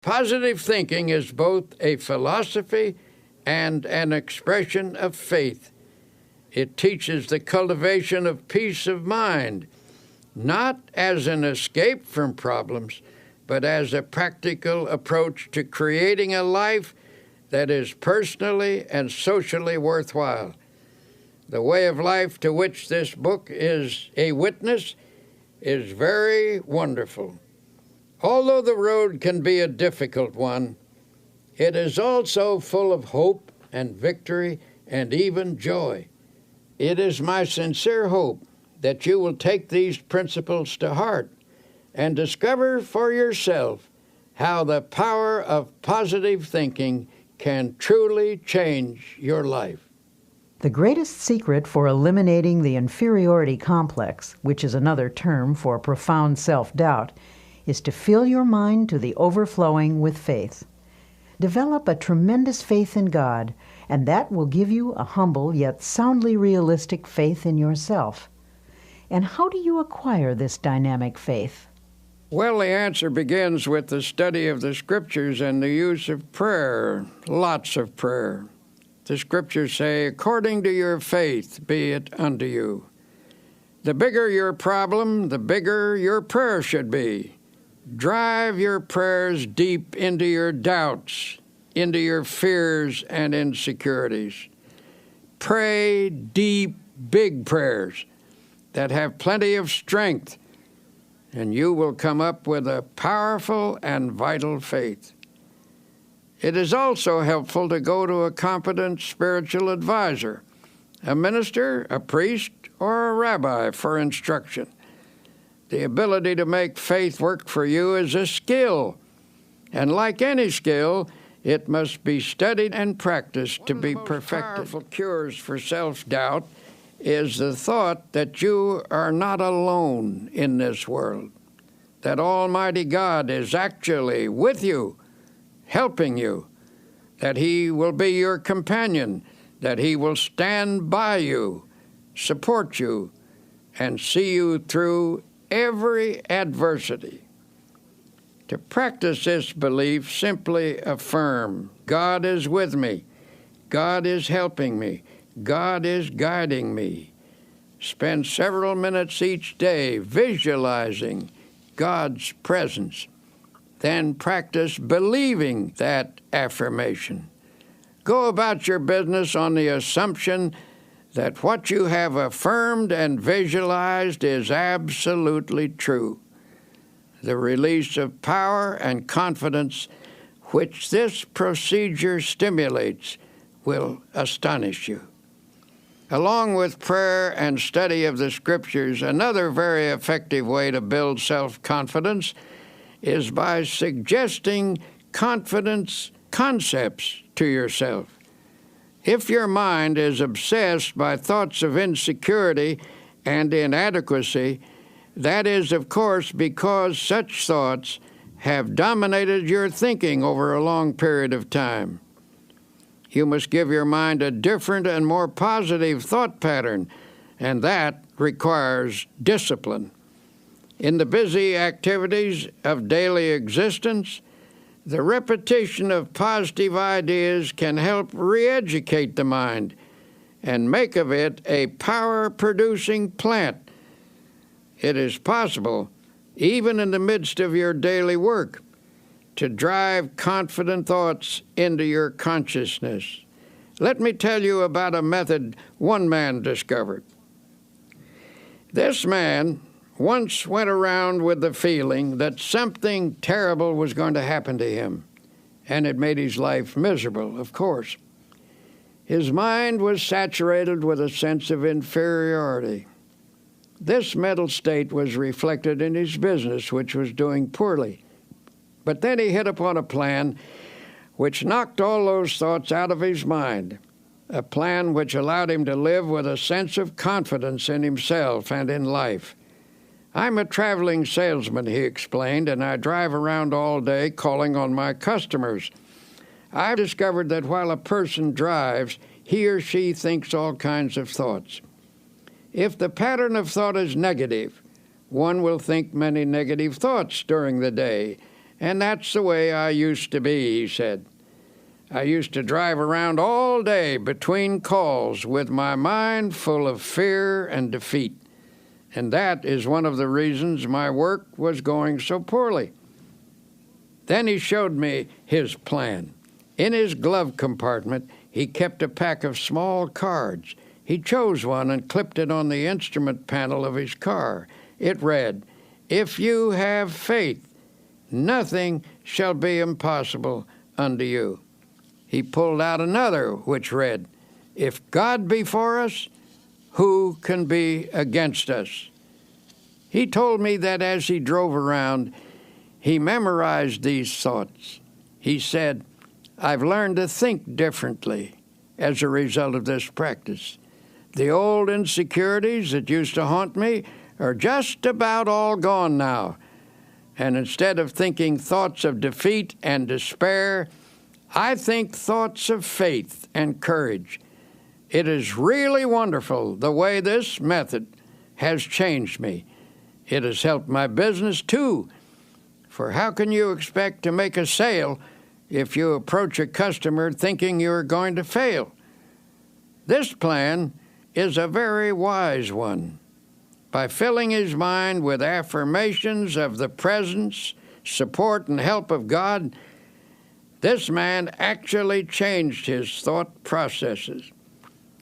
Positive thinking is both a philosophy and an expression of faith. It teaches the cultivation of peace of mind, not as an escape from problems, but as a practical approach to creating a life that is personally and socially worthwhile. The way of life to which this book is a witness is very wonderful. Although the road can be a difficult one, it is also full of hope and victory and even joy. It is my sincere hope that you will take these principles to heart and discover for yourself how the power of positive thinking can truly change your life. The greatest secret for eliminating the inferiority complex, which is another term for profound self-doubt, is to fill your mind to the overflowing with faith. Develop a tremendous faith in God, and that will give you a humble yet soundly realistic faith in yourself. And how do you acquire this dynamic faith? Well, the answer begins with the study of the Scriptures and the use of prayer, lots of prayer. The Scriptures say, according to your faith be it unto you. The bigger your problem, the bigger your prayer should be. Drive your prayers deep into your doubts, into your fears and insecurities. Pray deep, big prayers that have plenty of strength, and you will come up with a powerful and vital faith. It is also helpful to go to a competent spiritual advisor, a minister, a priest, or a rabbi for instruction. The ability to make faith work for you is a skill, and like any skill, it must be studied and practiced to be perfected. One of the most powerful cures for self-doubt is the thought that you are not alone in this world, that Almighty God is actually with you, helping you, that He will be your companion, that He will stand by you, support you, and see you through every adversity. To practice this belief, simply affirm, God is with me, God is helping me, God is guiding me. Spend several minutes each day visualizing God's presence. Then practice believing that affirmation. Go about your business on the assumption that what you have affirmed and visualized is absolutely true. The release of power and confidence which this procedure stimulates will astonish you. Along with prayer and study of the Scriptures, another very effective way to build self-confidence is by suggesting confidence concepts to yourself. If your mind is obsessed by thoughts of insecurity and inadequacy, that is, of course, because such thoughts have dominated your thinking over a long period of time. You must give your mind a different and more positive thought pattern, and that requires discipline. In the busy activities of daily existence, the repetition of positive ideas can help re-educate the mind and make of it a power-producing plant. It is possible, even in the midst of your daily work, to drive confident thoughts into your consciousness. Let me tell you about a method one man discovered. This man once went around with the feeling that something terrible was going to happen to him, and it made his life miserable, of course. His mind was saturated with a sense of inferiority. This mental state was reflected in his business, which was doing poorly. But then he hit upon a plan which knocked all those thoughts out of his mind, a plan which allowed him to live with a sense of confidence in himself and in life. I'm a traveling salesman, he explained, and I drive around all day calling on my customers. I've discovered that while a person drives, he or she thinks all kinds of thoughts. If the pattern of thought is negative, one will think many negative thoughts during the day, And that's the way I used to be, he said. I used to drive around all day between calls with my mind full of fear and defeat. And that is one of the reasons my work was going so poorly. Then he showed me his plan. In his glove compartment, he kept a pack of small cards. He chose one and clipped it on the instrument panel of his car. It read, "If you have faith, nothing shall be impossible unto you." He pulled out another which read, "If God be for us, who can be against us?" He told me that as he drove around, he memorized these thoughts. He said, "I've learned to think differently as a result of this practice. The old insecurities that used to haunt me are just about all gone now. And instead of thinking thoughts of defeat and despair, I think thoughts of faith and courage. It is really wonderful the way this method has changed me. It has helped my business too. For how can you expect to make a sale if you approach a customer thinking you're going to fail? This plan is a very wise one. By filling his mind with affirmations of the presence, support, and help of God, this man actually changed his thought processes.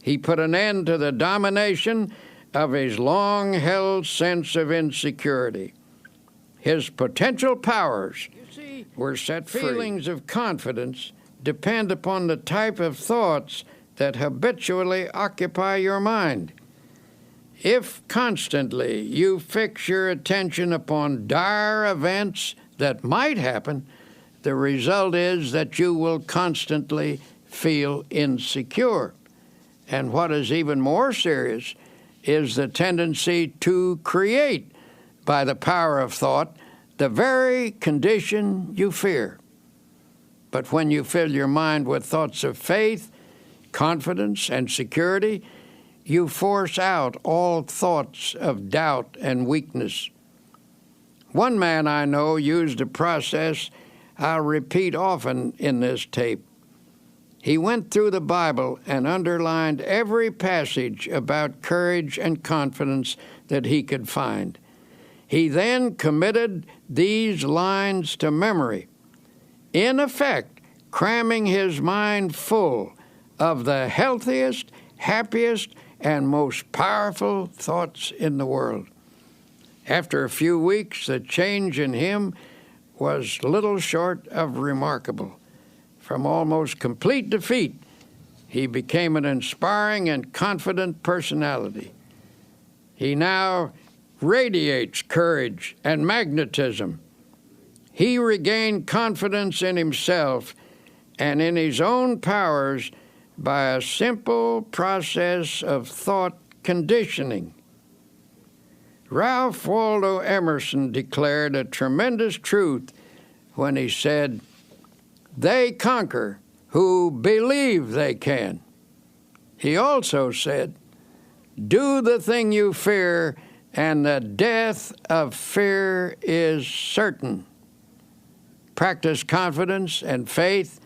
He put an end to the domination of his long-held sense of insecurity. His potential powers were set free. Feelings of confidence depend upon the type of thoughts that habitually occupy your mind. If constantly you fix your attention upon dire events that might happen, the result is that you will constantly feel insecure. And what is even more serious is the tendency to create, by the power of thought, the very condition you fear. But when you fill your mind with thoughts of faith, confidence, and security, you force out all thoughts of doubt and weakness. One man I know used a process I'll repeat often in this tape. He went through the Bible and underlined every passage about courage and confidence that he could find. He then committed these lines to memory, in effect, cramming his mind full of the healthiest, happiest, and most powerful thoughts in the world. After a few weeks, the change in him was little short of remarkable. From almost complete defeat, he became an inspiring and confident personality. He now radiates courage and magnetism. He regained confidence in himself and in his own powers by a simple process of thought conditioning. Ralph Waldo Emerson declared a tremendous truth when he said, "They conquer who believe they can." He also said, "Do the thing you fear, and the death of fear is certain." Practice confidence and faith,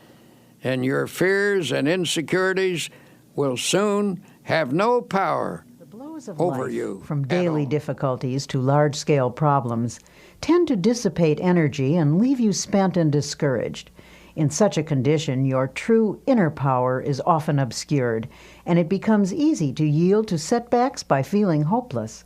and your fears and insecurities will soon have no power over you. From daily difficulties to large-scale problems, tend to dissipate energy and leave you spent and discouraged. In such a condition, your true inner power is often obscured, and it becomes easy to yield to setbacks by feeling hopeless.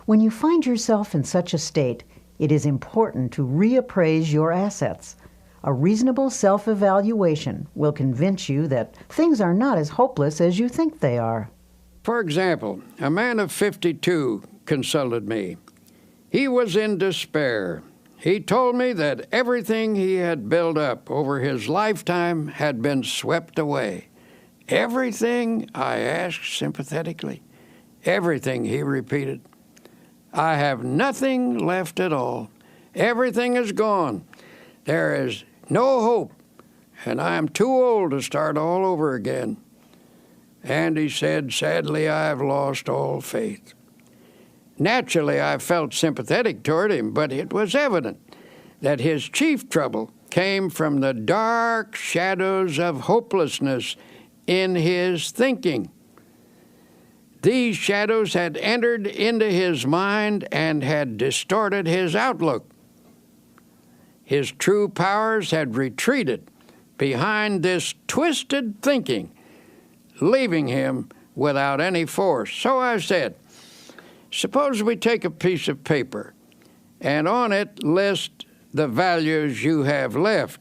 When you find yourself in such a state, it is important to reappraise your assets. A reasonable self-evaluation will convince you that things are not as hopeless as you think they are. For example, a man of 52 consulted me. He was in despair. He told me that everything he had built up over his lifetime had been swept away. "Everything?" I asked sympathetically. "Everything," he repeated. "I have nothing left at all. Everything is gone. There is no hope, and I am too old to start all over again." And he said, "Sadly, I have lost all faith." Naturally, I felt sympathetic toward him, but it was evident that his chief trouble came from the dark shadows of hopelessness in his thinking. These shadows had entered into his mind and had distorted his outlook. His true powers had retreated behind this twisted thinking, leaving him without any force. So I said, suppose we take a piece of paper and on it list the values you have left.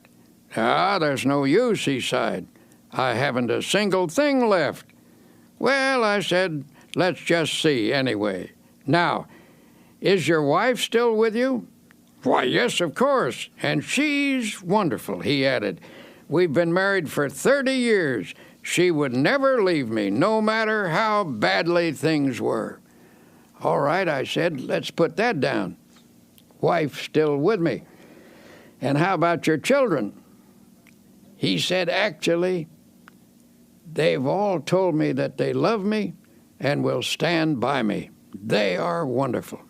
Ah, there's no use, he sighed. I haven't a single thing left. Well, I said, let's just see anyway. Now, is your wife still with you? Why, yes, of course, and she's wonderful, he added. We've been married for 30 years. She would never leave me, no matter how badly things were. All right, I said, let's put that down. Wife still with me. And how about your children? He said, actually, they've all told me that they love me and will stand by me. They are wonderful.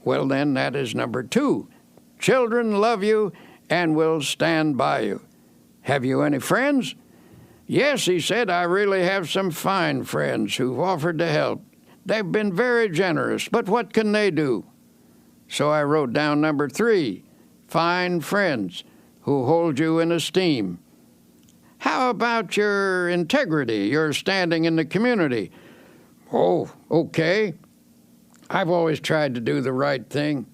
Well, then, that is number 2. Children love you and will stand by you. Have you any friends? Yes, he said, I really have some fine friends who've offered to help. They've been very generous, but what can they do? So I wrote down number 3, fine friends who hold you in esteem. How about your integrity, your standing in the community? Oh, okay. I've always tried to do the right thing.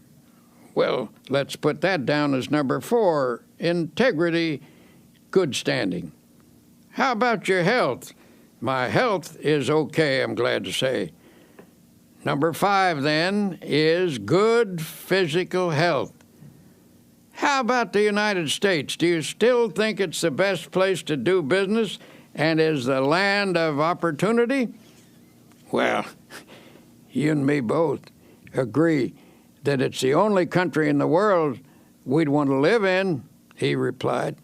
Well, let's put that down as number 4, integrity, good standing. How about your health? My health is okay, I'm glad to say. Number 5, then, is good physical health. How about the United States? Do you still think it's the best place to do business and is the land of opportunity? Well, you and me both agree that it's the only country in the world we'd want to live in, he replied.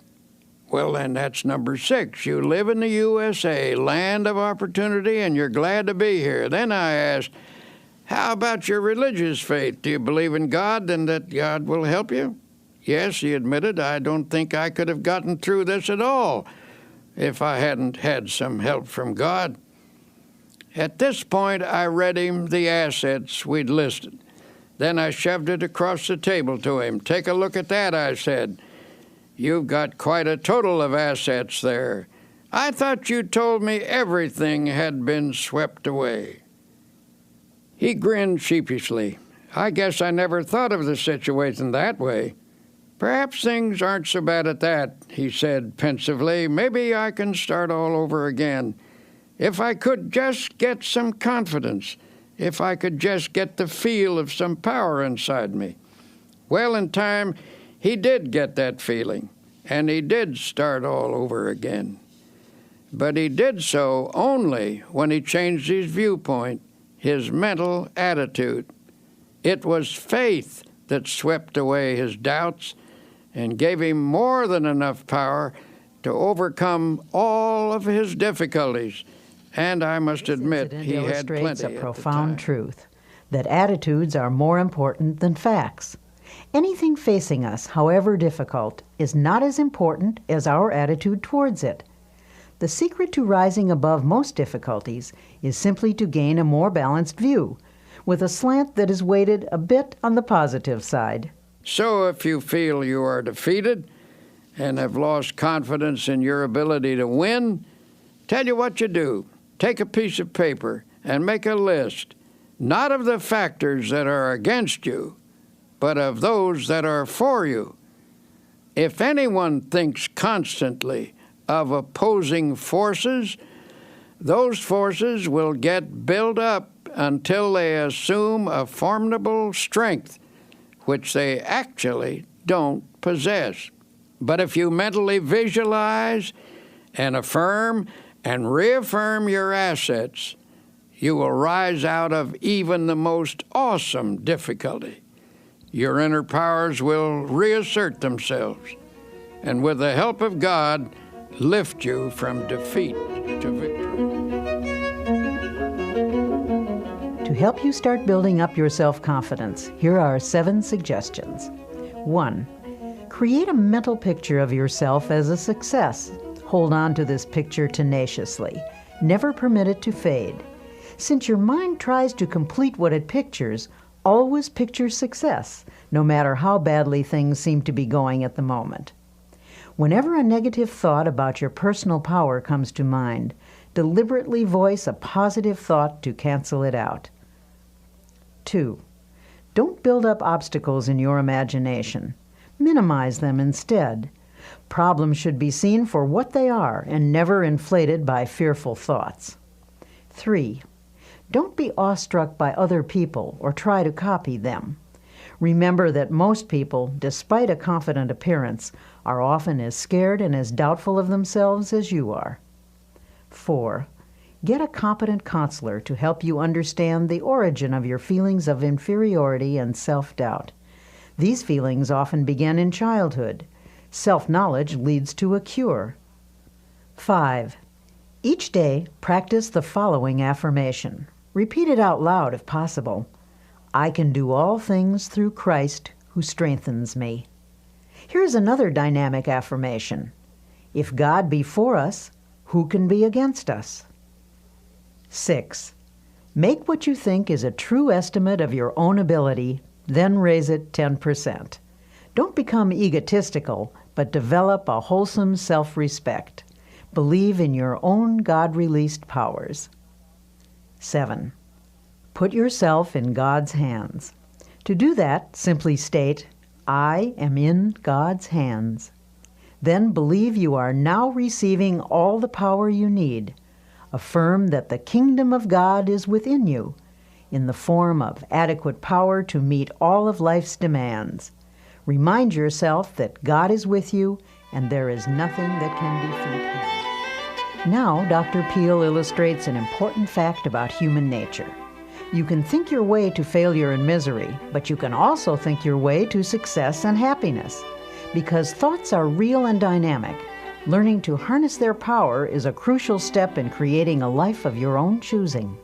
Well, then that's number 6. You live in the USA, land of opportunity, and you're glad to be here. Then I asked, how about your religious faith? Do you believe in God and that God will help you? Yes, he admitted, I don't think I could have gotten through this at all if I hadn't had some help from God. At this point, I read him the assets we'd listed. Then I shoved it across the table to him. Take a look at that, I said. You've got quite a total of assets there. I thought you told me everything had been swept away. He grinned sheepishly. I guess I never thought of the situation that way. Perhaps things aren't so bad at that, he said pensively. Maybe I can start all over again. If I could just get some confidence, if I could just get the feel of some power inside me. Well, in time, he did get that feeling, and he did start all over again. But he did so only when he changed his viewpoint, his mental attitude. It was faith that swept away his doubts and gave him more than enough power to overcome all of his difficulties. And I must admit, he had plenty at the time. A profound truth, that attitudes are more important than facts. Anything facing us, however difficult, is not as important as our attitude towards it. The secret to rising above most difficulties is simply to gain a more balanced view, with a slant that is weighted a bit on the positive side. So if you feel you are defeated and have lost confidence in your ability to win, tell you what you do. Take a piece of paper and make a list, not of the factors that are against you, but of those that are for you. If anyone thinks constantly of opposing forces, those forces will get built up until they assume a formidable strength, which they actually don't possess. But if you mentally visualize and affirm and reaffirm your assets, you will rise out of even the most awesome difficulty. Your inner powers will reassert themselves, and with the help of God, lift you from defeat to victory. To help you start building up your self-confidence, here are 7 suggestions. 1. Create a mental picture of yourself as a success. Hold on to this picture tenaciously. Never permit it to fade. Since your mind tries to complete what it pictures, always picture success, no matter how badly things seem to be going at the moment. Whenever a negative thought about your personal power comes to mind, deliberately voice a positive thought to cancel it out. 2. Don't build up obstacles in your imagination. Minimize them instead. Problems should be seen for what they are and never inflated by fearful thoughts. 3. Don't be awestruck by other people or try to copy them. Remember that most people, despite a confident appearance, are often as scared and as doubtful of themselves as you are. 4. Get a competent counselor to help you understand the origin of your feelings of inferiority and self-doubt. These feelings often begin in childhood. Self-knowledge leads to a cure. 5. Each day, practice the following affirmation. Repeat it out loud if possible. I can do all things through Christ who strengthens me. Here's another dynamic affirmation. If God be for us, who can be against us? 6. Make what you think is a true estimate of your own ability, then raise it 10%. Don't become egotistical, but develop a wholesome self-respect. Believe in your own God-released powers. 7. Put yourself in God's hands. To do that, simply state, I am in God's hands. Then believe you are now receiving all the power you need. Affirm that the kingdom of God is within you, in the form of adequate power to meet all of life's demands. Remind yourself that God is with you and there is nothing that can defeat him. Now, Dr. Peel illustrates an important fact about human nature. You can think your way to failure and misery, but you can also think your way to success and happiness. Because thoughts are real and dynamic, learning to harness their power is a crucial step in creating a life of your own choosing.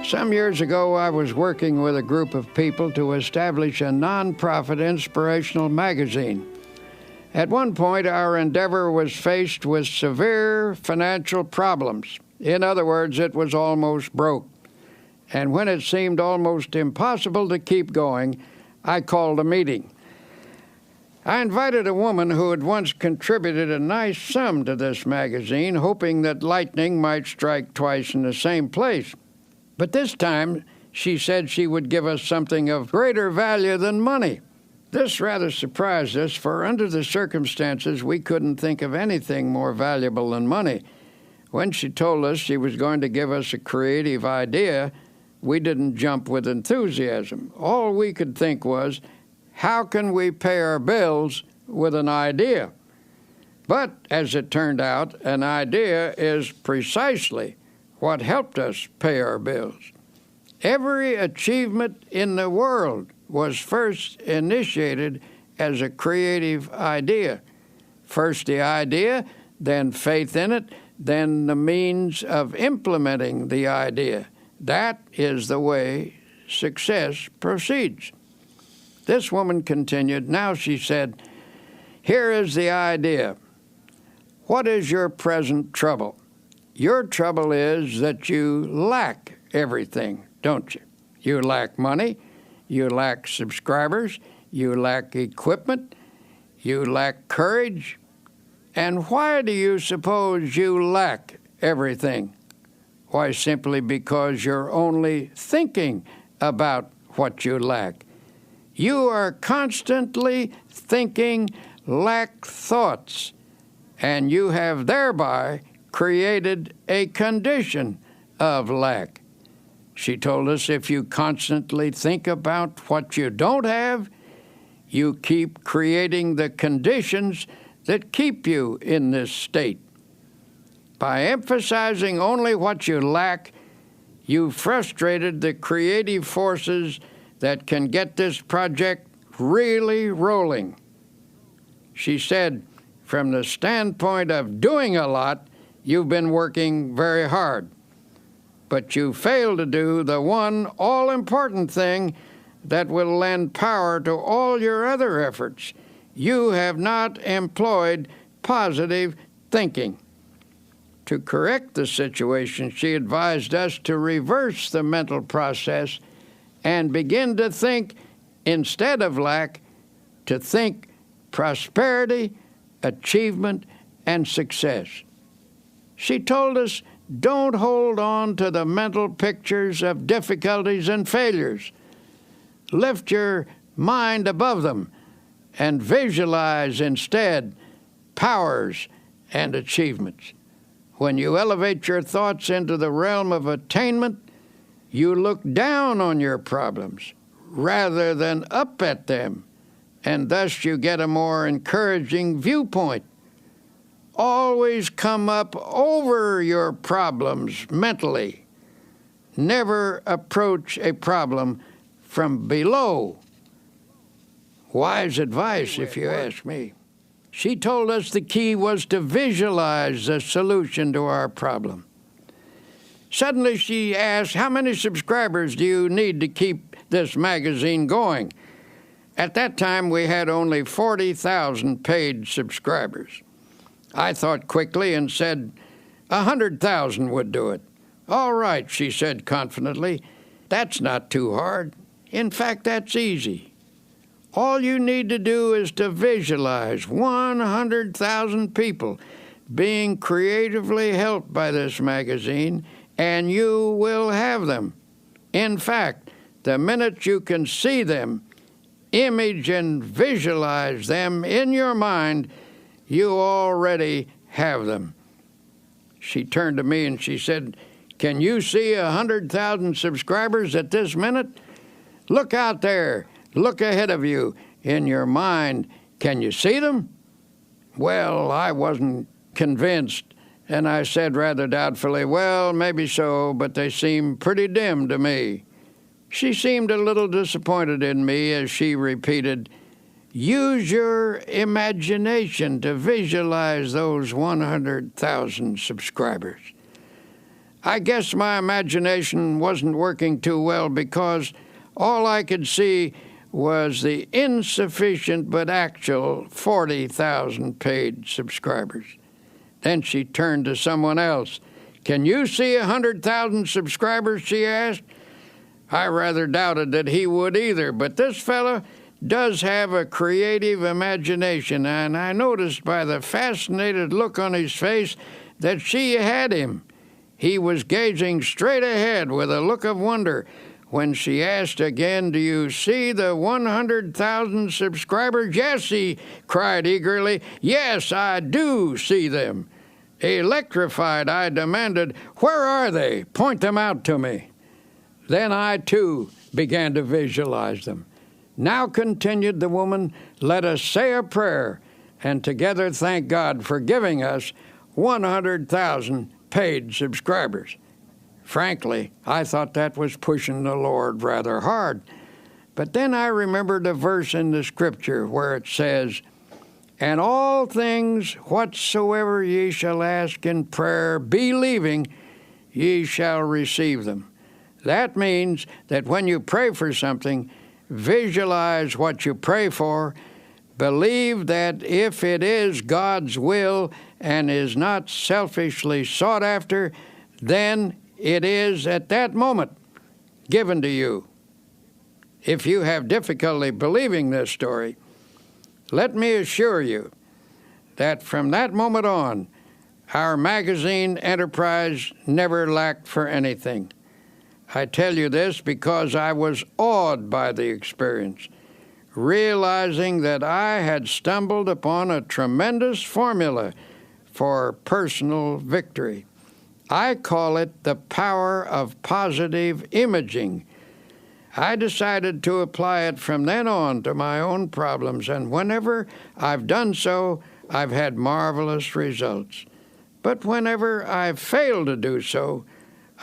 Some years ago, I was working with a group of people to establish a nonprofit inspirational magazine. At one point, our endeavor was faced with severe financial problems. In other words, it was almost broke. And when it seemed almost impossible to keep going, I called a meeting. I invited a woman who had once contributed a nice sum to this magazine, hoping that lightning might strike twice in the same place. But this time, she said she would give us something of greater value than money. This rather surprised us, for under the circumstances, we couldn't think of anything more valuable than money. When she told us she was going to give us a creative idea, we didn't jump with enthusiasm. All we could think was, how can we pay our bills with an idea? But, as it turned out, an idea is precisely what helped us pay our bills. Every achievement in the world was first initiated as a creative idea. First the idea, then faith in it, then the means of implementing the idea. That is the way success proceeds. This woman continued. Now she said, here is the idea. What is your present trouble? Your trouble is that you lack everything, don't you? You lack money, you lack subscribers, you lack equipment, you lack courage. And why do you suppose you lack everything? Why, simply because you're only thinking about what you lack. You are constantly thinking lack thoughts, and you have thereby created a condition of lack. She told us if you constantly think about what you don't have, you keep creating the conditions that keep you in this state. By emphasizing only what you lack, you've frustrated the creative forces that can get this project really rolling. She said, from the standpoint of doing a lot, you've been working very hard, but you failed to do the one all-important thing that will lend power to all your other efforts. You have not employed positive thinking. To correct the situation, she advised us to reverse the mental process and begin to think, instead of lack, to think prosperity, achievement, and success. She told us, don't hold on to the mental pictures of difficulties and failures. Lift your mind above them and visualize instead powers and achievements. When you elevate your thoughts into the realm of attainment, you look down on your problems rather than up at them, and thus you get a more encouraging viewpoint. Always come up over your problems mentally. Never approach a problem from below. Wise advice, if you ask me. She told us the key was to visualize the solution to our problem. Suddenly she asked, how many subscribers do you need to keep this magazine going? At that time, we had only 40,000 paid subscribers. I thought quickly and said 100,000 would do it. All right, she said confidently. That's not too hard. In fact, that's easy. All you need to do is to visualize 100,000 people being creatively helped by this magazine, and you will have them. In fact, the minute you can see them, image and visualize them in your mind, you already have them. She turned to me and she said, can you see 100,000 subscribers at this minute? Look out there. Look ahead of you in your mind. Can you see them? Well, I wasn't convinced, and I said rather doubtfully, well, maybe so, but they seem pretty dim to me. She seemed a little disappointed in me as she repeated, use your imagination to visualize those 100,000 subscribers. I guess my imagination wasn't working too well because all I could see was the insufficient but actual 40,000 paid subscribers. Then she turned to someone else. Can you see 100,000 subscribers, she asked. I rather doubted that he would either, but this fellow does have a creative imagination, and I noticed by the fascinated look on his face that she had him. He was gazing straight ahead with a look of wonder. When she asked again, do you see the 100,000 subscribers? Yes, he cried eagerly. Yes, I do see them. Electrified, I demanded, where are they? Point them out to me. Then I, too, began to visualize them. Now, continued the woman, let us say a prayer and together thank God for giving us 100,000 paid subscribers. Frankly, I thought that was pushing the Lord rather hard. But then I remembered a verse in the Scripture where it says, and all things whatsoever ye shall ask in prayer, believing, ye shall receive them. That means that when you pray for something, visualize what you pray for, believe that if it is God's will and is not selfishly sought after, then it is at that moment given to you. If you have difficulty believing this story, let me assure you that from that moment on, our magazine enterprise never lacked for anything. I tell you this because I was awed by the experience, realizing that I had stumbled upon a tremendous formula for personal victory. I call it the power of positive imaging. I decided to apply it from then on to my own problems, and whenever I've done so, I've had marvelous results. But whenever I've failed to do so,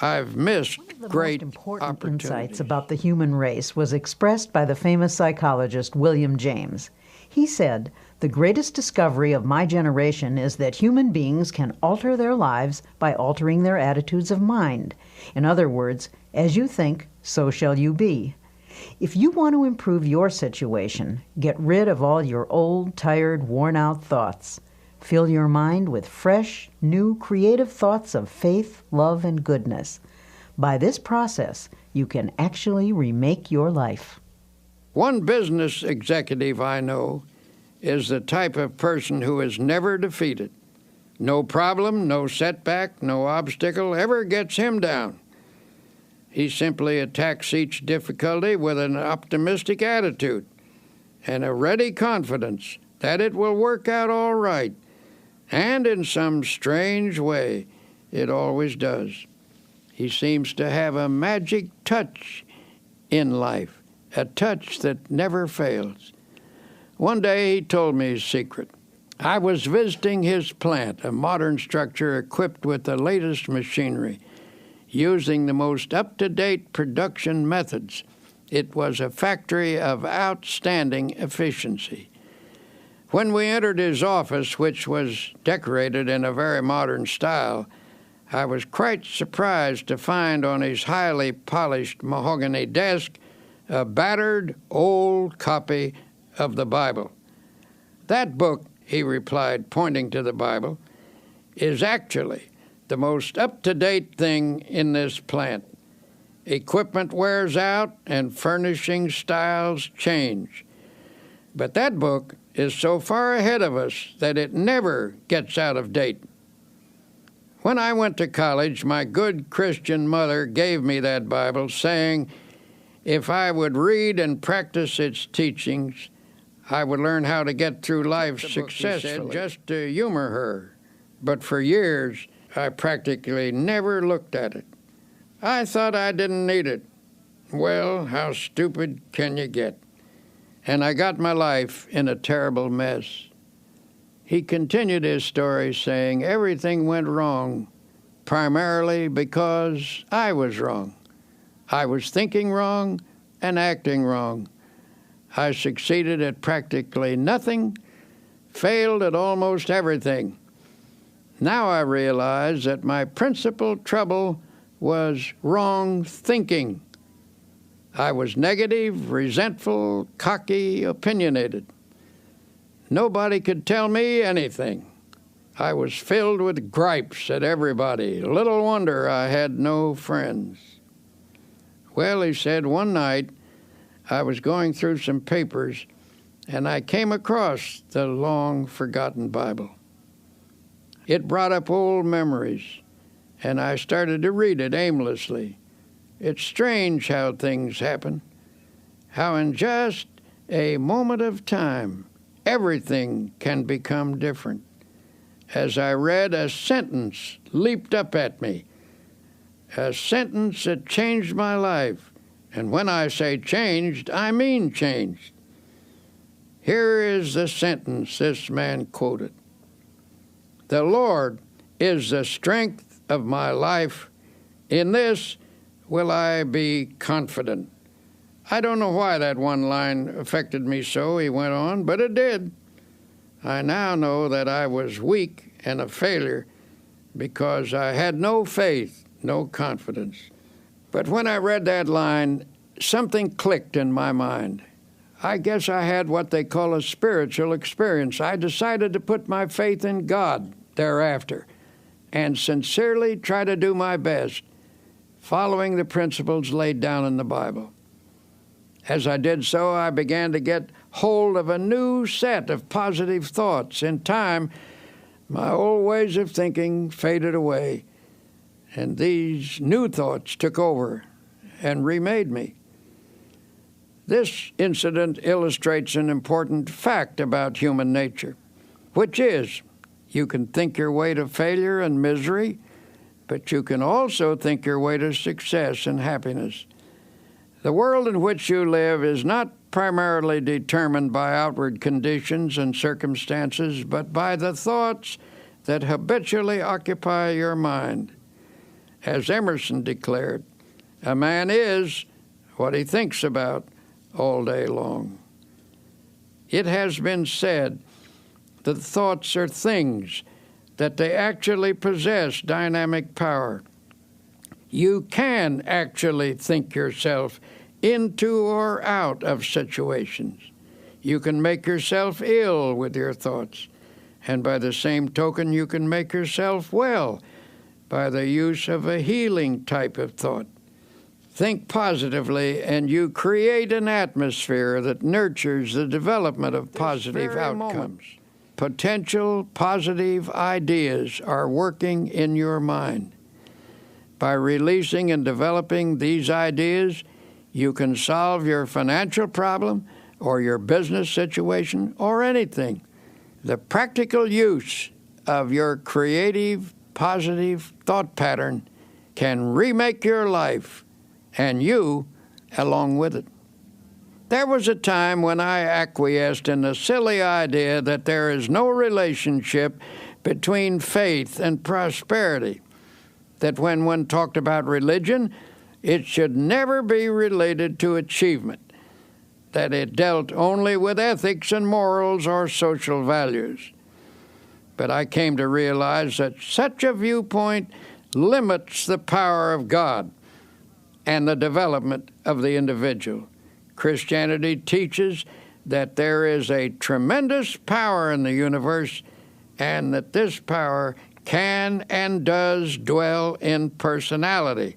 I've missed great opportunities. One of the most important insights about the human race was expressed by the famous psychologist William James. He said, the greatest discovery of my generation is that human beings can alter their lives by altering their attitudes of mind. In other words, as you think, so shall you be. If you want to improve your situation, get rid of all your old, tired, worn-out thoughts. Fill your mind with fresh, new, creative thoughts of faith, love, and goodness. By this process, you can actually remake your life. One business executive I know is the type of person who is never defeated. No problem, no setback, no obstacle ever gets him down. He simply attacks each difficulty with an optimistic attitude and a ready confidence that it will work out all right. And in some strange way, it always does. He seems to have a magic touch in life, a touch that never fails. One day he told me his secret. I was visiting his plant, a modern structure equipped with the latest machinery, using the most up-to-date production methods. It was a factory of outstanding efficiency. When we entered his office, which was decorated in a very modern style, I was quite surprised to find on his highly polished mahogany desk a battered old copy of the Bible. That book, he replied, pointing to the Bible, is actually the most up-to-date thing in this plant. Equipment wears out and furnishing styles change. But that book is so far ahead of us that it never gets out of date. When I went to college, my good Christian mother gave me that Bible, saying if I would read and practice its teachings, I would learn how to get through life successfully, just to humor her. But for years, I practically never looked at it. I thought I didn't need it. Well, how stupid can you get? And I got my life in a terrible mess. He continued his story saying everything went wrong, primarily because I was wrong. I was thinking wrong and acting wrong. I succeeded at practically nothing, failed at almost everything. Now I realize that my principal trouble was wrong thinking. I was negative, resentful, cocky, opinionated. Nobody could tell me anything. I was filled with gripes at everybody. Little wonder I had no friends. Well, he said, one night I was going through some papers and I came across the long-forgotten Bible. It brought up old memories, and I started to read it aimlessly. It's strange how things happen, how in just a moment of time, everything can become different. As I read, a sentence leaped up at me, a sentence that changed my life. And when I say changed, I mean changed. Here is the sentence this man quoted. The Lord is the strength of my life. In this will I be confident. I don't know why that one line affected me so, he went on, but it did. I now know that I was weak and a failure because I had no faith, no confidence. But when I read that line, something clicked in my mind. I guess I had what they call a spiritual experience. I decided to put my faith in God thereafter and sincerely try to do my best, following the principles laid down in the Bible. As I did so, I began to get hold of a new set of positive thoughts. In time, my old ways of thinking faded away, and these new thoughts took over and remade me. This incident illustrates an important fact about human nature, which is you can think your way to failure and misery, but you can also think your way to success and happiness. The world in which you live is not primarily determined by outward conditions and circumstances, but by the thoughts that habitually occupy your mind. As Emerson declared, a man is what he thinks about all day long. It has been said that thoughts are things, that they actually possess dynamic power. You can actually think yourself into or out of situations. You can make yourself ill with your thoughts, and by the same token, you can make yourself well by the use of a healing type of thought. Think positively, and you create an atmosphere that nurtures the development of positive outcomes. Potential positive ideas are working in your mind. By releasing and developing these ideas, you can solve your financial problem or your business situation or anything. The practical use of your creative, positive thought pattern can remake your life, and you along with it. There was a time when I acquiesced in the silly idea that there is no relationship between faith and prosperity, that when one talked about religion, it should never be related to achievement, that it dealt only with ethics and morals or social values. But I came to realize that such a viewpoint limits the power of God and the development of the individual. Christianity teaches that there is a tremendous power in the universe, and that this power can and does dwell in personality.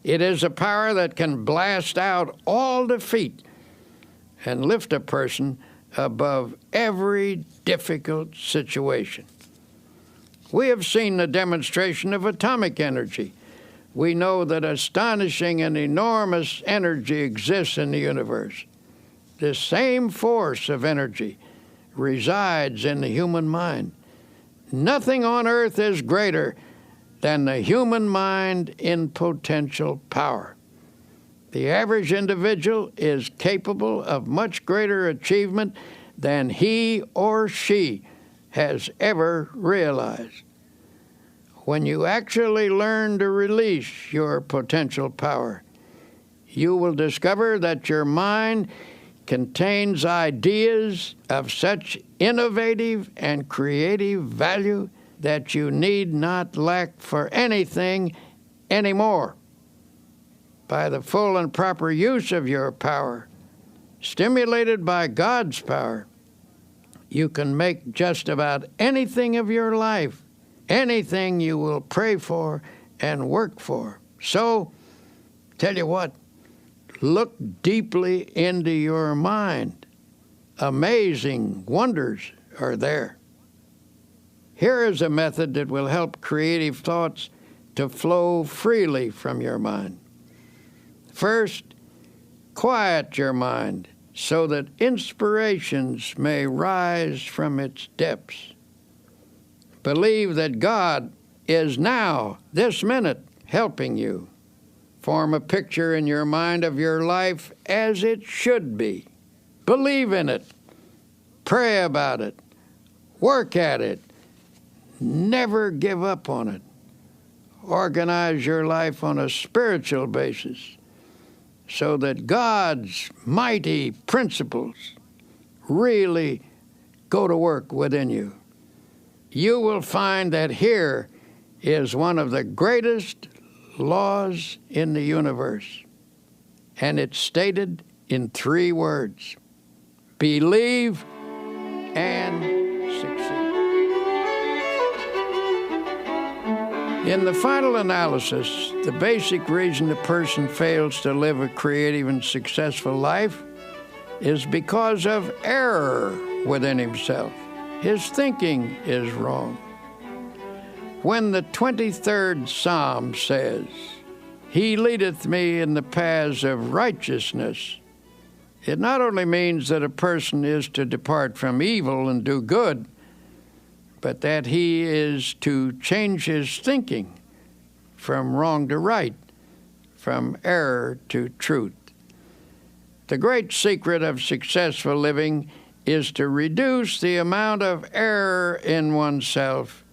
It is a power that can blast out all defeat and lift a person above every difficult situation. We have seen the demonstration of atomic energy. We know that astonishing and enormous energy exists in the universe. This same force of energy resides in the human mind. Nothing on earth is greater than the human mind in potential power. The average individual is capable of much greater achievement than he or she has ever realized. When you actually learn to release your potential power, you will discover that your mind contains ideas of such innovative and creative value that you need not lack for anything anymore. By the full and proper use of your power, stimulated by God's power, you can make just about anything of your life, anything you will pray for and work for. So, tell you what, look deeply into your mind. Amazing wonders are there. Here is a method that will help creative thoughts to flow freely from your mind. First, quiet your mind so that inspirations may rise from its depths. Believe that God is now, this minute, helping you. Form a picture in your mind of your life as it should be. Believe in it. Pray about it. Work at it. Never give up on it. Organize your life on a spiritual basis so that God's mighty principles really go to work within you. You will find that here is one of the greatest laws in the universe, and it's stated in 3 words: believe and succeed. In the final analysis, the basic reason a person fails to live a creative and successful life is because of error within himself. His thinking is wrong. When the 23rd Psalm says, "He leadeth me in the paths of righteousness," it not only means that a person is to depart from evil and do good, but that he is to change his thinking from wrong to right, from error to truth. The great secret of successful living is to reduce the amount of error in oneself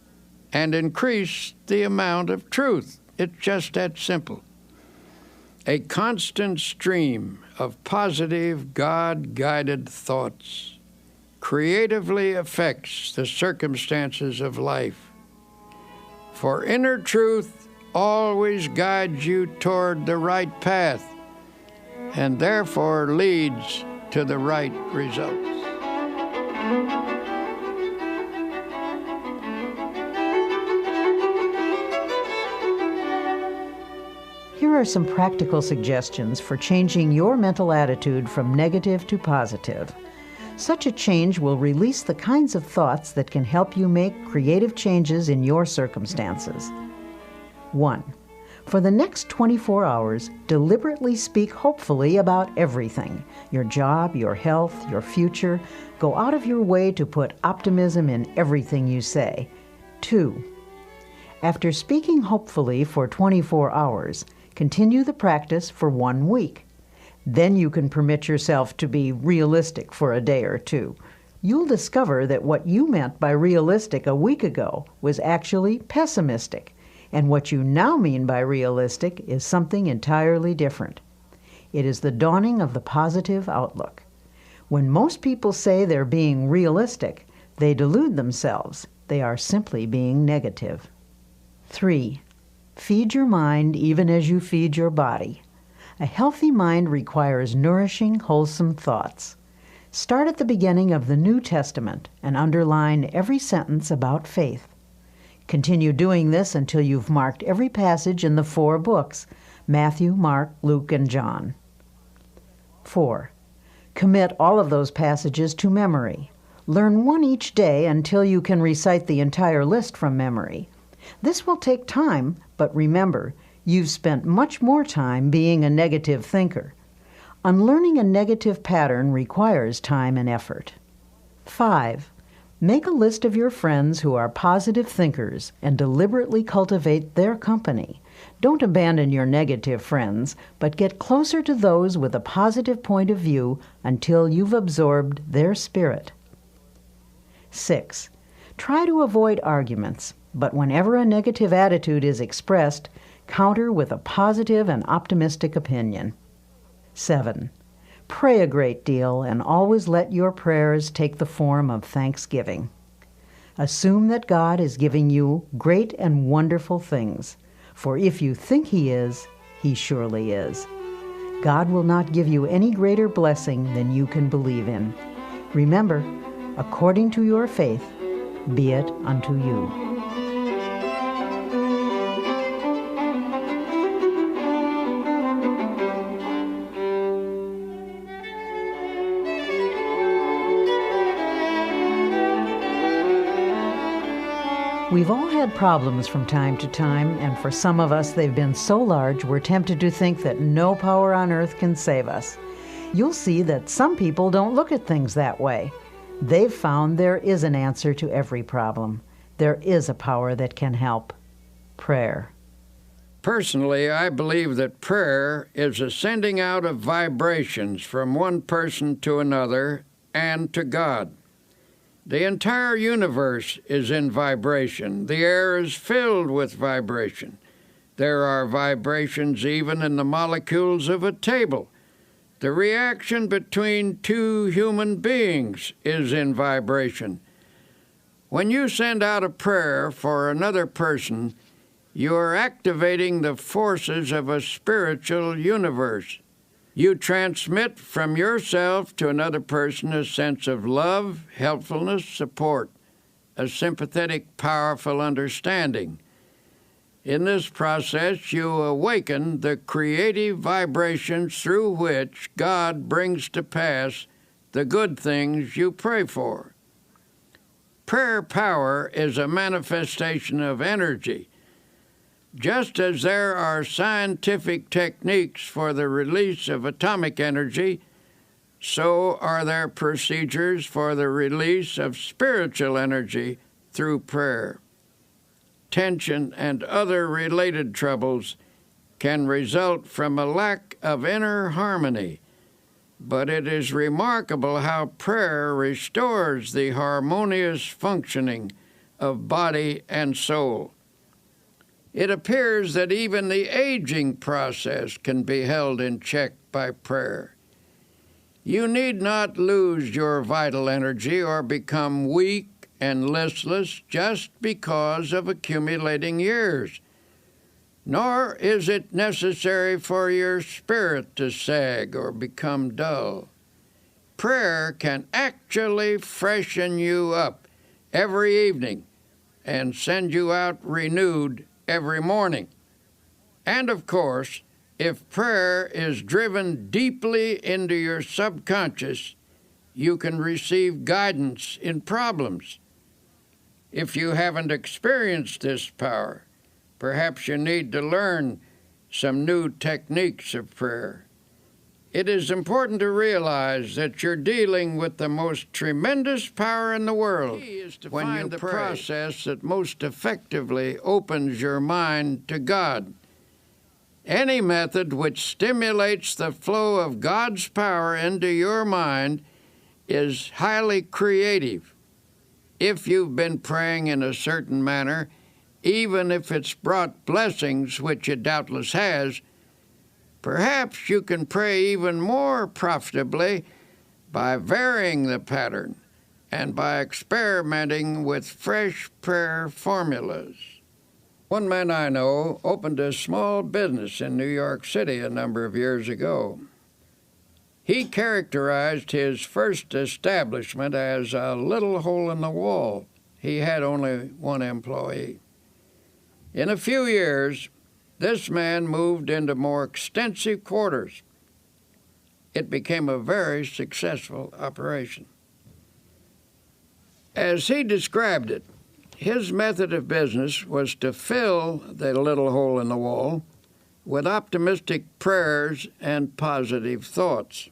and increase the amount of truth. It's just that simple. A constant stream of positive, God-guided thoughts creatively affects the circumstances of life. For inner truth always guides you toward the right path, and therefore leads to the right results. Here are some practical suggestions for changing your mental attitude from negative to positive. Such a change will release the kinds of thoughts that can help you make creative changes in your circumstances. 1. For the next 24 hours, deliberately speak hopefully about everything: your job, your health, your future. Go out of your way to put optimism in everything you say. 2. After speaking hopefully for 24 hours, continue the practice for 1 week. Then you can permit yourself to be realistic for a day or two. You'll discover that what you meant by realistic a week ago was actually pessimistic, and what you now mean by realistic is something entirely different. It is the dawning of the positive outlook. When most people say they're being realistic, they delude themselves. They are simply being negative. 3. Feed your mind even as you feed your body. A healthy mind requires nourishing, wholesome thoughts. Start at the beginning of the New Testament and underline every sentence about faith. Continue doing this until you've marked every passage in the 4 books: Matthew, Mark, Luke, and John. 4. Commit all of those passages to memory. Learn one each day until you can recite the entire list from memory. This will take time, but remember, you've spent much more time being a negative thinker. Unlearning a negative pattern requires time and effort. 5. Make a list of your friends who are positive thinkers and deliberately cultivate their company. Don't abandon your negative friends, but get closer to those with a positive point of view until you've absorbed their spirit. 6. Try to avoid arguments, but whenever a negative attitude is expressed, counter with a positive and optimistic opinion. 7. Pray a great deal and always let your prayers take the form of thanksgiving. Assume that God is giving you great and wonderful things, for if you think He is, He surely is. God will not give you any greater blessing than you can believe in. Remember, according to your faith, be it unto you. We've all had problems from time to time, and for some of us they've been so large we're tempted to think that no power on earth can save us. You'll see that some people don't look at things that way. They've found there is an answer to every problem. There is a power that can help: prayer. Personally, I believe that prayer is a sending out of vibrations from one person to another and to God. The entire universe is in vibration. The air is filled with vibration. There are vibrations even in the molecules of a table. The reaction between two human beings is in vibration. When you send out a prayer for another person, you are activating the forces of a spiritual universe. You transmit from yourself to another person a sense of love, helpfulness, support, a sympathetic, powerful understanding. In this process, you awaken the creative vibrations through which God brings to pass the good things you pray for. Prayer power is a manifestation of energy. Just as there are scientific techniques for the release of atomic energy, so are there procedures for the release of spiritual energy through prayer. Tension and other related troubles can result from a lack of inner harmony, but it is remarkable how prayer restores the harmonious functioning of body and soul. It appears that even the aging process can be held in check by prayer. You need not lose your vital energy or become weak and listless just because of accumulating years. nor is it necessary for your spirit to sag or become dull. Prayer can actually freshen you up every evening and send you out renewed every morning. And of course, if prayer is driven deeply into your subconscious, you can receive guidance in problems. If you haven't experienced this power, perhaps you need to learn some new techniques of prayer. It is important to realize that you're dealing with the most tremendous power in the world when you pray. The process that most effectively opens your mind to God. Any method which stimulates the flow of God's power into your mind is highly creative. If you've been praying in a certain manner, even if it's brought blessings, which it doubtless has, perhaps you can pray even more profitably by varying the pattern and by experimenting with fresh prayer formulas. One man I know opened a small business in New York City a number of years ago. He characterized his first establishment as a little hole in the wall. He had only one employee. In a few years, this man moved into more extensive quarters. It became a very successful operation. As he described it, his method of business was to fill the little hole in the wall with optimistic prayers and positive thoughts.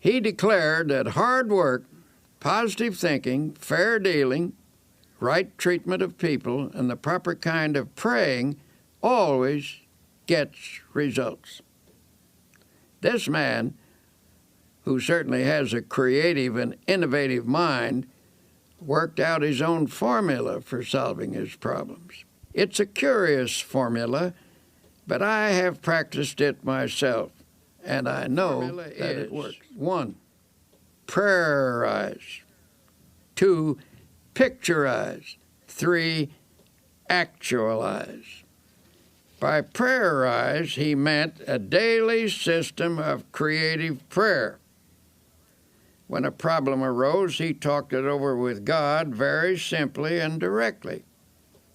He declared that hard work, positive thinking, fair dealing, right treatment of people, and the proper kind of praying always gets results. This man, who certainly has a creative and innovative mind, worked out his own formula for solving his problems. It's a curious formula, but I have practiced it myself, and I know that it works. 1. Prayerize. 2. Picturize. 3. Actualize. By prayerize, he meant a daily system of creative prayer. When a problem arose, he talked it over with God very simply and directly.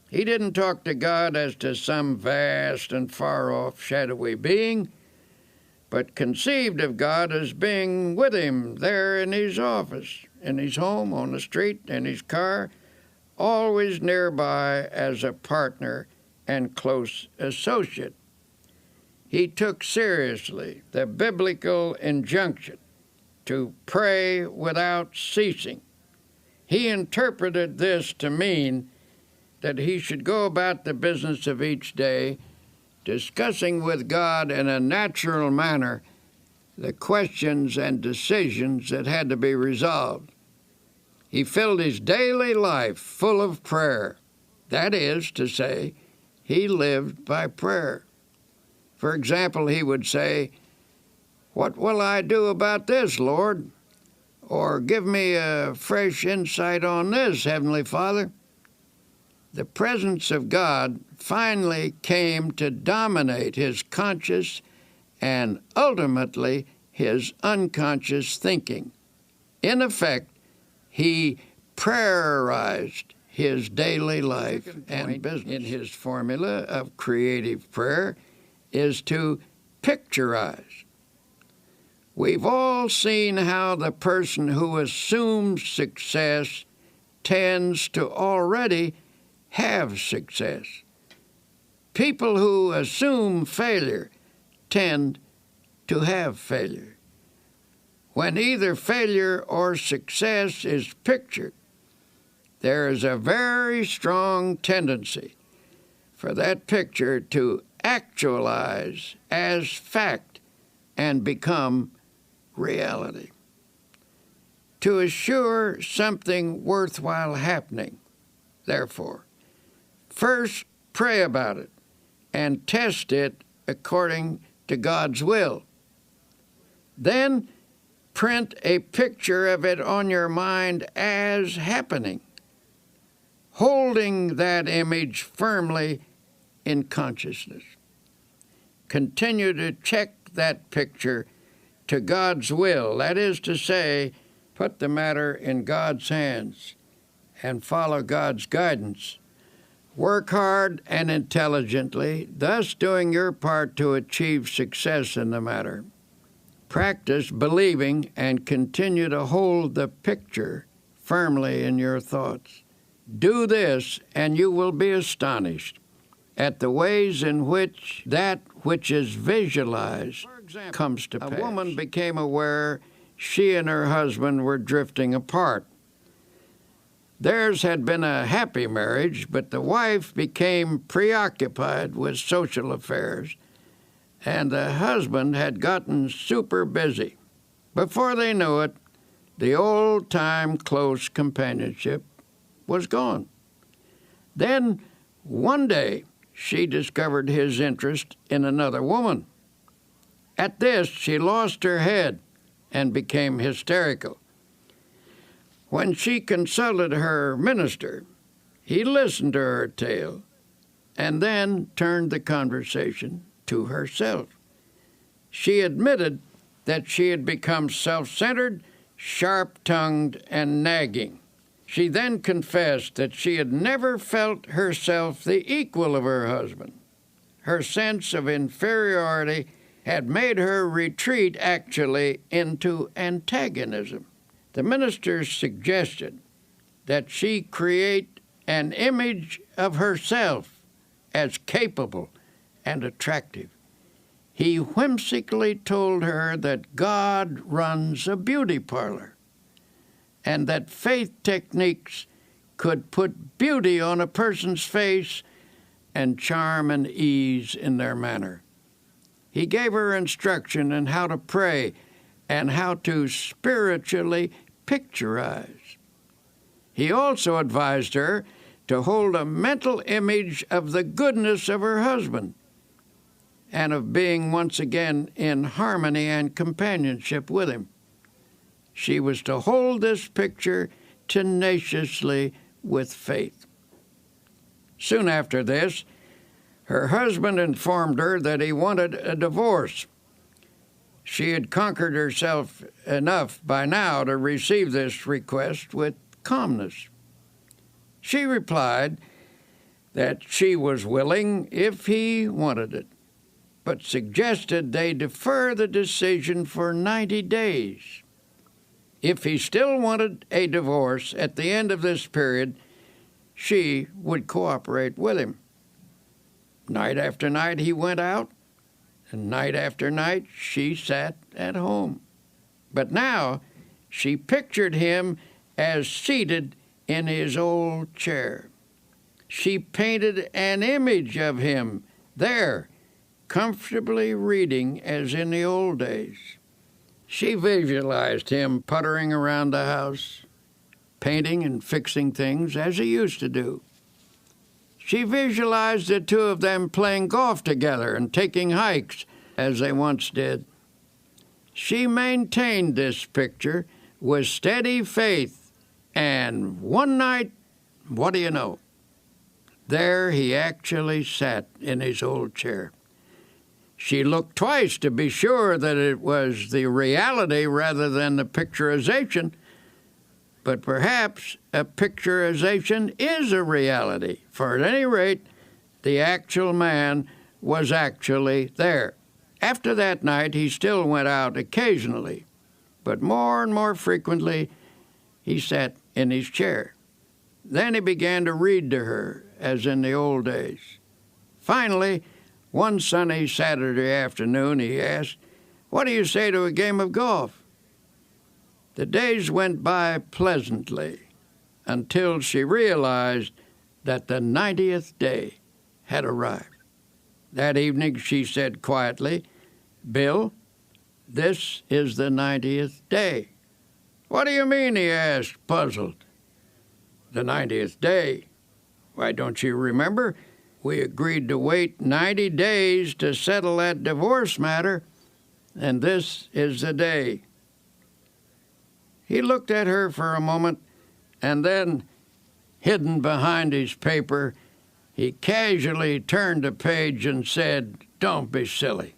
He didn't talk to God as to some vast and far-off shadowy being, but conceived of God as being with him there in his office, in his home, on the street, in his car, always nearby as a partner and close associate. He took seriously the biblical injunction to pray without ceasing. He interpreted this to mean that he should go about the business of each day, discussing with God in a natural manner the questions and decisions that had to be resolved. He filled his daily life full of prayer. That is to say, he lived by prayer. For example, he would say, "What will I do about this, Lord?" Or, "Give me a fresh insight on this, Heavenly Father." The presence of God finally came to dominate his conscious and ultimately his unconscious thinking. In effect, he prayerized his daily life and business. In his formula of creative prayer is to picturize. We've all seen how the person who assumes success tends to already have success. People who assume failure tend to have failure. When either failure or success is pictured, there is a very strong tendency for that picture to actualize as fact and become reality. To assure something worthwhile happening, therefore, first pray about it and test it according to God's will. Then print a picture of it on your mind as happening, holding that image firmly in consciousness. Continue to check that picture to God's will. That is to say, put the matter in God's hands and follow God's guidance. Work hard and intelligently, thus doing your part to achieve success in the matter. Practice believing and continue to hold the picture firmly in your thoughts. Do this, and you will be astonished at the ways in which that which is visualized comes to pass. A woman became aware she and her husband were drifting apart. Theirs had been a happy marriage, but the wife became preoccupied with social affairs, and the husband had gotten super busy. Before they knew it, the old-time close companionship was gone. Then, one day, she discovered his interest in another woman. At this, she lost her head and became hysterical. When she consulted her minister, he listened to her tale and then turned the conversation to herself. She admitted that she had become self-centered, sharp-tongued, and nagging. She then confessed that she had never felt herself the equal of her husband. Her sense of inferiority had made her retreat actually into antagonism. The minister suggested that she create an image of herself as capable and attractive. He whimsically told her that God runs a beauty parlor and that faith techniques could put beauty on a person's face and charm and ease in their manner. He gave her instruction in how to pray and how to spiritually picturize. He also advised her to hold a mental image of the goodness of her husband and of being once again in harmony and companionship with him. She was to hold this picture tenaciously with faith. Soon after this, her husband informed her that he wanted a divorce. She had conquered herself enough by now to receive this request with calmness. She replied that she was willing if he wanted it, but suggested they defer the decision for 90 days. If he still wanted a divorce at the end of this period, she would cooperate with him. Night after night he went out, and night after night she sat at home. But now she pictured him as seated in his old chair. She painted an image of him there, comfortably reading as in the old days. She visualized him puttering around the house, painting and fixing things as he used to do. She visualized the two of them playing golf together and taking hikes as they once did. She maintained this picture with steady faith, and one night, what do you know? There he actually sat in his old chair. She looked twice to be sure that it was the reality rather than the picturization, but perhaps a picturization is a reality, for at any rate, the actual man was actually there. After that night, he still went out occasionally, but more and more frequently, he sat in his chair. Then he began to read to her, as in the old days. Finally, one sunny Saturday afternoon, he asked, "What do you say to a game of golf?" The days went by pleasantly until she realized that the 90th day had arrived. That evening she said quietly, "Bill, this is the 90th day." "What do you mean?" he asked, puzzled. "The 90th day. Why, don't you remember? We agreed to wait 90 days to settle that divorce matter, and this is the day." He looked at her for a moment, and then, hidden behind his paper, He casually turned a page and said, "Don't be silly.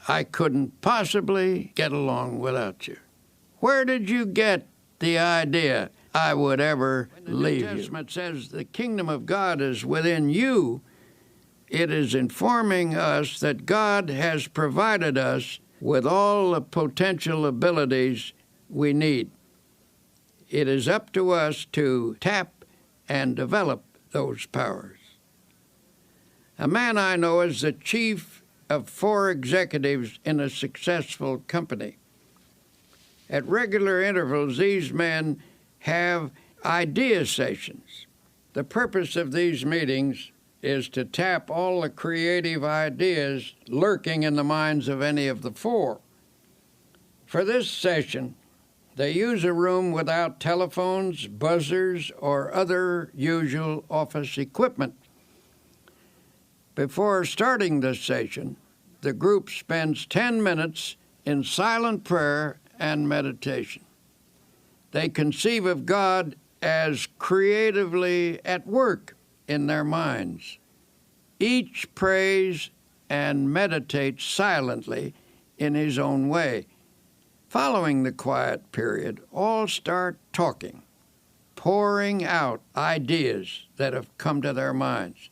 I couldn't possibly get along without you. Where did you get the idea I would ever leave you?" The New Testament says the kingdom of God is within you. It is informing us that God has provided us with all the potential abilities we need. It is up to us to tap and develop those powers. A man I know is the chief of 4 executives in a successful company. At regular intervals, these men have idea sessions. The purpose of these meetings is to tap all the creative ideas lurking in the minds of any of the 4. For this session, they use a room without telephones, buzzers, or other usual office equipment. Before starting this session, the group spends 10 minutes in silent prayer and meditation. They conceive of God as creatively at work in their minds. Each prays and meditates silently in his own way. Following the quiet period, all start talking, pouring out ideas that have come to their minds.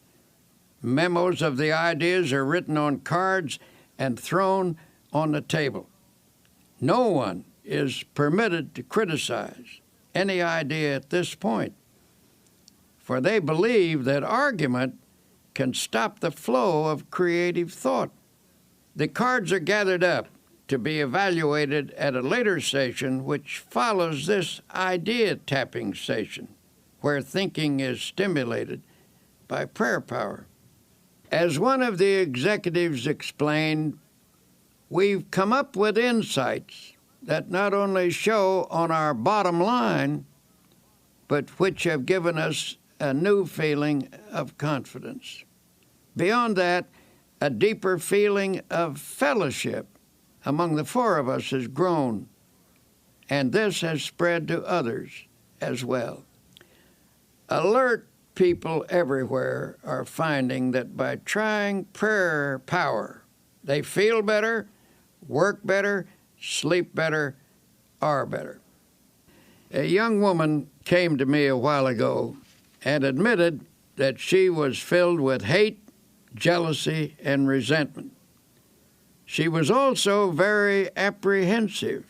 Memos of the ideas are written on cards and thrown on the table. No one is permitted to criticize any idea at this point, for they believe that argument can stop the flow of creative thought. The cards are gathered up to be evaluated at a later session, which follows this idea tapping session, where thinking is stimulated by prayer power. As one of the executives explained, we've come up with insights that not only show on our bottom line, but which have given us a new feeling of confidence. Beyond that, a deeper feeling of fellowship among the 4 of us has grown, and this has spread to others as well. Alert people everywhere are finding that by trying prayer power, they feel better, work better, sleep better, are better. A young woman came to me a while ago and admitted that she was filled with hate, jealousy, and resentment. She was also very apprehensive,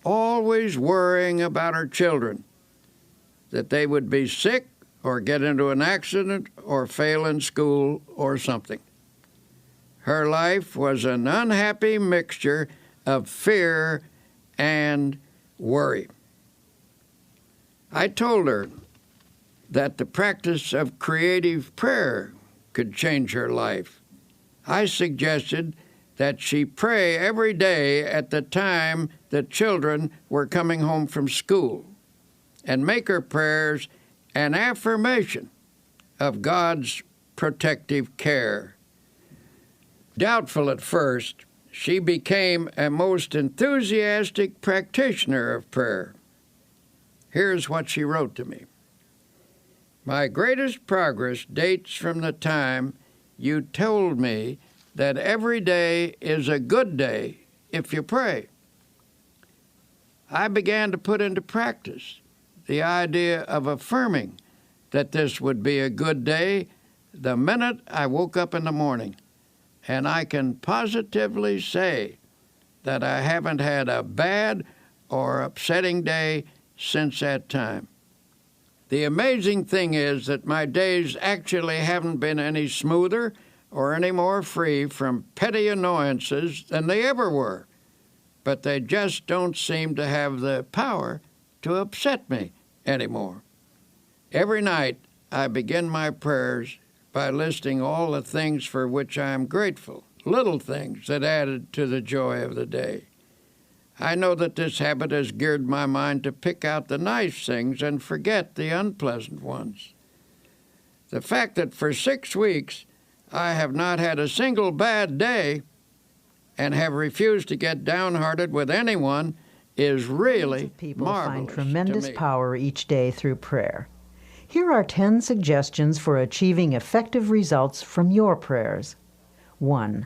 always worrying about her children, that they would be sick or get into an accident or fail in school or something. Her life was an unhappy mixture of fear and worry. I told her that the practice of creative prayer could change her life. I suggested that she pray every day at the time the children were coming home from school and make her prayers an affirmation of God's protective care. Doubtful at first, she became a most enthusiastic practitioner of prayer. Here's what she wrote to me. My greatest progress dates from the time you told me that every day is a good day if you pray. I began to put into practice the idea of affirming that this would be a good day the minute I woke up in the morning, and I can positively say that I haven't had a bad or upsetting day since that time. The amazing thing is that my days actually haven't been any smoother or any more free from petty annoyances than they ever were, but they just don't seem to have the power to upset me anymore. Every night I begin my prayers by listing all the things for which I am grateful, little things that added to the joy of the day. I know that this habit has geared my mind to pick out the nice things and forget the unpleasant ones. The fact that for 6 weeks I have not had a single bad day and have refused to get downhearted with anyone is really people marvelous find tremendous to me. Power each day through prayer. Here are 10 suggestions for achieving effective results from your prayers. 1.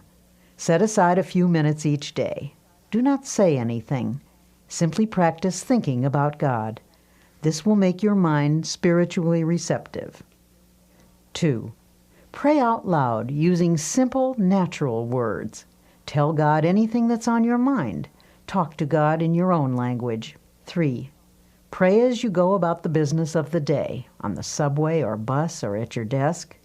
Set aside a few minutes each day. Do not say anything. Simply practice thinking about God. This will make your mind spiritually receptive. 2. Pray out loud using simple, natural words. Tell God anything that's on your mind. Talk to God in your own language. 3. Pray as you go about the business of the day, on the subway or bus or at your desk.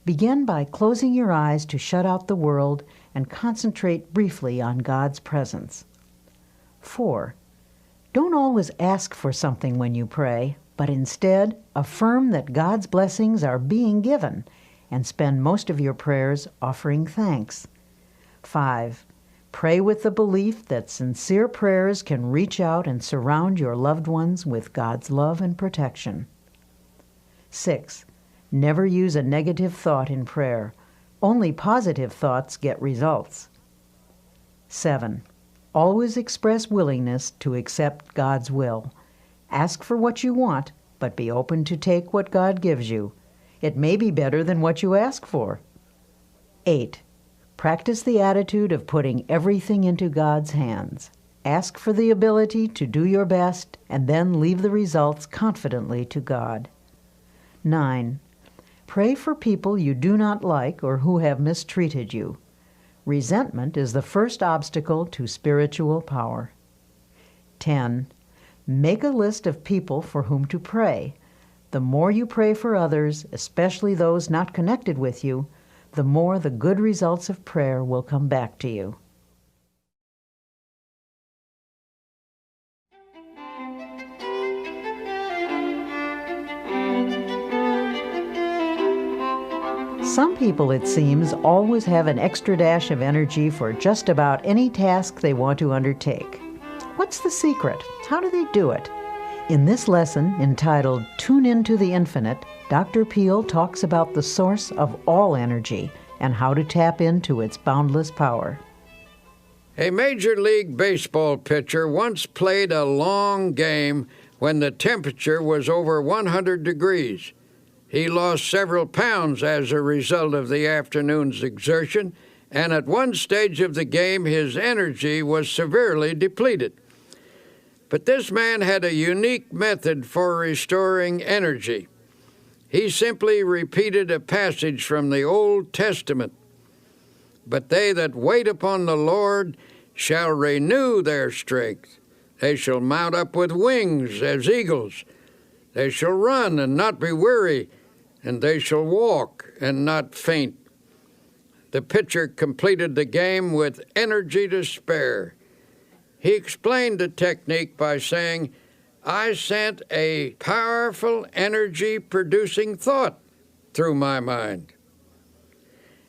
Begin by closing your eyes to shut out the world and concentrate briefly on God's presence. 4. Don't always ask for something when you pray, but instead affirm that God's blessings are being given and spend most of your prayers offering thanks. 5. Pray with the belief that sincere prayers can reach out and surround your loved ones with God's love and protection. 6. Never use a negative thought in prayer. Only positive thoughts get results. 7. Always express willingness to accept God's will. Ask for what you want, but be open to take what God gives you. It may be better than what you ask for. 8. Practice the attitude of putting everything into God's hands. Ask for the ability to do your best and then leave the results confidently to God. 9. Pray for people you do not like or who have mistreated you. Resentment is the first obstacle to spiritual power. 10. Make a list of people for whom to pray. The more you pray for others, especially those not connected with you, the more the good results of prayer will come back to you. Some people, it seems, always have an extra dash of energy for just about any task they want to undertake. What's the secret? How do they do it? In this lesson, entitled Tune Into the Infinite, Dr. Peel talks about the source of all energy and how to tap into its boundless power. A Major League Baseball pitcher once played a long game when the temperature was over 100 degrees. He lost several pounds as a result of the afternoon's exertion, and at one stage of the game his energy was severely depleted. But this man had a unique method for restoring energy. He simply repeated a passage from the Old Testament. But they that wait upon the Lord shall renew their strength. They shall mount up with wings as eagles. They shall run and not be weary, and they shall walk and not faint. The pitcher completed the game with energy to spare. He explained the technique by saying, I sent a powerful energy-producing thought through my mind.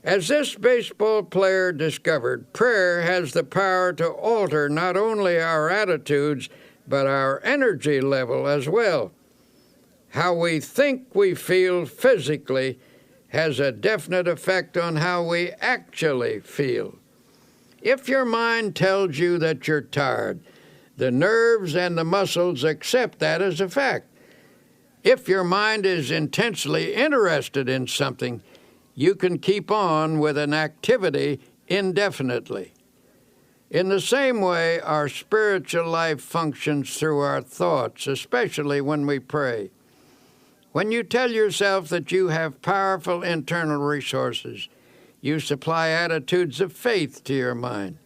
As this baseball player discovered, prayer has the power to alter not only our attitudes, but our energy level as well. How we think we feel physically has a definite effect on how we actually feel. If your mind tells you that you're tired, the nerves and the muscles accept that as a fact. If your mind is intensely interested in something, you can keep on with an activity indefinitely. In the same way, our spiritual life functions through our thoughts, especially when we pray. When you tell yourself that you have powerful internal resources, you supply attitudes of faith to your mind.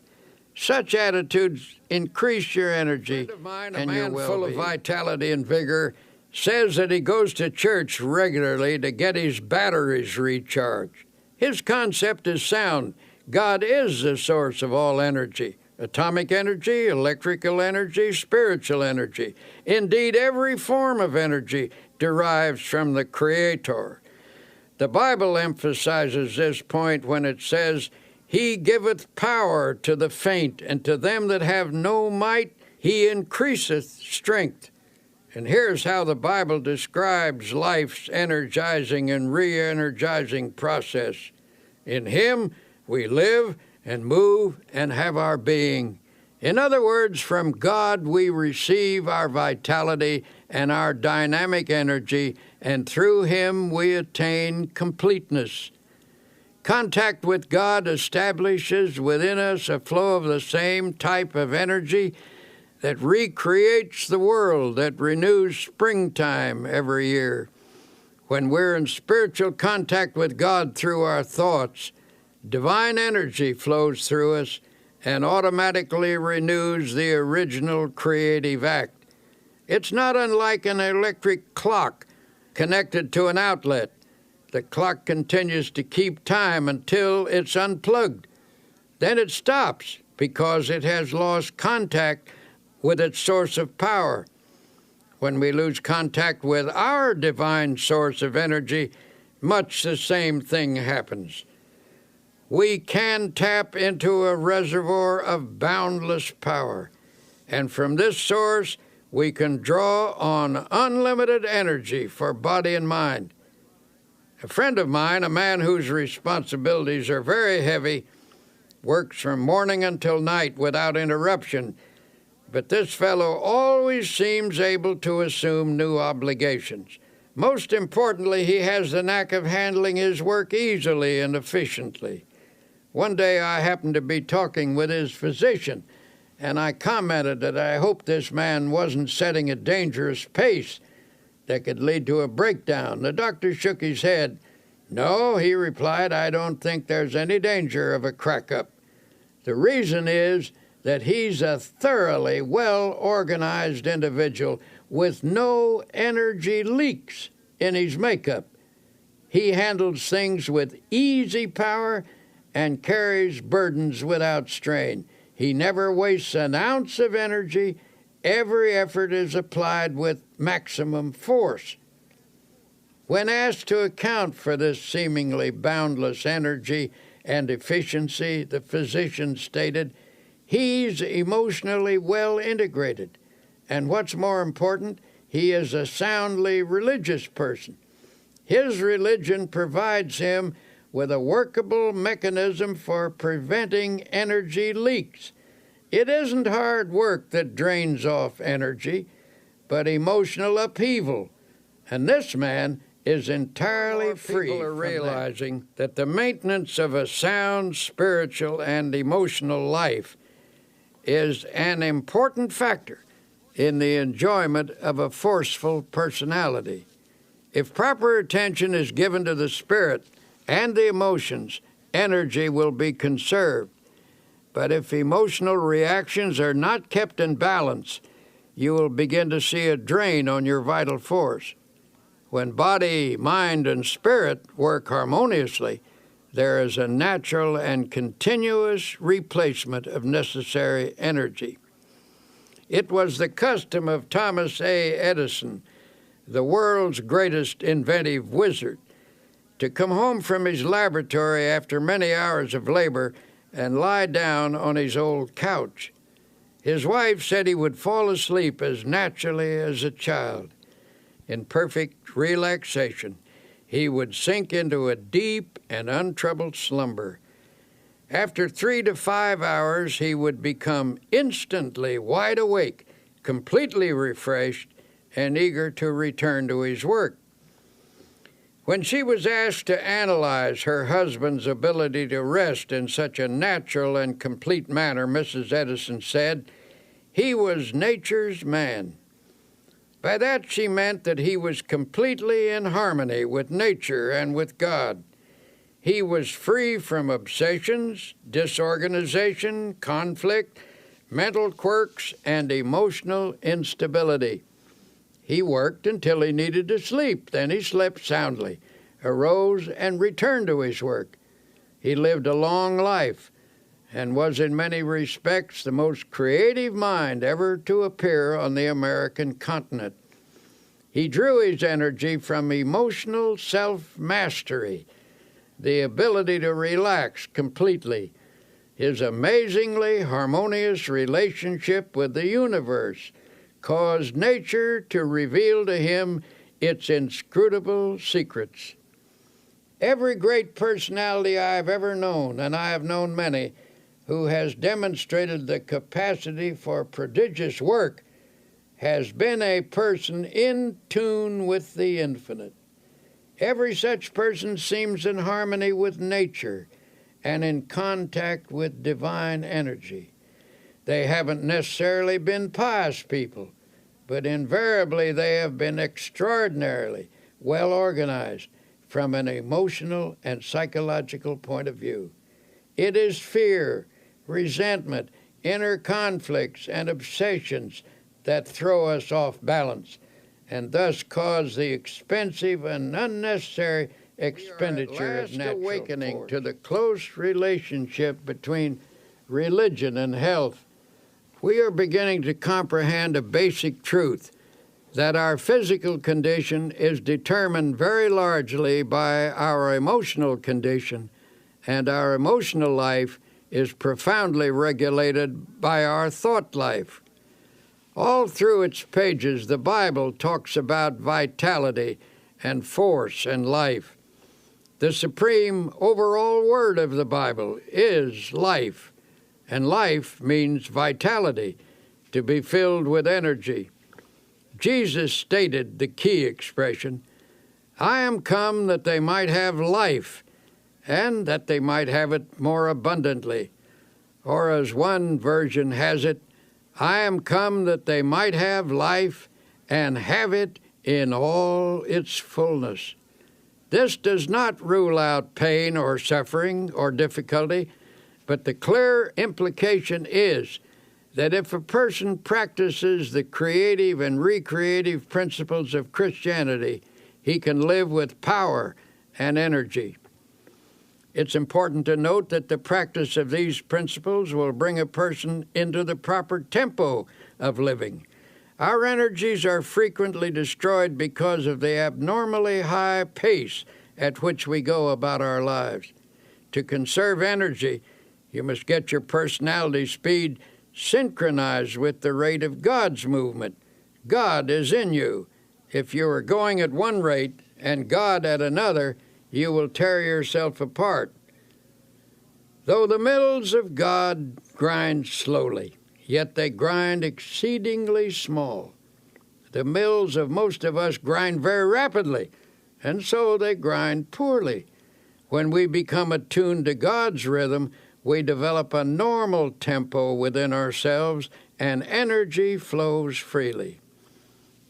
Such attitudes increase your energy and your well-being. A man full of vitality and vigor says that he goes to church regularly to get his batteries recharged. His concept is sound. God is the source of all energy. Atomic energy, electrical energy, spiritual energy. Indeed, every form of energy derives from the Creator. The Bible emphasizes this point when it says, He giveth power to the faint, and to them that have no might He increaseth strength. And here's how the Bible describes life's energizing and re-energizing process. In Him we live and move and have our being, In other words, from God we receive our vitality and our dynamic energy, and through Him we attain completeness. Contact with God establishes within us a flow of the same type of energy that recreates the world, that renews springtime every year. When we're in spiritual contact with God through our thoughts, divine energy flows through us and automatically renews the original creative act. It's not unlike an electric clock connected to an outlet. The clock continues to keep time until it's unplugged. Then it stops because it has lost contact with its source of power. When we lose contact with our divine source of energy, much the same thing happens. We can tap into a reservoir of boundless power, and from this source we can draw on unlimited energy for body and mind. A friend of mine, a man whose responsibilities are very heavy, works from morning until night without interruption, but this fellow always seems able to assume new obligations. Most importantly, he has the knack of handling his work easily and efficiently. One day I happened to be talking with his physician, and I commented that I hoped this man wasn't setting a dangerous pace that could lead to a breakdown. The doctor shook his head. "No," he replied, "I don't think there's any danger of a crack-up. The reason is that he's a thoroughly well-organized individual with no energy leaks in his makeup. He handles things with easy power and carries burdens without strain. He never wastes an ounce of energy. Every effort is applied with maximum force." When asked to account for this seemingly boundless energy and efficiency, the physician stated, "He's emotionally well integrated, and what's more important, he is a soundly religious person. His religion provides him with a workable mechanism for preventing energy leaks. It isn't hard work that drains off energy, but emotional upheaval, and this man is entirely free. People are realizing that the maintenance of a sound spiritual and emotional life is an important factor in the enjoyment of a forceful personality. If proper attention is given to the spirit and the emotions, energy will be conserved. But if emotional reactions are not kept in balance, you will begin to see a drain on your vital force. When body, mind, and spirit work harmoniously, there is a natural and continuous replacement of necessary energy. It was the custom of Thomas A. Edison, the world's greatest inventive wizard, to come home from his laboratory after many hours of labor and lie down on his old couch. His wife said he would fall asleep as naturally as a child. In perfect relaxation, he would sink into a deep and untroubled slumber. After 3 to 5 hours, he would become instantly wide awake, completely refreshed, and eager to return to his work. When she was asked to analyze her husband's ability to rest in such a natural and complete manner, Mrs. Edison said, "He was nature's man." By that she meant that he was completely in harmony with nature and with God. He was free from obsessions, disorganization, conflict, mental quirks, and emotional instability. He worked until he needed to sleep. Then he slept soundly, arose, and returned to his work. He lived a long life and was in many respects the most creative mind ever to appear on the American continent. He drew his energy from emotional self-mastery, the ability to relax completely, his amazingly harmonious relationship with the universe, caused nature to reveal to him its inscrutable secrets. Every great personality I have ever known, and I have known many, who has demonstrated the capacity for prodigious work, has been a person in tune with the infinite. Every such person seems in harmony with nature and in contact with divine energy. They haven't necessarily been pious people, but invariably they have been extraordinarily well organized from an emotional and psychological point of view. It is fear, resentment, inner conflicts, and obsessions that throw us off balance and thus cause the expensive and unnecessary expenditure of natural awakening force. To the close relationship between religion and health, we are beginning to comprehend a basic truth, that our physical condition is determined very largely by our emotional condition, and our emotional life is profoundly regulated by our thought life. All through its pages, the Bible talks about vitality and force and life. The supreme overall word of the Bible is life, and life means vitality, to be filled with energy. Jesus stated the key expression, "I am come that they might have life, and that they might have it more abundantly." Or as one version has it, "I am come that they might have life and have it in all its fullness." This does not rule out pain or suffering or difficulty, but the clear implication is that if a person practices the creative and recreative principles of Christianity, he can live with power and energy. It's important to note that the practice of these principles will bring a person into the proper tempo of living. Our energies are frequently destroyed because of the abnormally high pace at which we go about our lives. To conserve energy, you must get your personality speed synchronized with the rate of God's movement. God is in you. If you are going at one rate and God at another, you will tear yourself apart. Though the mills of God grind slowly, yet they grind exceedingly small. The mills of most of us grind very rapidly, and so they grind poorly. When we become attuned to God's rhythm, we develop a normal tempo within ourselves, and energy flows freely.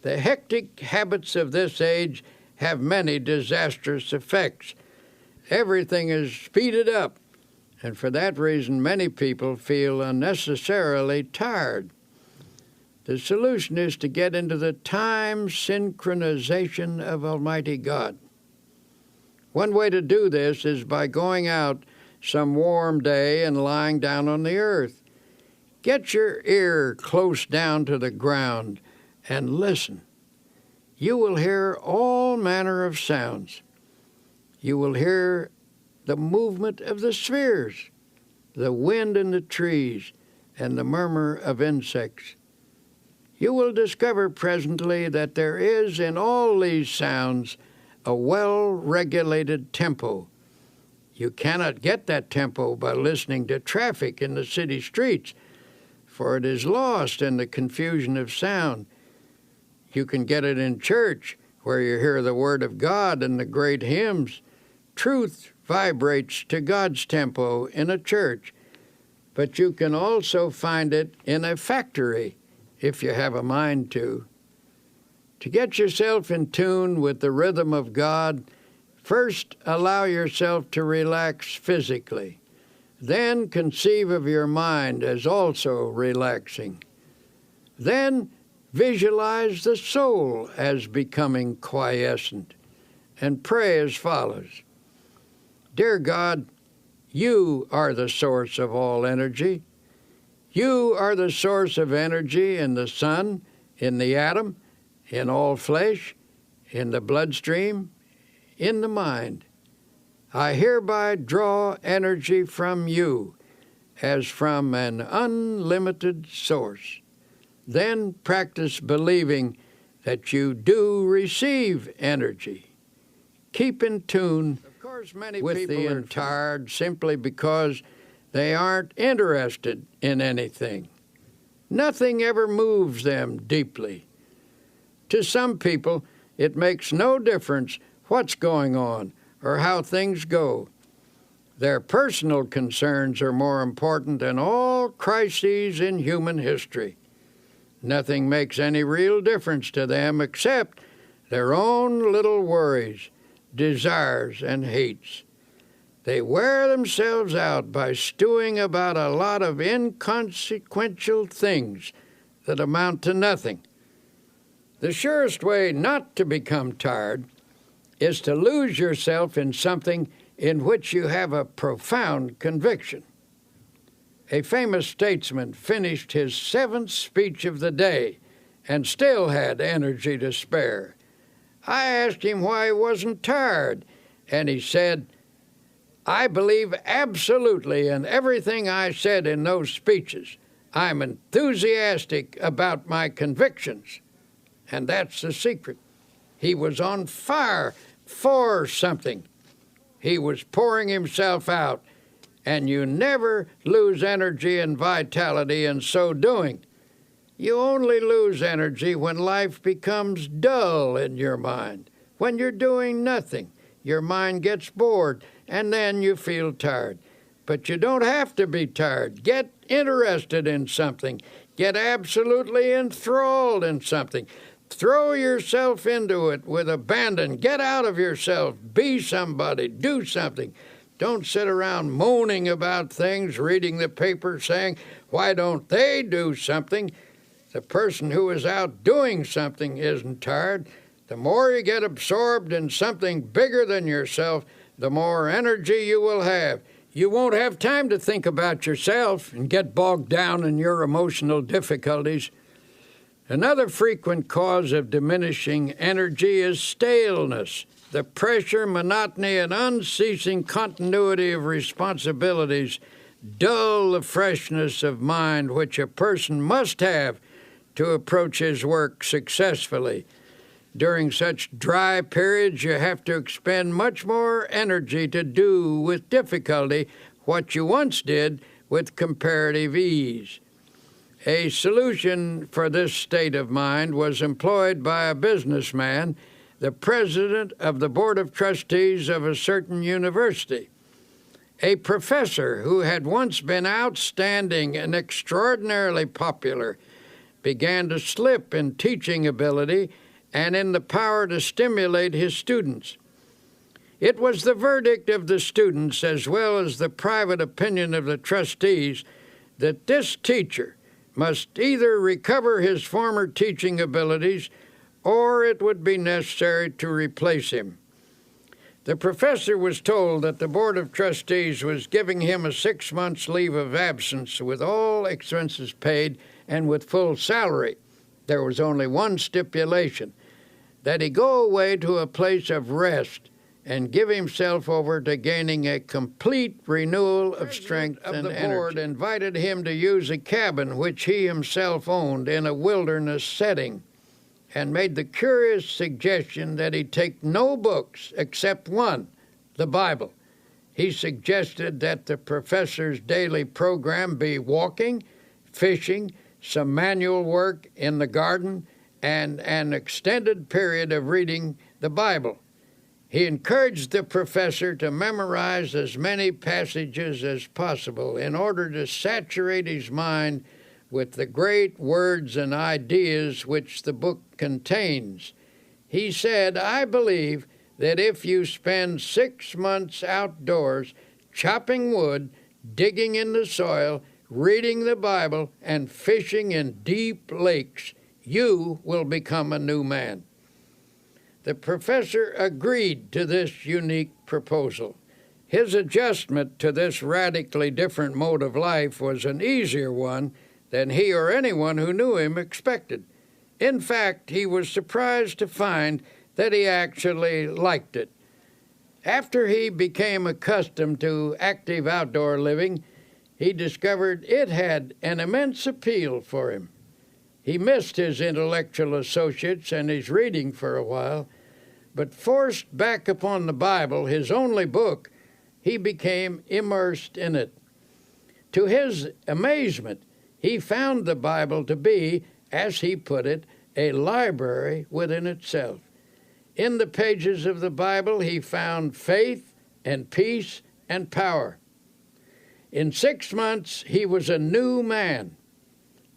The hectic habits of this age have many disastrous effects. Everything is speeded up, and for that reason many people feel unnecessarily tired. The solution is to get into the time synchronization of Almighty God. One way to do this is by going out some warm day and lying down on the earth. Get your ear close down to the ground and listen. You will hear all manner of sounds. You will hear the movement of the spheres, the wind in the trees, and the murmur of insects. You will discover presently that there is in all these sounds a well-regulated tempo. You cannot get that tempo by listening to traffic in the city streets, for it is lost in the confusion of sound. You can get it in church, where you hear the Word of God and the great hymns. Truth vibrates to God's tempo in a church, but you can also find it in a factory, if you have a mind to. To get yourself in tune with the rhythm of God, first allow yourself to relax physically. Then conceive of your mind as also relaxing. Then visualize the soul as becoming quiescent, and pray as follows. Dear God, you are the source of all energy. You are the source of energy in the sun, in the atom, in all flesh, in the bloodstream, in the mind. I hereby draw energy from you as from an unlimited source. Then practice believing that you do receive energy. Keep in tune with the tired simply because They aren't interested in anything. Nothing ever moves them deeply. To some people, it makes no difference what's going on or how things go. Their personal concerns are more important than all crises in human history. Nothing makes any real difference to them except their own little worries, desires, and hates. They wear themselves out by stewing about a lot of inconsequential things that amount to nothing. The surest way not to become tired is to lose yourself in something in which you have a profound conviction. A famous statesman finished his 7th speech of the day and still had energy to spare. I asked him why he wasn't tired, and he said, "I believe absolutely in everything I said in those speeches. I'm enthusiastic about my convictions." And that's the secret. He was on fire for something. He was pouring himself out, and you never lose energy and vitality in so doing. You only lose energy when life becomes dull in your mind. When you're doing nothing, your mind gets bored, and then you feel tired. But you don't have to be tired. Get interested in something. Get absolutely enthralled in something. Throw yourself into it with abandon. Get out of yourself. Be somebody. Do something. Don't sit around moaning about things, reading the paper, saying, "Why don't they do something?" The person who is out doing something isn't tired. The more you get absorbed in something bigger than yourself, the more energy you will have. You won't have time to think about yourself and get bogged down in your emotional difficulties. Another frequent cause of diminishing energy is staleness. The pressure, monotony, and unceasing continuity of responsibilities dull the freshness of mind which a person must have to approach his work successfully. During such dry periods, you have to expend much more energy to do with difficulty what you once did with comparative ease. A solution for this state of mind was employed by a businessman, the president of the board of trustees of a certain university. A professor who had once been outstanding and extraordinarily popular began to slip in teaching ability and in the power to stimulate his students. It was the verdict of the students, as well as the private opinion of the trustees, that this teacher must either recover his former teaching abilities or it would be necessary to replace him. The professor was told that the Board of Trustees was giving him a 6 months leave of absence with all expenses paid and with full salary. There was only one stipulation, that he go away to a place of rest and give himself over to gaining a complete renewal of strength and energy. The board invited him to use a cabin which he himself owned in a wilderness setting and made the curious suggestion that he take no books except one, the Bible. He suggested that the professor's daily program be walking, fishing, some manual work in the garden, and an extended period of reading the Bible. He encouraged the professor to memorize as many passages as possible in order to saturate his mind with the great words and ideas which the book contains. He said, "I believe that if you spend 6 months outdoors chopping wood, digging in the soil, reading the Bible, and fishing in deep lakes, you will become a new man." The professor agreed to this unique proposal. His adjustment to this radically different mode of life was an easier one than he or anyone who knew him expected. In fact, he was surprised to find that he actually liked it. After he became accustomed to active outdoor living, he discovered it had an immense appeal for him. He missed his intellectual associates and his reading for a while, but forced back upon the Bible, his only book, he became immersed in it. To his amazement, he found the Bible to be, as he put it, a library within itself. In the pages of the Bible, he found faith and peace and power. In 6 months, he was a new man.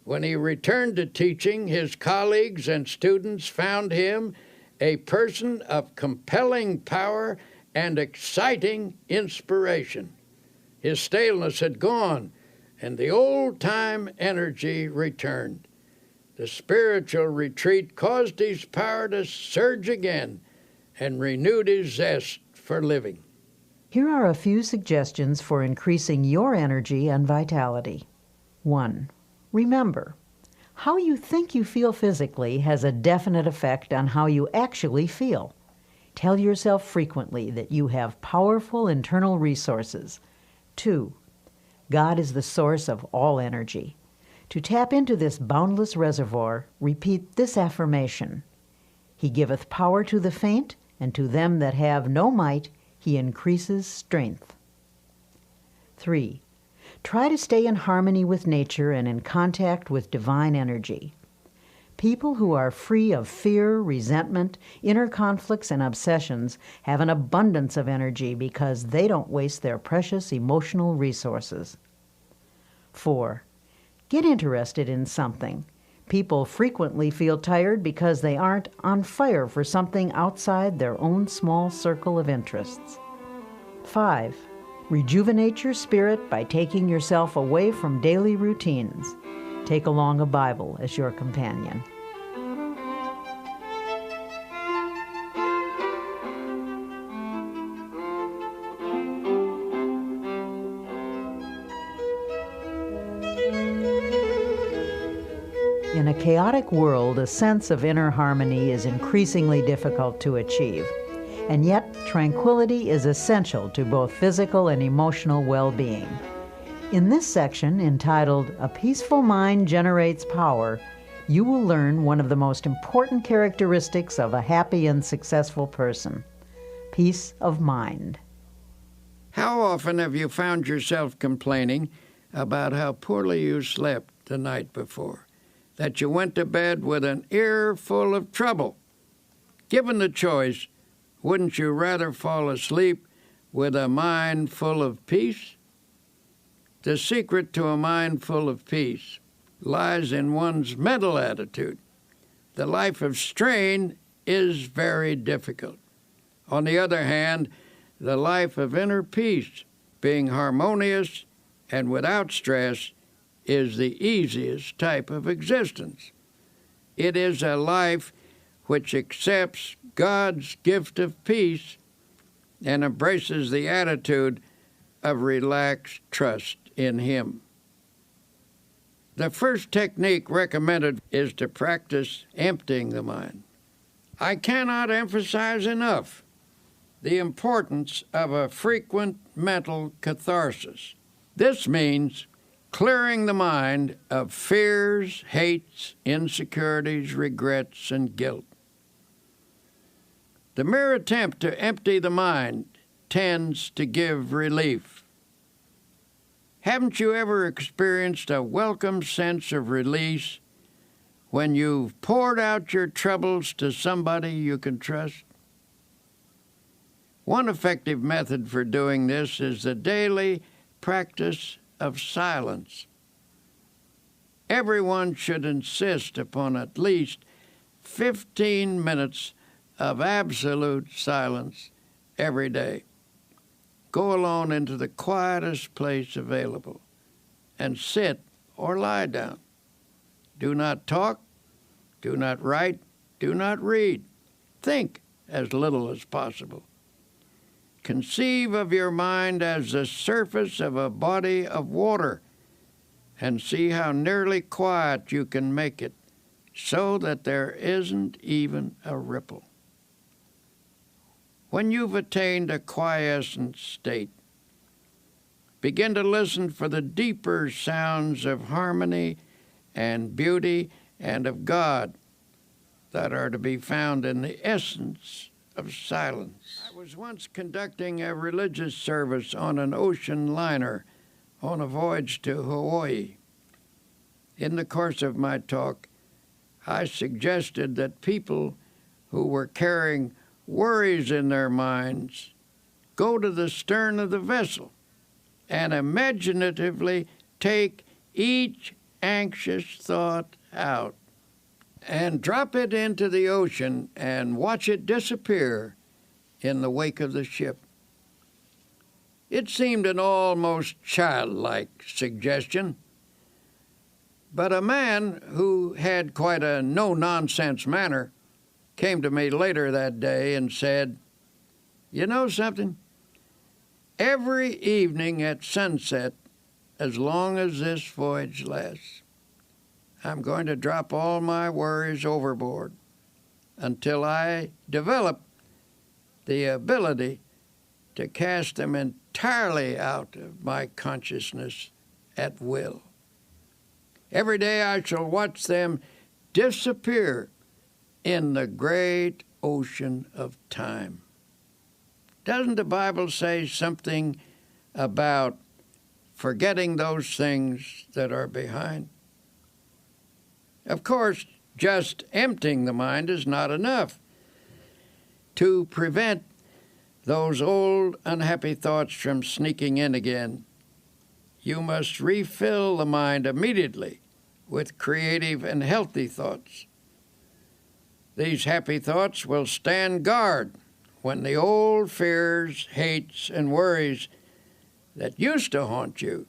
When he returned to teaching, his colleagues and students found him a person of compelling power and exciting inspiration. His staleness had gone, and the old-time energy returned. The spiritual retreat caused his power to surge again and renewed his zest for living. Here are a few suggestions for increasing your energy and vitality. 1. Remember, how you think you feel physically has a definite effect on how you actually feel. Tell yourself frequently that you have powerful internal resources. 2. God is the source of all energy. To tap into this boundless reservoir, repeat this affirmation: He giveth power to the faint, and to them that have no might, He increases strength. 3. Try to stay in harmony with nature and in contact with divine energy. People who are free of fear, resentment, inner conflicts, and obsessions have an abundance of energy because they don't waste their precious emotional resources. 4. Get interested in something. People frequently feel tired because they aren't on fire for something outside their own small circle of interests. 5. Rejuvenate your spirit by taking yourself away from daily routines. Take along a Bible as your companion. In a chaotic world, a sense of inner harmony is increasingly difficult to achieve. And yet, tranquility is essential to both physical and emotional well-being. In this section, entitled "A Peaceful Mind Generates Power," you will learn one of the most important characteristics of a happy and successful person: peace of mind. How often have you found yourself complaining about how poorly you slept the night before, that you went to bed with an ear full of trouble? Given the choice, wouldn't you rather fall asleep with a mind full of peace? The secret to a mind full of peace lies in one's mental attitude. The life of strain is very difficult. On the other hand, the life of inner peace, being harmonious and without stress, is the easiest type of existence. It is a life which accepts God's gift of peace and embraces the attitude of relaxed trust in Him. The first technique recommended is to practice emptying the mind. I cannot emphasize enough the importance of a frequent mental catharsis. This means clearing the mind of fears, hates, insecurities, regrets, and guilt. The mere attempt to empty the mind tends to give relief. Haven't you ever experienced a welcome sense of release when you've poured out your troubles to somebody you can trust? One effective method for doing this is the daily practice of silence. Everyone should insist upon at least 15 minutes of absolute silence every day. Go alone into the quietest place available and sit or lie down. Do not talk, do not write, do not read. Think as little as possible. Conceive of your mind as the surface of a body of water and see how nearly quiet you can make it so that there isn't even a ripple. When you've attained a quiescent state, begin to listen for the deeper sounds of harmony and beauty and of God that are to be found in the essence of silence. I was once conducting a religious service on an ocean liner on a voyage to Hawaii. In the course of my talk, I suggested that people who were carrying worries in their minds go to the stern of the vessel and imaginatively take each anxious thought out and drop it into the ocean and watch it disappear in the wake of the ship. It seemed an almost childlike suggestion, but a man who had quite a no-nonsense manner came to me later that day and said, "You know something? Every evening at sunset, as long as this voyage lasts, I'm going to drop all my worries overboard until I develop the ability to cast them entirely out of my consciousness at will. Every day I shall watch them disappear in the great ocean of time." Doesn't the Bible say something about forgetting those things that are behind? Of course, just emptying the mind is not enough. To prevent those old unhappy thoughts from sneaking in again, you must refill the mind immediately with creative and healthy thoughts. These happy thoughts will stand guard when the old fears, hates, and worries that used to haunt you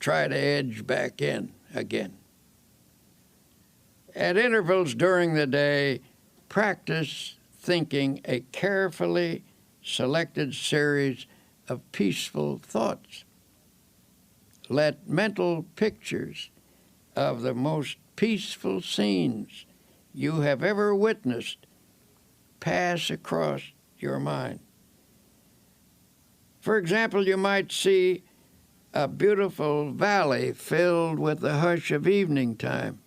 try to edge back in again. At intervals during the day, practice thinking a carefully selected series of peaceful thoughts. Let mental pictures of the most peaceful scenes you have ever witnessed pass across your mind. For example, you might see a beautiful valley filled with the hush of evening time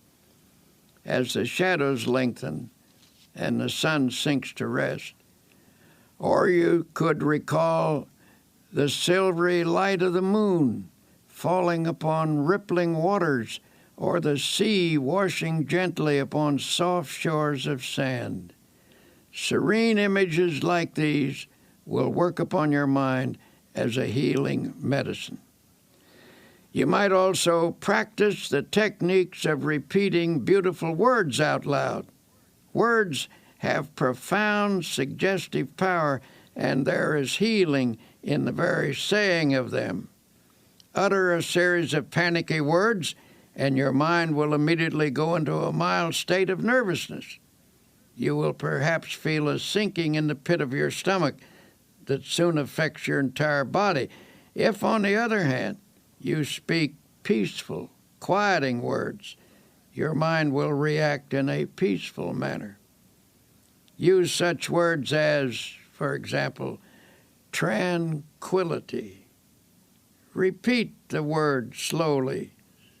as the shadows lengthen and the sun sinks to rest. Or you could recall the silvery light of the moon falling upon rippling waters, or the sea washing gently upon soft shores of sand. Serene images like these will work upon your mind as a healing medicine. You might also practice the techniques of repeating beautiful words out loud. Words have profound suggestive power, and there is healing in the very saying of them. Utter a series of panicky words, and your mind will immediately go into a mild state of nervousness. You will perhaps feel a sinking in the pit of your stomach that soon affects your entire body. If, on the other hand, you speak peaceful, quieting words, your mind will react in a peaceful manner. Use such words as, for example, tranquility. Repeat the word slowly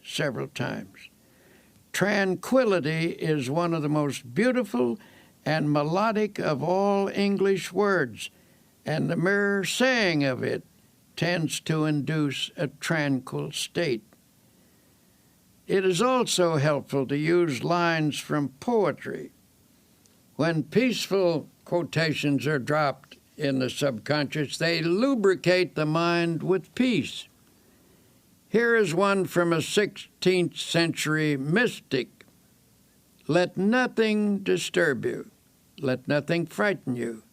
several times. Tranquility is one of the most beautiful and melodic of all English words, and the mere saying of it tends to induce a tranquil state. It is also helpful to use lines from poetry. When peaceful quotations are dropped in the subconscious, they lubricate the mind with peace. Here is one from a 16th century mystic. "Let nothing disturb you. Let nothing frighten you.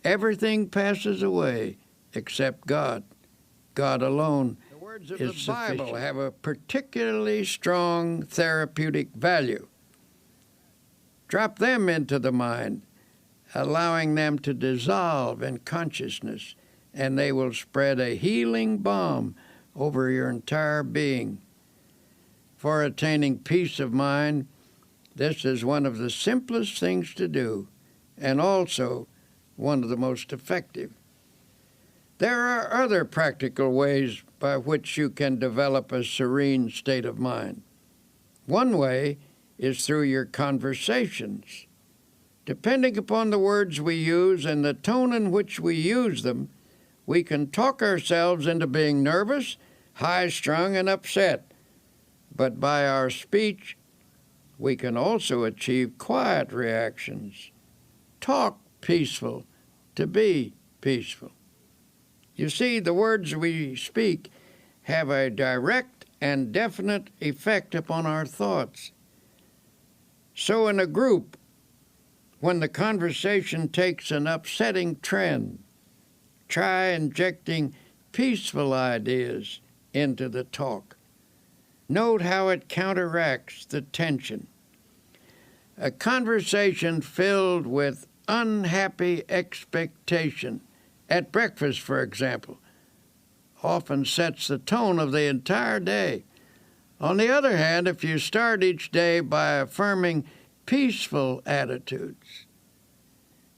Everything passes away except God. God alone is sufficient." The words of the Bible have a particularly strong therapeutic value. Drop them into the mind, allowing them to dissolve in consciousness, and they will spread a healing balm over your entire being. For attaining peace of mind, this is one of the simplest things to do, and also one of the most effective. There are other practical ways by which you can develop a serene state of mind. One way is through your conversations. Depending upon the words we use and the tone in which we use them, we can talk ourselves into being nervous high-strung and upset. But by our speech, we can also achieve quiet reactions. Talk peaceful to be peaceful. You see, the words we speak have a direct and definite effect upon our thoughts. So in a group, when the conversation takes an upsetting trend, try injecting peaceful ideas into the talk. Note how it counteracts the tension. A conversation filled with unhappy expectation, at breakfast, for example, often sets the tone of the entire day. On the other hand, if you start each day by affirming peaceful attitudes,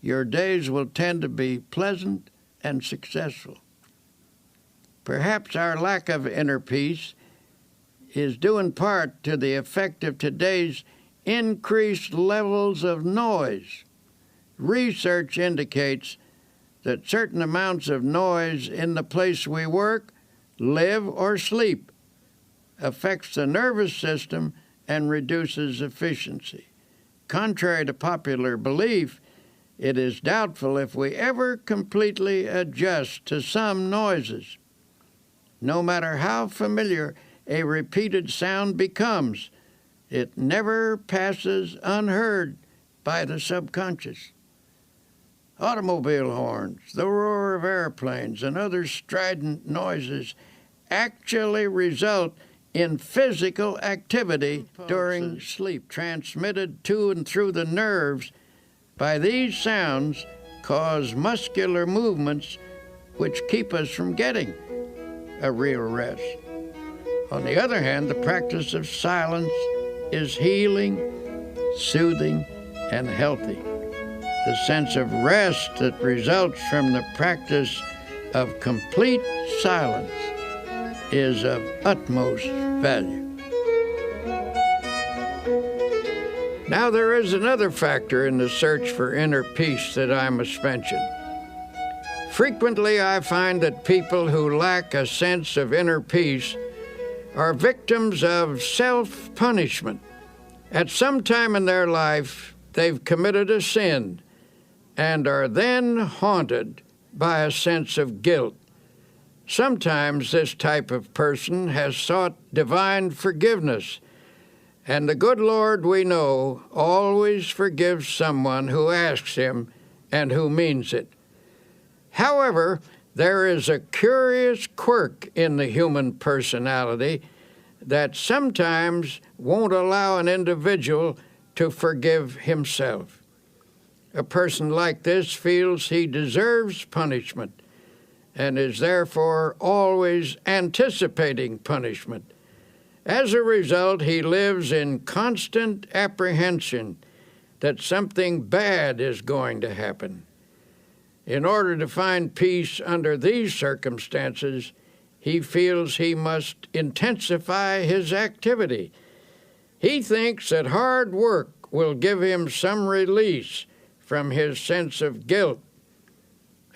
your days will tend to be pleasant and successful. Perhaps our lack of inner peace is due in part to the effect of today's increased levels of noise. Research indicates that certain amounts of noise in the place we work, live, or sleep affects the nervous system and reduces efficiency. Contrary to popular belief, it is doubtful if we ever completely adjust to some noises. No matter how familiar a repeated sound becomes, it never passes unheard by the subconscious. Automobile horns, the roar of airplanes, and other strident noises actually result in physical activity during sleep, transmitted to and through the nerves by these sounds, cause muscular movements which keep us from getting a real rest. On the other hand, the practice of silence is healing, soothing, and healthy. The sense of rest that results from the practice of complete silence is of utmost value. Now, there is another factor in the search for inner peace that I must mention. Frequently, I find that people who lack a sense of inner peace are victims of self-punishment. At some time in their life, they've committed a sin and are then haunted by a sense of guilt. Sometimes this type of person has sought divine forgiveness, and the good Lord, we know, always forgives someone who asks him and who means it. However, there is a curious quirk in the human personality that sometimes won't allow an individual to forgive himself. A person like this feels he deserves punishment and is therefore always anticipating punishment. As a result, he lives in constant apprehension that something bad is going to happen. In order to find peace under these circumstances, he feels he must intensify his activity. He thinks that hard work will give him some release from his sense of guilt.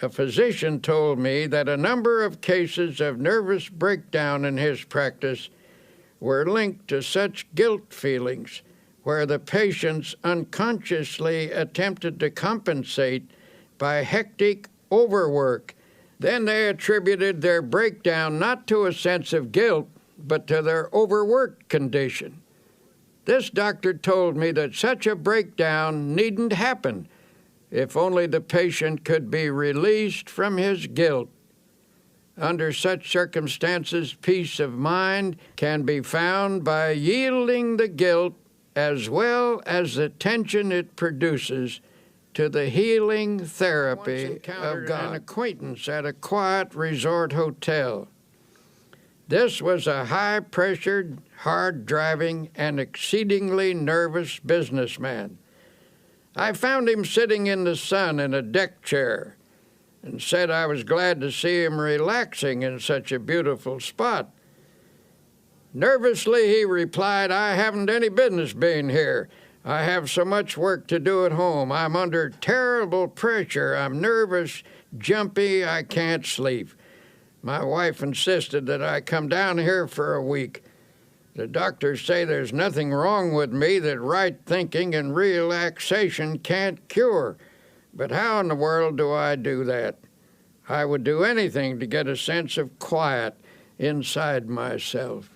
A physician told me that a number of cases of nervous breakdown in his practice were linked to such guilt feelings, where the patients unconsciously attempted to compensate by hectic overwork. Then they attributed their breakdown not to a sense of guilt, but to their overworked condition. This doctor told me that such a breakdown needn't happen if only the patient could be released from his guilt. Under such circumstances, peace of mind can be found by yielding the guilt as well as the tension it produces to the healing therapy of God. An acquaintance at a quiet resort hotel. This was a high-pressured, hard-driving, and exceedingly nervous businessman. I found him sitting in the sun in a deck chair and said I was glad to see him relaxing in such a beautiful spot. Nervously, he replied, "I haven't any business being here. I have so much work to do at home. I'm under terrible pressure. I'm nervous, jumpy, I can't sleep. My wife insisted that I come down here for a week. The doctors say there's nothing wrong with me that right thinking and relaxation can't cure. But how in the world do I do that? I would do anything to get a sense of quiet inside myself.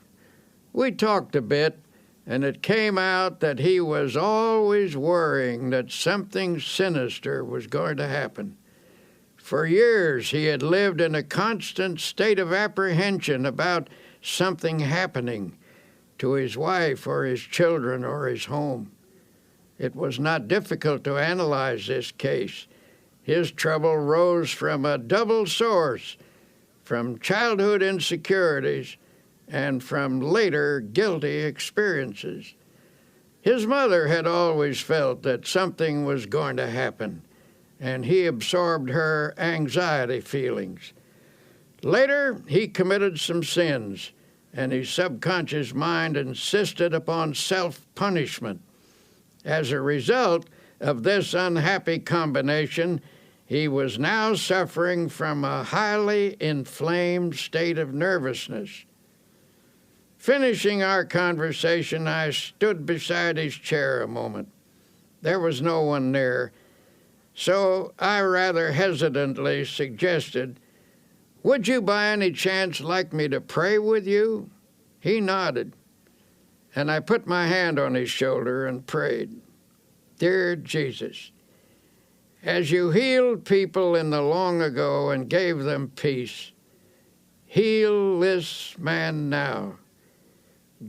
We talked a bit, and it came out that he was always worrying that something sinister was going to happen. For years, he had lived in a constant state of apprehension about something happening to his wife or his children or his home. It was not difficult to analyze this case. His trouble rose from a double source, from childhood insecurities and from later guilty experiences. His mother had always felt that something was going to happen, and he absorbed her anxiety feelings. Later, he committed some sins, and his subconscious mind insisted upon self-punishment. As a result of this unhappy combination, he was now suffering from a highly inflamed state of nervousness. Finishing our conversation, I stood beside his chair a moment. There was no one near, so I rather hesitantly suggested, "Would you by any chance like me to pray with you?" He nodded, and I put my hand on his shoulder and prayed. Dear Jesus, as you healed people in the long ago and gave them peace, heal this man now.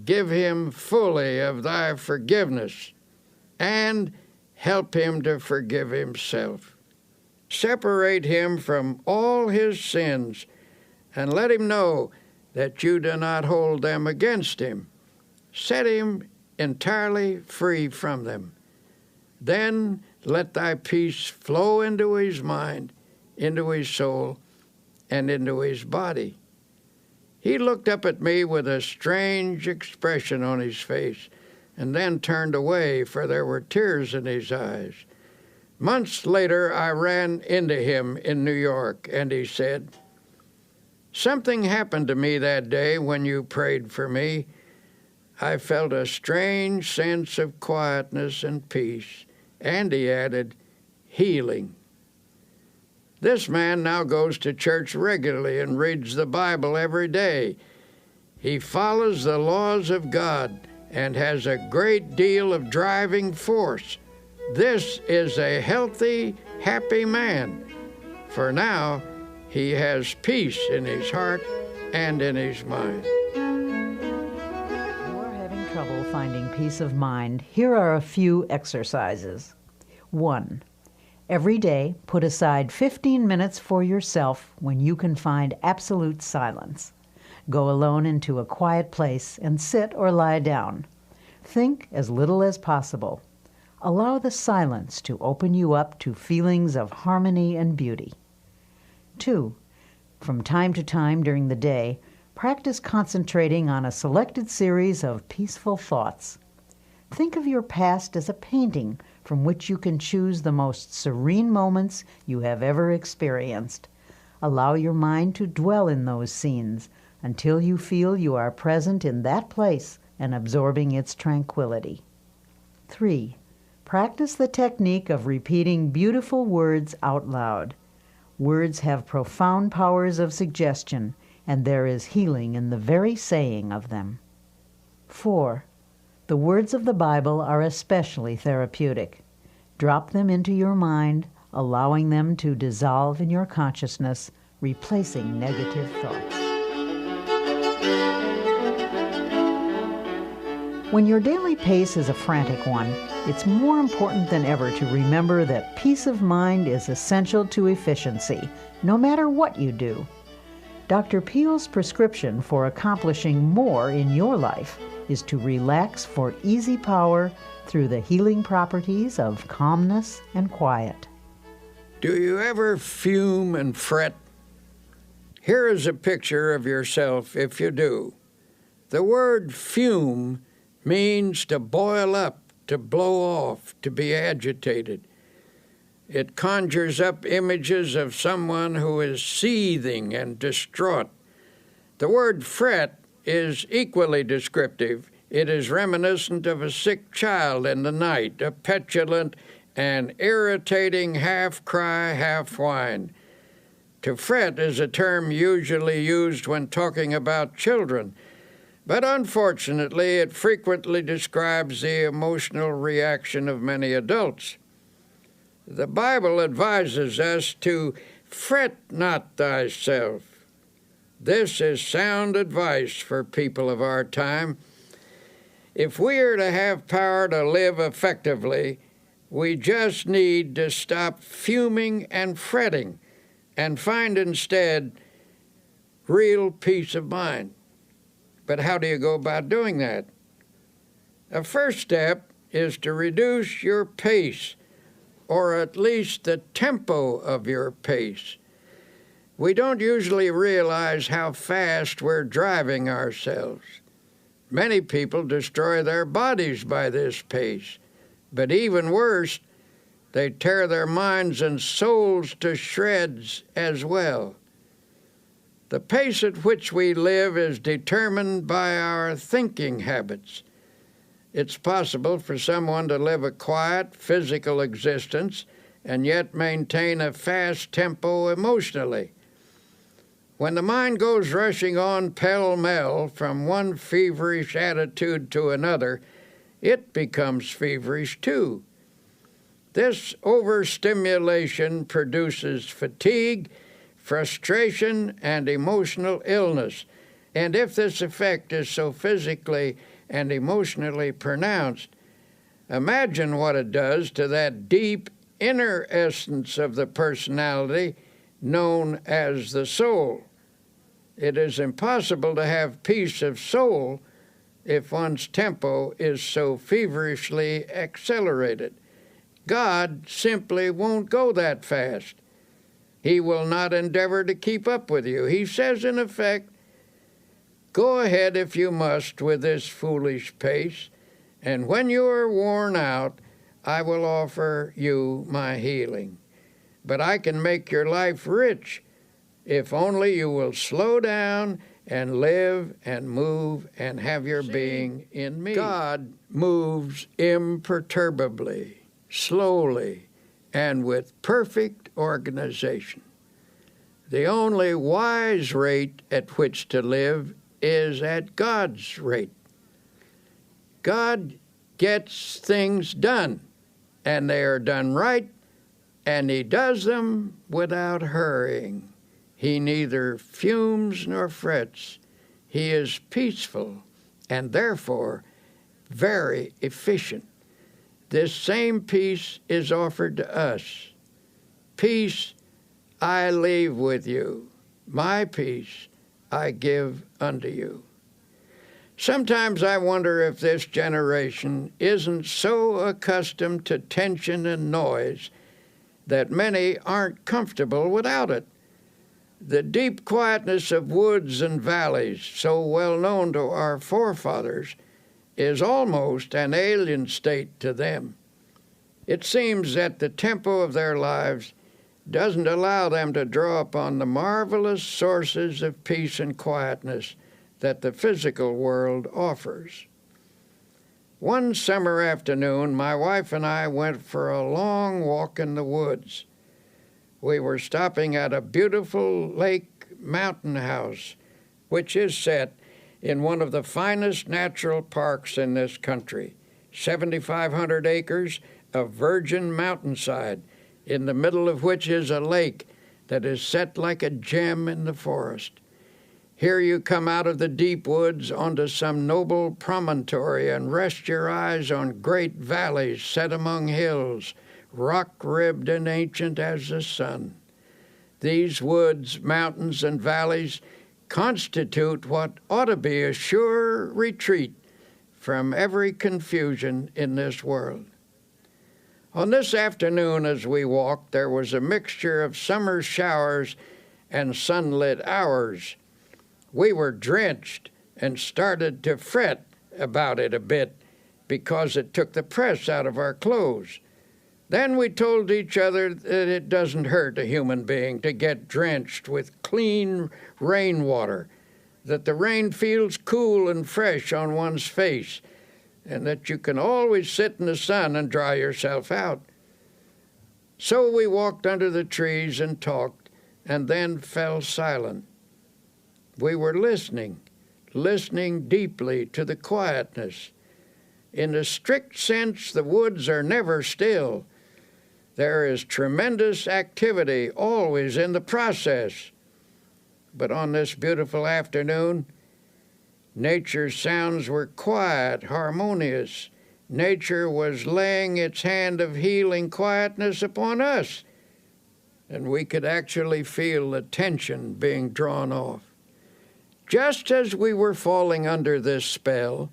Give him fully of thy forgiveness, and help him to forgive himself. Separate him from all his sins, and let him know that you do not hold them against him. Set him entirely free from them. Then let thy peace flow into his mind, into his soul, and into his body. He looked up at me with a strange expression on his face, and then turned away, for there were tears in his eyes. Months later, I ran into him in New York, and he said, "Something happened to me that day when you prayed for me. I felt a strange sense of quietness and peace," and he added, "healing." This man now goes to church regularly and reads the Bible every day. He follows the laws of God and has a great deal of driving force. This is a healthy, happy man, for now he has peace in his heart and in his mind. If you're having trouble finding peace of mind, here are a few exercises. 1. Every day, put aside 15 minutes for yourself when you can find absolute silence. Go alone into a quiet place and sit or lie down. Think as little as possible. Allow the silence to open you up to feelings of harmony and beauty. 2. From time to time during the day, practice concentrating on a selected series of peaceful thoughts. Think of your past as a painting from which you can choose the most serene moments you have ever experienced. Allow your mind to dwell in those scenes until you feel you are present in that place and absorbing its tranquility. 3. Practice the technique of repeating beautiful words out loud. Words have profound powers of suggestion, and there is healing in the very saying of them. 4. The words of the Bible are especially therapeutic. Drop them into your mind, allowing them to dissolve in your consciousness, replacing negative thoughts. When your daily pace is a frantic one, it's more important than ever to remember that peace of mind is essential to efficiency, no matter what you do. Dr. Peel's prescription for accomplishing more in your life is to relax for easy power through the healing properties of calmness and quiet. Do you ever fume and fret? Here is a picture of yourself if you do. The word fume means to boil up, to blow off, to be agitated. It conjures up images of someone who is seething and distraught. The word fret is equally descriptive. It is reminiscent of a sick child in the night, a petulant and irritating half-cry, half-whine. To fret is a term usually used when talking about children, but unfortunately it frequently describes the emotional reaction of many adults. The Bible advises us to fret not thyself. This is sound advice for people of our time. If we are to have power to live effectively, we just need to stop fuming and fretting and find instead real peace of mind. But how do you go about doing that? A first step is to reduce your pace, or at least the tempo of your pace. We don't usually realize how fast we're driving ourselves. Many people destroy their bodies by this pace, but even worse, they tear their minds and souls to shreds as well. The pace at which we live is determined by our thinking habits. It's possible for someone to live a quiet, physical existence and yet maintain a fast tempo emotionally. When the mind goes rushing on pell-mell from one feverish attitude to another, it becomes feverish too. This overstimulation produces fatigue, frustration, and emotional illness. And if this effect is so physically and emotionally pronounced, imagine what it does to that deep inner essence of the personality known as the soul. It is impossible to have peace of soul if one's tempo is so feverishly accelerated. God simply won't go that fast. He will not endeavor to keep up with you. He says, in effect, go ahead if you must with this foolish pace, and when you are worn out, I will offer you my healing. But I can make your life rich if only you will slow down and live and move and have your being in me. God moves imperturbably, slowly, and with perfect organization. The only wise rate at which to live is at God's rate. God gets things done, and they are done right, and He does them without hurrying. He neither fumes nor frets. He is peaceful and therefore very efficient. This same peace is offered to us. Peace I leave with you. My peace I give unto you. Sometimes I wonder if this generation isn't so accustomed to tension and noise that many aren't comfortable without it. The deep quietness of woods and valleys, so well known to our forefathers, is almost an alien state to them. It seems that the tempo of their lives doesn't allow them to draw upon the marvelous sources of peace and quietness that the physical world offers. One summer afternoon, my wife and I went for a long walk in the woods. We were stopping at a beautiful lake mountain house, which is set in one of the finest natural parks in this country, 7,500 acres of virgin mountainside, in the middle of which is a lake that is set like a gem in the forest. Here you come out of the deep woods onto some noble promontory and rest your eyes on great valleys set among hills, rock-ribbed and ancient as the sun. These woods, mountains, and valleys constitute what ought to be a sure retreat from every confusion in this world. On this afternoon as we walked, there was a mixture of summer showers and sunlit hours. We were drenched and started to fret about it a bit because it took the press out of our clothes. Then we told each other that it doesn't hurt a human being to get drenched with clean rainwater, that the rain feels cool and fresh on one's face, and that you can always sit in the sun and dry yourself out. So we walked under the trees and talked, and then fell silent. We were listening deeply to the quietness. In the strict sense, the woods are never still. There is tremendous activity always in the process. But on this beautiful afternoon, nature's sounds were quiet, harmonious. Nature was laying its hand of healing quietness upon us, and we could actually feel the tension being drawn off. Just as we were falling under this spell,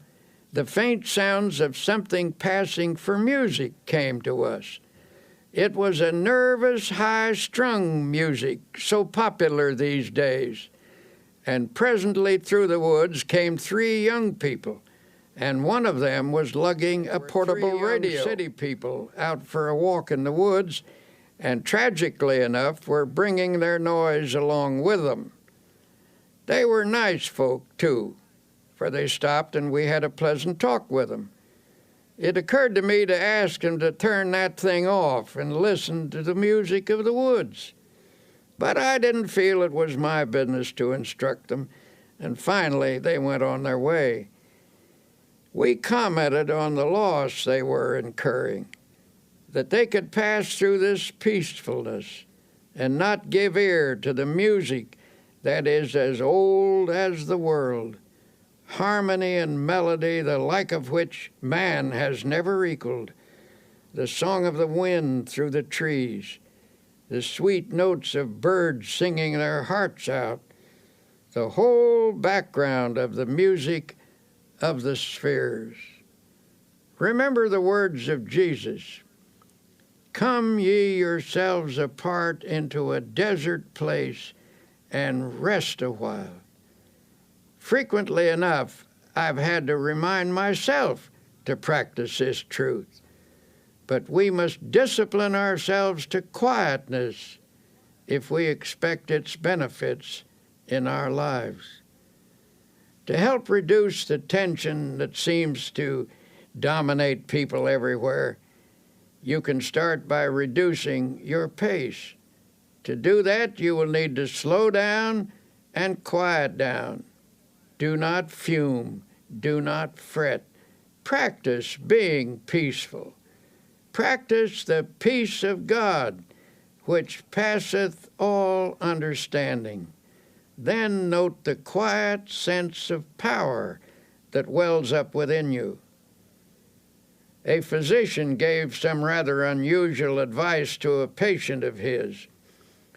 the faint sounds of something passing for music came to us. It was a nervous, high-strung music, so popular these days. And presently through the woods came 3 young people, and one of them was lugging a portable radio. City people out for a walk in the woods, and tragically enough were bringing their noise along with them. They were nice folk, too, for they stopped and we had a pleasant talk with them. It occurred to me to ask them to turn that thing off and listen to the music of the woods. But I didn't feel it was my business to instruct them, and finally they went on their way. We commented on the loss they were incurring, that they could pass through this peacefulness and not give ear to the music that is as old as the world, harmony and melody the like of which man has never equaled, the song of the wind through the trees, the sweet notes of birds singing their hearts out, the whole background of the music of the spheres. Remember the words of Jesus, "Come ye yourselves apart into a desert place and rest a while." Frequently enough, I've had to remind myself to practice this truth. But we must discipline ourselves to quietness if we expect its benefits in our lives. To help reduce the tension that seems to dominate people everywhere, you can start by reducing your pace. To do that, you will need to slow down and quiet down. Do not fume. Do not fret. Practice being peaceful. Practice the peace of God, which passeth all understanding. Then note the quiet sense of power that wells up within you. A physician gave some rather unusual advice to a patient of his,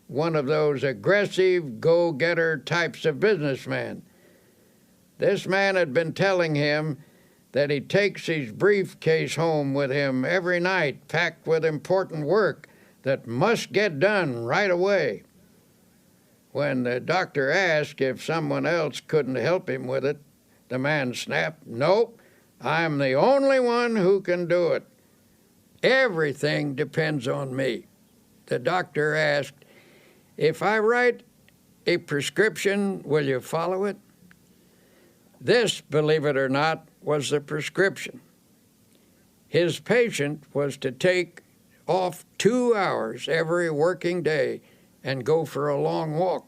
one of those aggressive, go-getter types of businessman. This man had been telling him that he takes his briefcase home with him every night, packed with important work that must get done right away. When the doctor asked if someone else couldn't help him with it, the man snapped, "Nope, I'm the only one who can do it. Everything depends on me." The doctor asked, "If I write a prescription, will you follow it?" This, believe it or not, was the prescription. His patient was to take off 2 hours every working day and go for a long walk.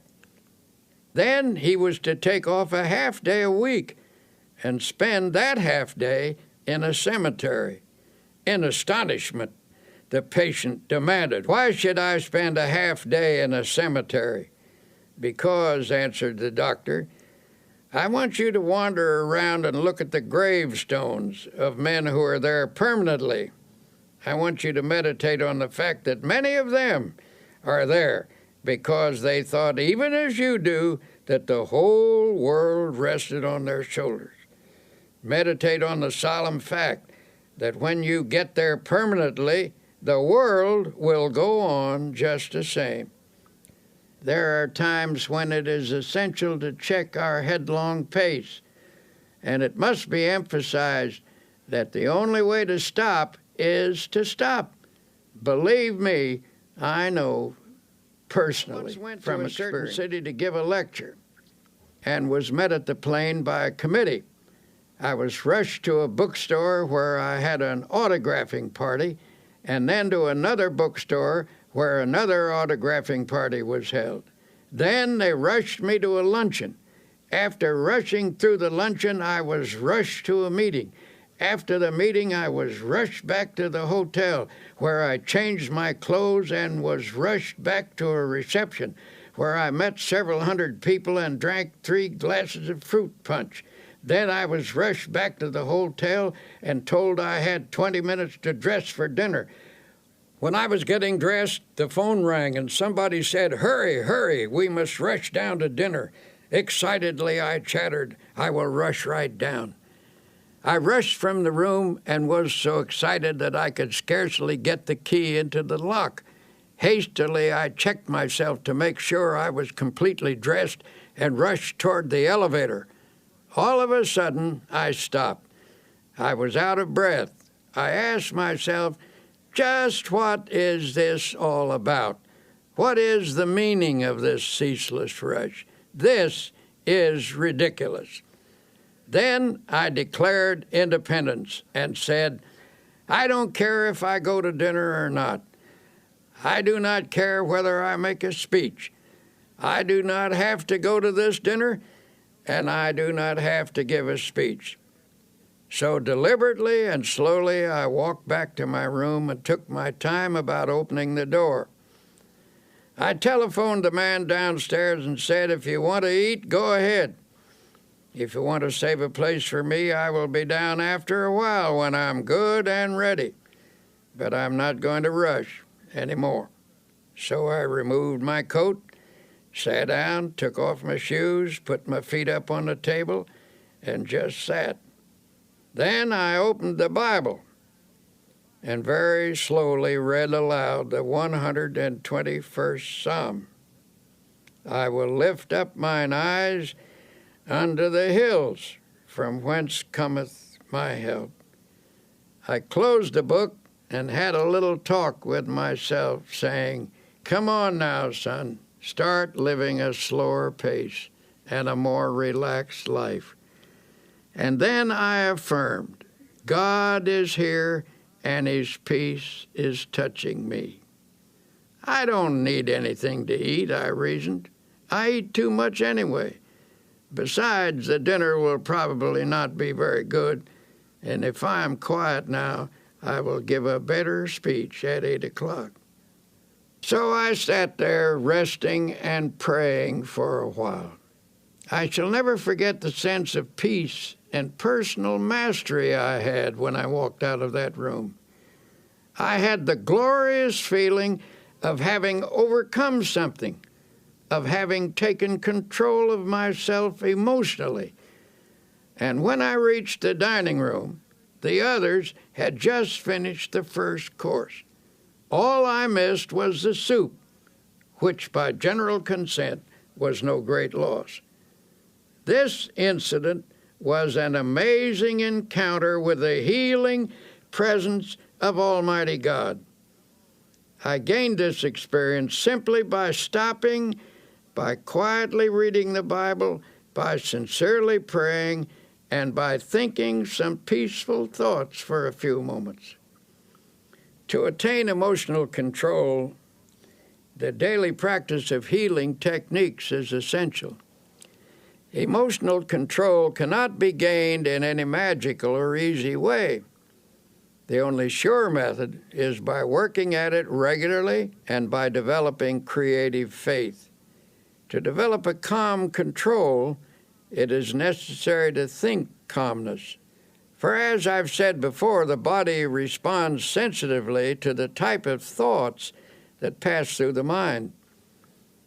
Then he was to take off a half day a week and spend that half day in a cemetery. In astonishment, the patient demanded, "Why should I spend a half day in a cemetery?" "Because," answered the doctor, "I want you to wander around and look at the gravestones of men who are there permanently. I want you to meditate on the fact that many of them are there because they thought, even as you do, that the whole world rested on their shoulders. Meditate on the solemn fact that when you get there permanently, the world will go on just the same. There are times when it is essential to check our headlong pace, and it must be emphasized that the only way to stop is to stop. Believe me, I know personally Once went from to a certain experience. city to give a lecture and was met at the plane by a committee. I was rushed to a bookstore where I had an autographing party, and then to another bookstore where another autographing party was held. Then they rushed me to a luncheon. After rushing through the luncheon, I was rushed to a meeting. After the meeting, I was rushed back to the hotel, where I changed my clothes and was rushed back to a reception, where I met several hundred people and drank 3 glasses of fruit punch. Then I was rushed back to the hotel and told I had 20 minutes to dress for dinner. When I was getting dressed, the phone rang and somebody said, "Hurry, hurry, we must rush down to dinner." Excitedly, I chattered, "I will rush right down." I rushed from the room and was so excited that I could scarcely get the key into the lock. Hastily, I checked myself to make sure I was completely dressed and rushed toward the elevator. All of a sudden, I stopped. I was out of breath. I asked myself, just what is this all about? What is the meaning of this ceaseless rush? This is ridiculous. Then I declared independence and said, I don't care if I go to dinner or not. I do not care whether I make a speech. I do not have to go to this dinner, and I do not have to give a speech. So deliberately and slowly I walked back to my room and took my time about opening the door. I telephoned the man downstairs and said, if you want to eat, go ahead. If you want to save a place for me, I will be down after a while when I'm good and ready. But I'm not going to rush anymore. So I removed my coat, sat down, took off my shoes, put my feet up on the table, and just sat. Then I opened the Bible and very slowly read aloud the 121st Psalm. I will lift up mine eyes unto the hills, from whence cometh my help. I closed the book and had a little talk with myself, saying, come on now, son, start living a slower pace and a more relaxed life. And then I affirmed, God is here and his peace is touching me. I don't need anything to eat, I reasoned. I eat too much anyway. Besides, the dinner will probably not be very good, and if I am quiet now, I will give a better speech at 8 o'clock. So I sat there resting and praying for a while. I shall never forget the sense of peace and personal mastery I had when I walked out of that room. I had the glorious feeling of having overcome something, of having taken control of myself emotionally. And when I reached the dining room, the others had just finished the first course. All I missed was the soup, which by general consent was no great loss. This incident was an amazing encounter with the healing presence of Almighty God. I gained this experience simply by stopping, by quietly reading the Bible, by sincerely praying, and by thinking some peaceful thoughts for a few moments. To attain emotional control, the daily practice of healing techniques is essential. Emotional control cannot be gained in any magical or easy way. The only sure method is by working at it regularly and by developing creative faith. To develop a calm control, it is necessary to think calmness. For as I've said before, the body responds sensitively to the type of thoughts that pass through the mind.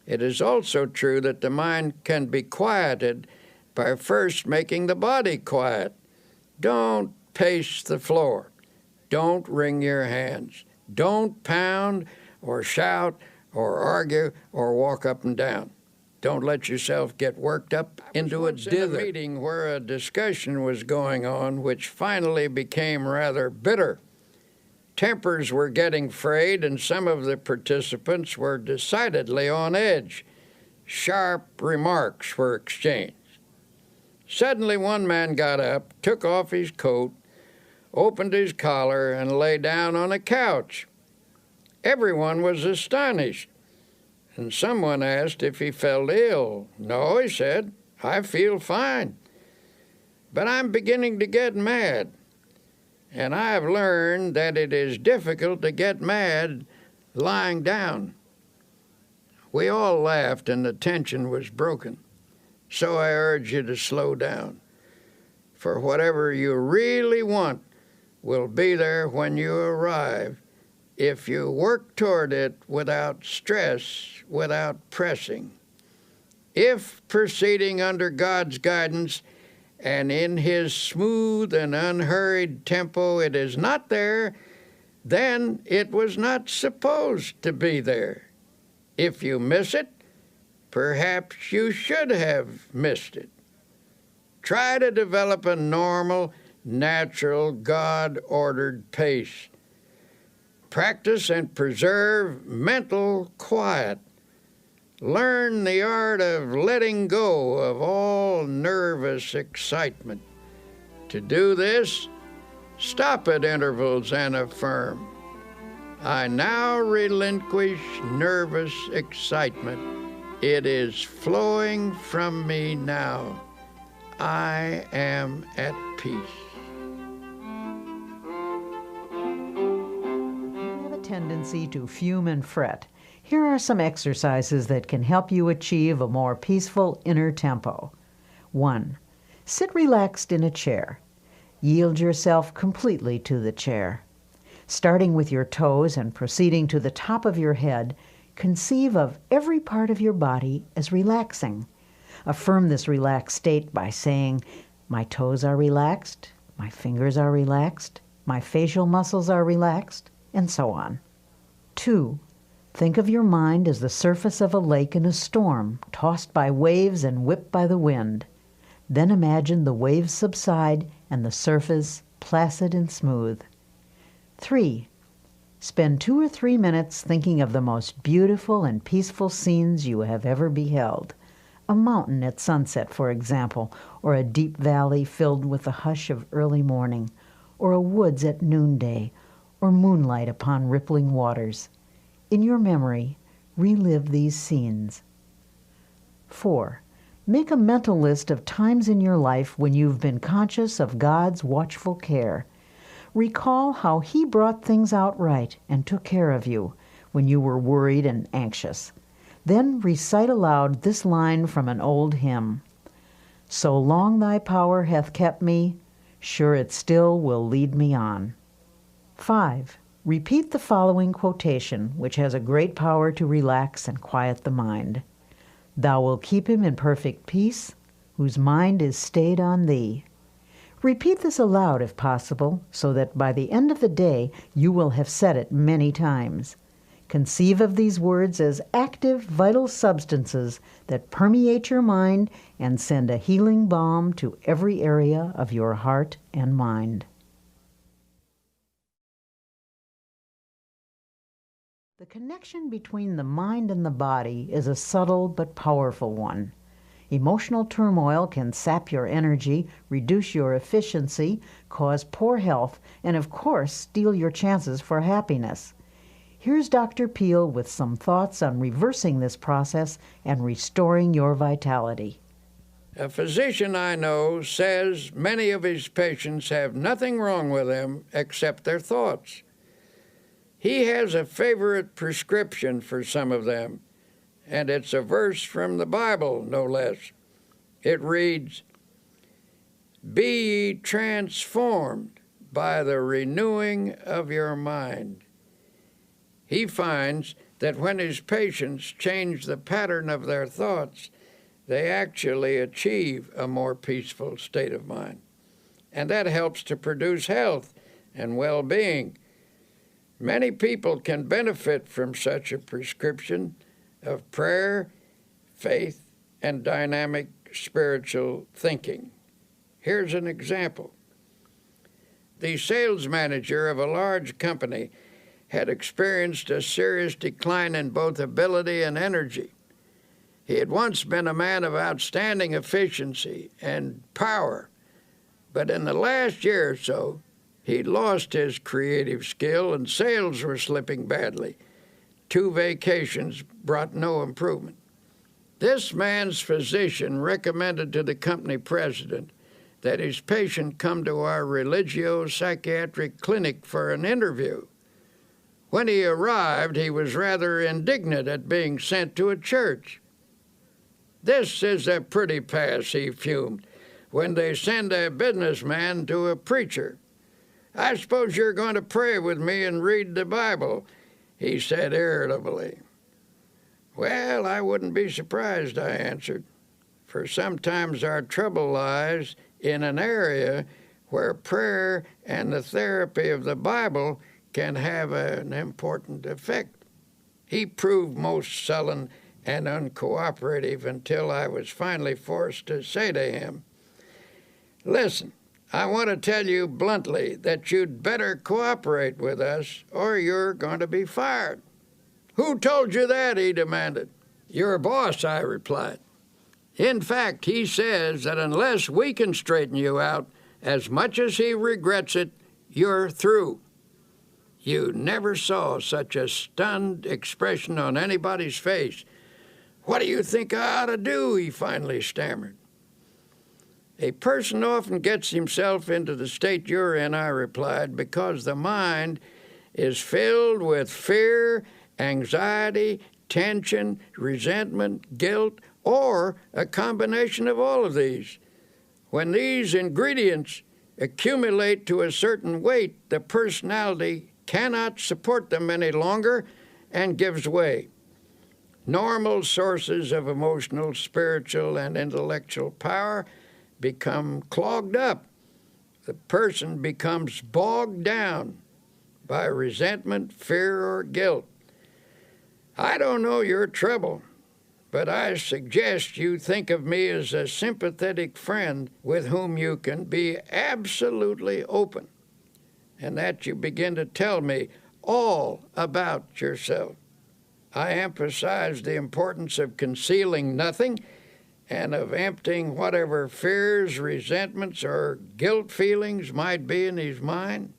It is also true that the mind can be quieted by first making the body quiet. Don't pace the floor. Don't wring your hands. Don't pound or shout or argue or walk up and down. Don't let yourself get worked up into a dither. In a meeting where a discussion was going on which finally became rather bitter. Tempers were getting frayed, and some of the participants were decidedly on edge. Sharp remarks were exchanged. Suddenly one man got up, took off his coat, opened his collar, and lay down on a couch. Everyone was astonished, and someone asked if he felt ill. "No," he said, "I feel fine. But I'm beginning to get mad. And I have learned that it is difficult to get mad lying down." We all laughed, and the tension was broken. So I urge you to slow down. For whatever you really want will be there when you arrive, if you work toward it without stress, without pressing. If, proceeding under God's guidance and in His smooth and unhurried tempo, it is not there, then it was not supposed to be there. If you miss it, perhaps you should have missed it. Try to develop a normal, natural, God-ordered pace. Practice and preserve mental quiet. Learn the art of letting go of all nervous excitement. To do this, stop at intervals and affirm, "I now relinquish nervous excitement. It is flowing from me now. I am at peace." You have a tendency to fume and fret. Here are some exercises that can help you achieve a more peaceful inner tempo. 1. Sit relaxed in a chair. Yield yourself completely to the chair. Starting with your toes and proceeding to the top of your head, conceive of every part of your body as relaxing. Affirm this relaxed state by saying, "My toes are relaxed, my fingers are relaxed, my facial muscles are relaxed," and so on. 2. Think of your mind as the surface of a lake in a storm, tossed by waves and whipped by the wind. Then imagine the waves subside and the surface placid and smooth. 3. Spend 2 or 3 minutes thinking of the most beautiful and peaceful scenes you have ever beheld. A mountain at sunset, for example, or a deep valley filled with the hush of early morning, or a woods at noonday, or moonlight upon rippling waters. In your memory, relive these scenes. 4. Make a mental list of times in your life when you've been conscious of God's watchful care. Recall how He brought things out right and took care of you when you were worried and anxious. Then recite aloud this line from an old hymn: "So long thy power hath kept me, sure it still will lead me on." 5. Repeat the following quotation, which has a great power to relax and quiet the mind. "Thou wilt keep him in perfect peace, whose mind is stayed on thee." Repeat this aloud if possible, so that by the end of the day you will have said it many times. Conceive of these words as active, vital substances that permeate your mind and send a healing balm to every area of your heart and mind. The connection between the mind and the body is a subtle but powerful one. Emotional turmoil can sap your energy, reduce your efficiency, cause poor health, and of course, steal your chances for happiness. Here's Dr. Peel with some thoughts on reversing this process and restoring your vitality. A physician I know says many of his patients have nothing wrong with them except their thoughts. He has a favorite prescription for some of them, and it's a verse from the Bible, no less. It reads, "Be ye transformed by the renewing of your mind." He finds that when his patients change the pattern of their thoughts, they actually achieve a more peaceful state of mind. And that helps to produce health and well-being. Many people can benefit from such a prescription of prayer, faith, and dynamic spiritual thinking. Here's an example. The sales manager of a large company had experienced a serious decline in both ability and energy. He had once been a man of outstanding efficiency and power, but in the last year or so, he'd lost his creative skill and sales were slipping badly. 2 vacations brought no improvement. This man's physician recommended to the company president that his patient come to our religio-psychiatric clinic for an interview. When he arrived, he was rather indignant at being sent to a church. "This is a pretty pass," he fumed, "when they send a businessman to a preacher. I suppose you're going to pray with me and read the Bible," he said irritably. "Well, I wouldn't be surprised," I answered, "for sometimes our trouble lies in an area where prayer and the therapy of the Bible can have an important effect." He proved most sullen and uncooperative until I was finally forced to say to him, "Listen, I want to tell you bluntly that you'd better cooperate with us or you're going to be fired." "Who told you that?" he demanded. "Your boss," I replied. "In fact, he says that unless we can straighten you out, as much as he regrets it, you're through." You never saw such a stunned expression on anybody's face. "What do you think I ought to do?" he finally stammered. "A person often gets himself into the state you're in," I replied, "because the mind is filled with fear, anxiety, tension, resentment, guilt, or a combination of all of these. When these ingredients accumulate to a certain weight, the personality cannot support them any longer and gives way. Normal sources of emotional, spiritual, and intellectual power become clogged up. The person becomes bogged down by resentment, fear, or guilt. I don't know your trouble, but I suggest you think of me as a sympathetic friend with whom you can be absolutely open, and that you begin to tell me all about yourself. I emphasize the importance of concealing nothing and of emptying whatever fears, resentments, or guilt feelings might be in his mind."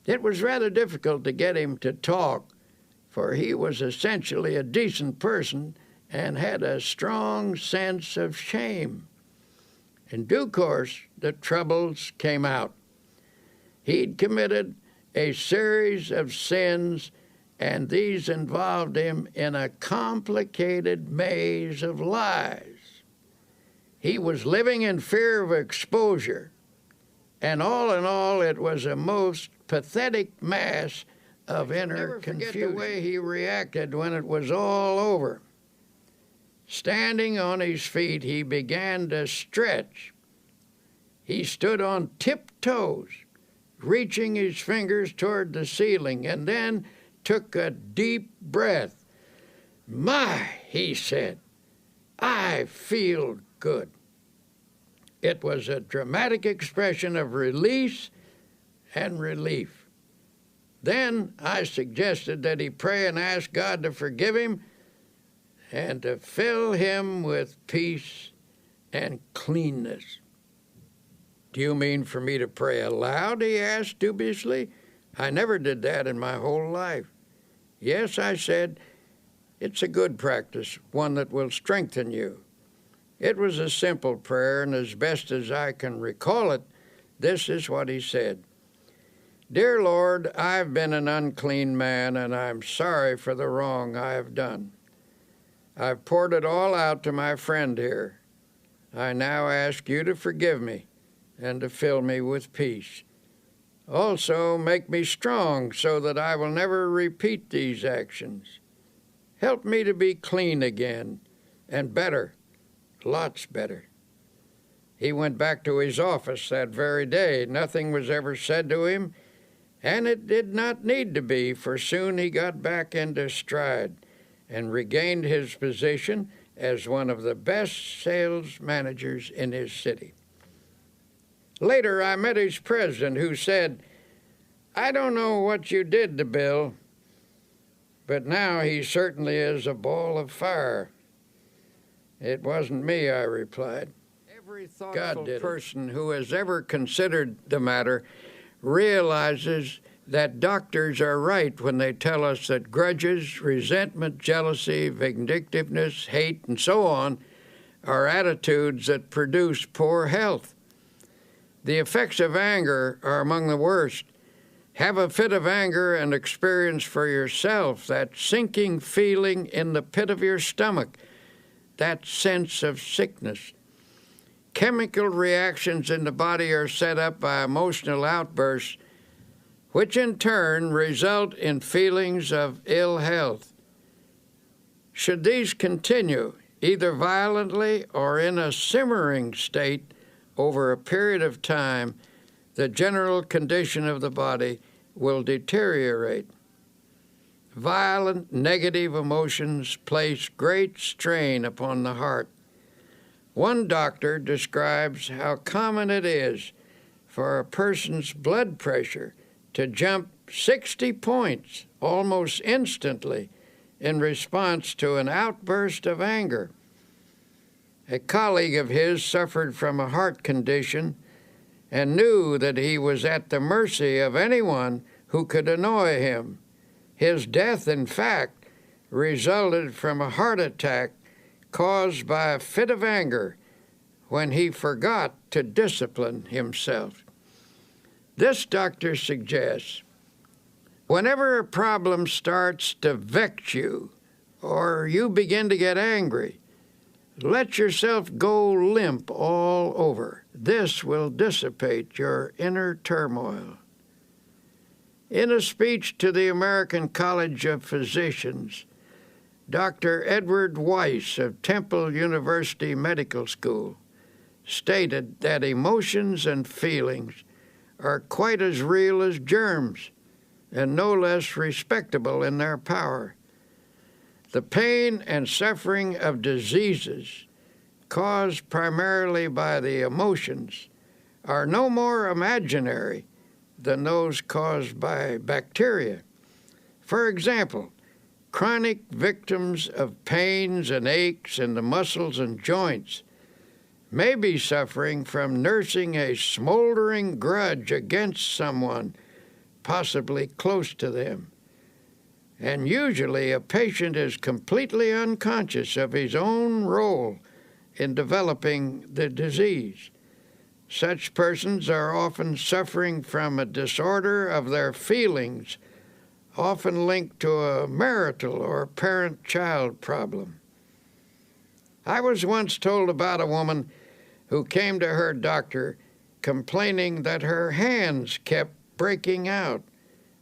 It was rather difficult to get him to talk, for he was essentially a decent person and had a strong sense of shame. In due course, the troubles came out. He'd committed a series of sins, and these involved him in a complicated maze of lies. He was living in fear of exposure, and all in all, it was a most pathetic mass of inner confusion. Never forget the way he reacted when it was all over. Standing on his feet, he began to stretch. He stood on tiptoes, reaching his fingers toward the ceiling, and then took a deep breath. "My," he said, "I feel good." It was a dramatic expression of release and relief. Then I suggested that he pray and ask God to forgive him and to fill him with peace and cleanness. "Do you mean for me to pray aloud?" he asked dubiously. "I never did that in my whole life." "Yes," I said, "it's a good practice, one that will strengthen you." It was a simple prayer, and as best as I can recall it, this is what he said. "Dear Lord, I've been an unclean man, and I'm sorry for the wrong I have done. I've poured it all out to my friend here. I now ask you to forgive me and to fill me with peace. Also, make me strong so that I will never repeat these actions. Help me to be clean again, and better, lots better." He went back to his office that very day. Nothing was ever said to him, and it did not need to be, for soon he got back into stride and regained his position as one of the best sales managers in his city. Later, I met his president, who said, "I don't know what you did to Bill, but now he certainly is a ball of fire." "It wasn't me," I replied. Every thoughtful person who has ever considered the matter realizes that doctors are right when they tell us that grudges, resentment, jealousy, vindictiveness, hate, and so on are attitudes that produce poor health. The effects of anger are among the worst. Have a fit of anger and experience for yourself that sinking feeling in the pit of your stomach, that sense of sickness. Chemical reactions in the body are set up by emotional outbursts, which in turn result in feelings of ill health. Should these continue, either violently or in a simmering state, over a period of time, the general condition of the body will deteriorate. Violent negative emotions place great strain upon the heart. One doctor describes how common it is for a person's blood pressure to jump 60 points almost instantly in response to an outburst of anger. A colleague of his suffered from a heart condition and knew that he was at the mercy of anyone who could annoy him. His death, in fact, resulted from a heart attack caused by a fit of anger when he forgot to discipline himself. This doctor suggests, whenever a problem starts to vex you or you begin to get angry, let yourself go limp all over. This will dissipate your inner turmoil. In a speech to the American College of Physicians, Dr. Edward Weiss of Temple University Medical School stated that emotions and feelings are quite as real as germs and no less respectable in their power. The pain and suffering of diseases caused primarily by the emotions are no more imaginary than those caused by bacteria. For example, chronic victims of pains and aches in the muscles and joints may be suffering from nursing a smoldering grudge against someone, possibly close to them. And usually a patient is completely unconscious of his own role in developing the disease. Such persons are often suffering from a disorder of their feelings, often linked to a marital or parent-child problem. I was once told about a woman who came to her doctor complaining that her hands kept breaking out,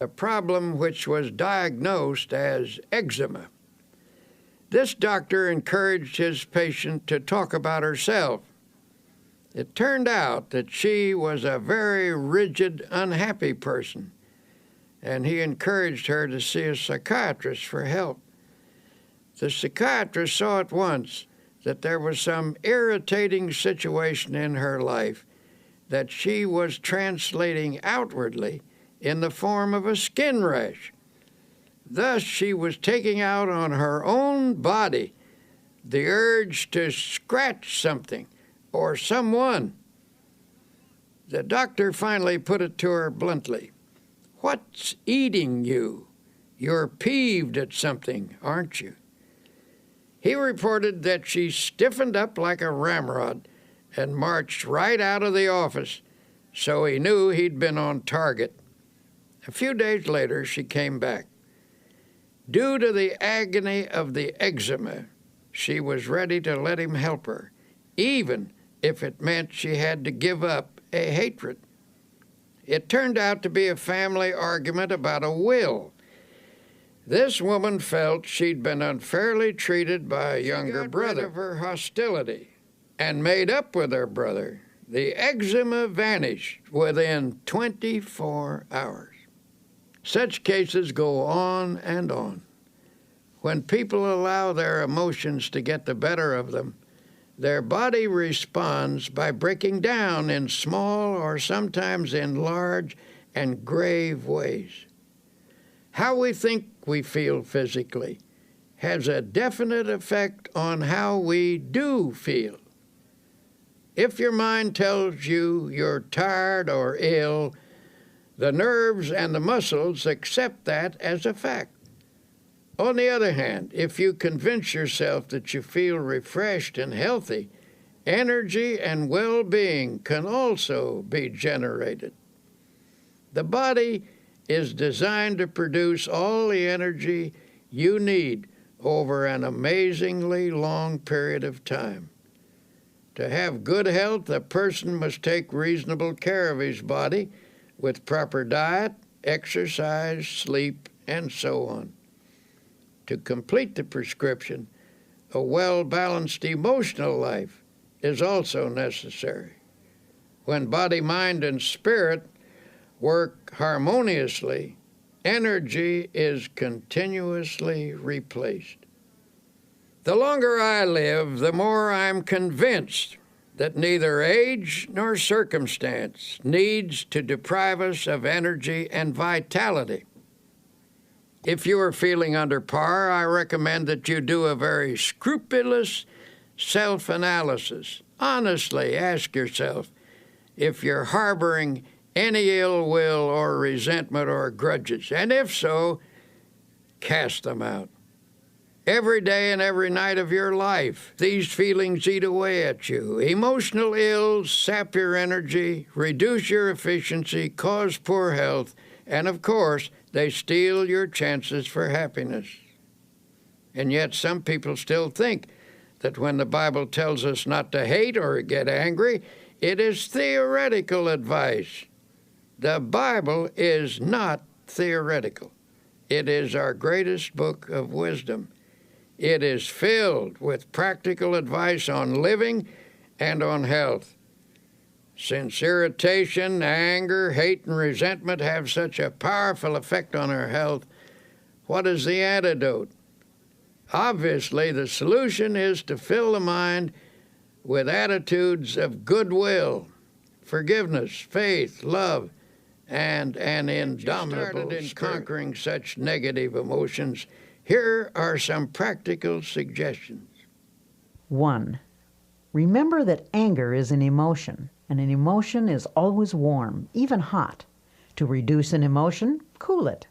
a problem which was diagnosed as eczema. This doctor encouraged his patient to talk about herself. It turned out that she was a very rigid, unhappy person, and he encouraged her to see a psychiatrist for help. The psychiatrist saw at once that there was some irritating situation in her life that she was translating outwardly in the form of a skin rash. Thus, she was taking out on her own body the urge to scratch something or someone. The doctor finally put it to her bluntly. "What's eating you? You're peeved at something, aren't you?" He reported that she stiffened up like a ramrod and marched right out of the office, so he knew he'd been on target. A few days later, she came back. Due to the agony of the eczema, she was ready to let him help her, even if it meant she had to give up a hatred. It turned out to be a family argument about a will. This woman felt she'd been unfairly treated by a younger brother of her hostility and made up with her brother. The eczema vanished within 24 hours. Such cases go on and on. When people allow their emotions to get the better of them, their body responds by breaking down in small or sometimes in large and grave ways. How we think we feel physically has a definite effect on how we do feel. If your mind tells you you're tired or ill, the nerves and the muscles accept that as a fact. On the other hand, if you convince yourself that you feel refreshed and healthy, energy and well-being can also be generated. The body is designed to produce all the energy you need over an amazingly long period of time. To have good health, a person must take reasonable care of his body with proper diet, exercise, sleep, and so on. To complete the prescription, a well-balanced emotional life is also necessary. When body, mind, and spirit work harmoniously, energy is continuously replaced. The longer I live, the more I'm convinced that neither age nor circumstance needs to deprive us of energy and vitality. If you are feeling under par, I recommend that you do a very scrupulous self-analysis. Honestly ask yourself if you're harboring any ill will or resentment or grudges, and if so, cast them out. Every day and every night of your life, these feelings eat away at you. Emotional ills sap your energy, reduce your efficiency, cause poor health, and of course, they steal your chances for happiness. And yet some people still think that when the Bible tells us not to hate or get angry, it is theoretical advice. The Bible is not theoretical. It is our greatest book of wisdom. It is filled with practical advice on living and on health. Since irritation, anger, hate, and resentment have such a powerful effect on our health, what is the antidote? Obviously, the solution is to fill the mind with attitudes of goodwill, forgiveness, faith, love, and an indomitable spirit. Conquering such negative emotions, here are some practical suggestions. 1. Remember that anger is an emotion, and an emotion is always warm, even hot. To reduce an emotion, cool it.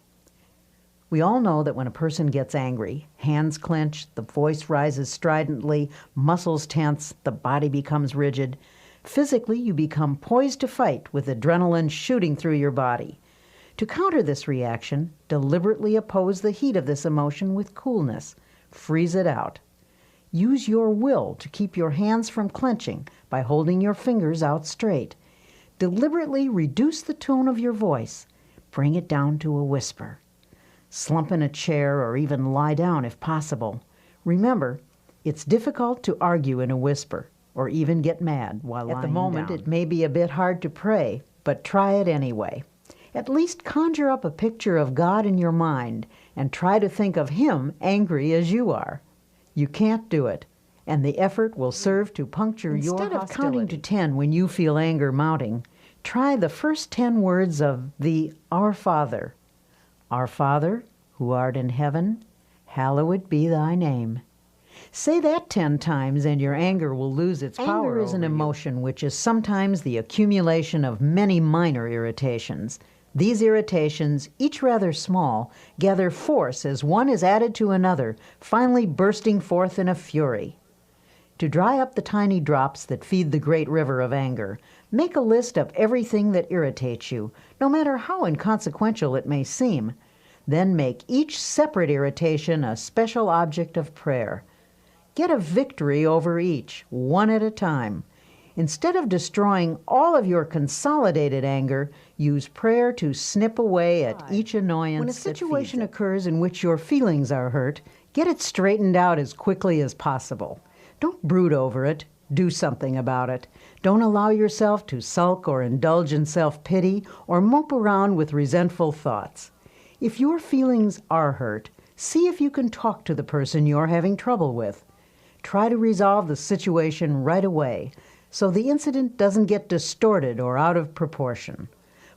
We all know that when a person gets angry, hands clench, the voice rises stridently, muscles tense, the body becomes rigid. Physically, you become poised to fight with adrenaline shooting through your body. To counter this reaction, deliberately oppose the heat of this emotion with coolness. Freeze it out. Use your will to keep your hands from clenching by holding your fingers out straight. Deliberately reduce the tone of your voice. Bring it down to a whisper. Slump in a chair or even lie down if possible. Remember, it's difficult to argue in a whisper or even get mad while lying down. At the moment, it may be a bit hard to pray, but try it anyway. At least conjure up a picture of God in your mind and try to think of Him angry as you are. You can't do it, and the effort will serve to puncture your hostility. Instead of counting to 10 when you feel anger mounting, try the first 10 words of the Our Father. Our Father, who art in heaven, hallowed be thy name. Say that 10 times and your anger will lose its power. Anger is an emotion which is sometimes the accumulation of many minor irritations. These irritations, each rather small, gather force as one is added to another, finally bursting forth in a fury. To dry up the tiny drops that feed the great river of anger, make a list of everything that irritates you, no matter how inconsequential it may seem. Then make each separate irritation a special object of prayer. Get a victory over each, one at a time. Instead of destroying all of your consolidated anger, use prayer to snip away at each annoyance. When a situation occurs in which your feelings are hurt, get it straightened out as quickly as possible. Don't brood over it. Do something about it. Don't allow yourself to sulk or indulge in self-pity or mope around with resentful thoughts. If your feelings are hurt, see if you can talk to the person you're having trouble with. Try to resolve the situation right away so the incident doesn't get distorted or out of proportion.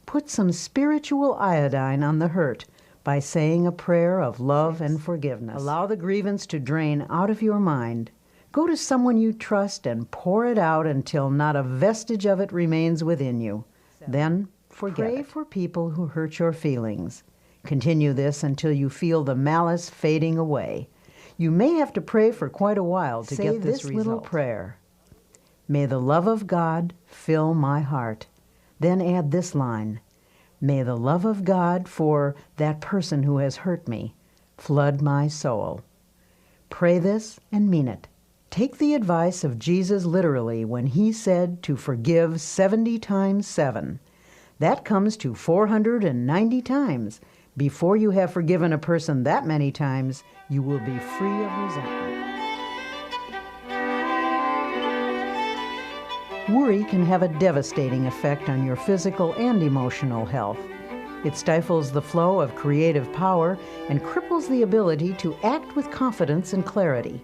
Put some spiritual iodine on the hurt by saying a prayer of love and forgiveness. Allow the grievance to drain out of your mind. Go to someone you trust and pour it out until not a vestige of it remains within you. Then forget it. Pray for people who hurt your feelings. Continue this until you feel the malice fading away. You may have to pray for quite a while to get this result. Say this little prayer. May the love of God fill my heart. Then add this line. May the love of God for that person who has hurt me flood my soul. Pray this and mean it. Take the advice of Jesus literally when he said to forgive 70 times 7. That comes to 490 times. Before you have forgiven a person that many times, you will be free of resentment. Worry can have a devastating effect on your physical and emotional health. It stifles the flow of creative power and cripples the ability to act with confidence and clarity.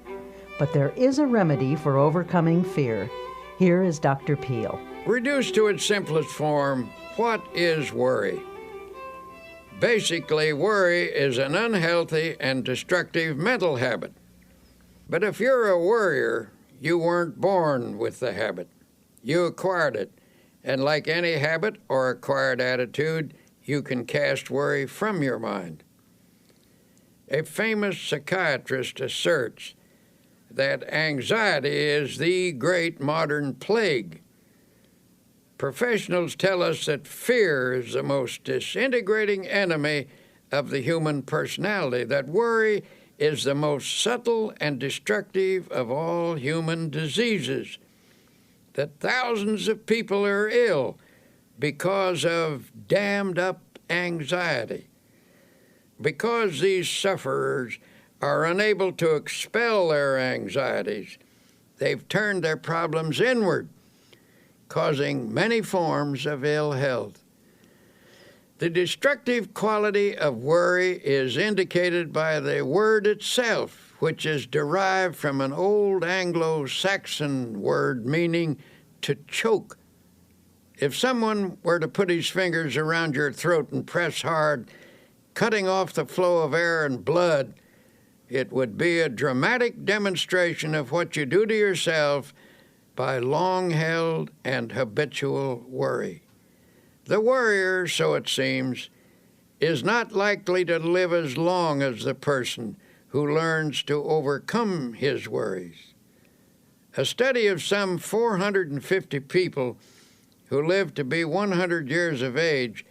But there is a remedy for overcoming fear. Here is Dr. Peel. Reduced to its simplest form, what is worry? Basically, worry is an unhealthy and destructive mental habit. But if you're a worrier, you weren't born with the habit. You acquired it, and like any habit or acquired attitude, you can cast worry from your mind. A famous psychiatrist asserts that anxiety is the great modern plague. Professionals tell us that fear is the most disintegrating enemy of the human personality, that worry is the most subtle and destructive of all human diseases, that thousands of people are ill because of dammed-up anxiety. Because these sufferers are unable to expel their anxieties, they've turned their problems inward, causing many forms of ill health. The destructive quality of worry is indicated by the word itself, which is derived from an old Anglo-Saxon word meaning to choke. If someone were to put his fingers around your throat and press hard, cutting off the flow of air and blood, it would be a dramatic demonstration of what you do to yourself by long-held and habitual worry. The worrier, so it seems, is not likely to live as long as the person who learns to overcome his worries. A study of some 450 people who lived to be 100 years of age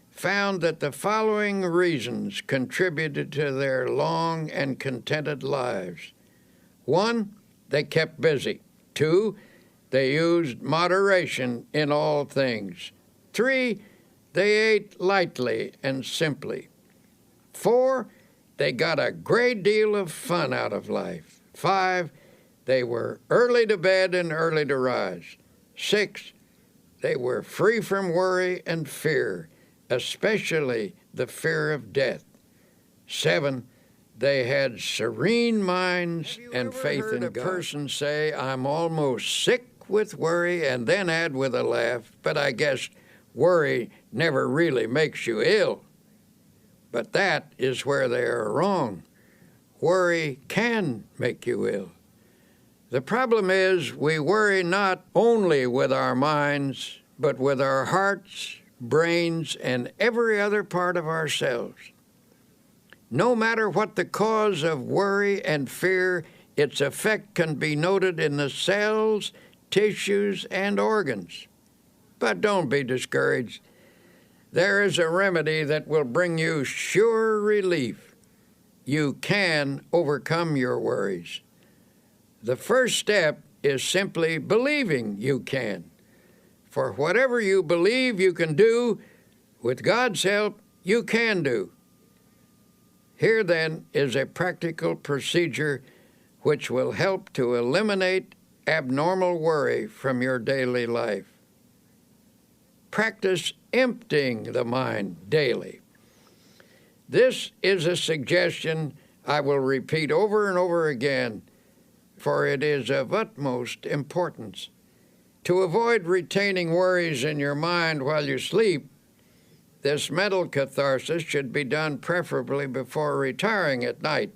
found that the following reasons contributed to their long and contented lives. 1, they kept busy. 2, they used moderation in all things. 3, they ate lightly and simply. 4, they got a great deal of fun out of life. 5, they were early to bed and early to rise. 6, they were free from worry and fear, especially the fear of death. 7, they had serene minds and faith in God. Have you ever heard a person say, "I'm almost sick with worry," and then add with a laugh, "But I guess worry never really makes you ill"? But that is where they are wrong. Worry can make you ill. The problem is we worry not only with our minds, but with our hearts, brains, and every other part of ourselves. No matter what the cause of worry and fear, its effect can be noted in the cells, tissues, and organs. But don't be discouraged. There is a remedy that will bring you sure relief. You can overcome your worries. The first step is simply believing you can. For whatever you believe you can do, with God's help, you can do. Here, then, is a practical procedure which will help to eliminate abnormal worry from your daily life. Practice emptying the mind daily. This is a suggestion I will repeat over and over again, for it is of utmost importance. To avoid retaining worries in your mind while you sleep, this mental catharsis should be done preferably before retiring at night.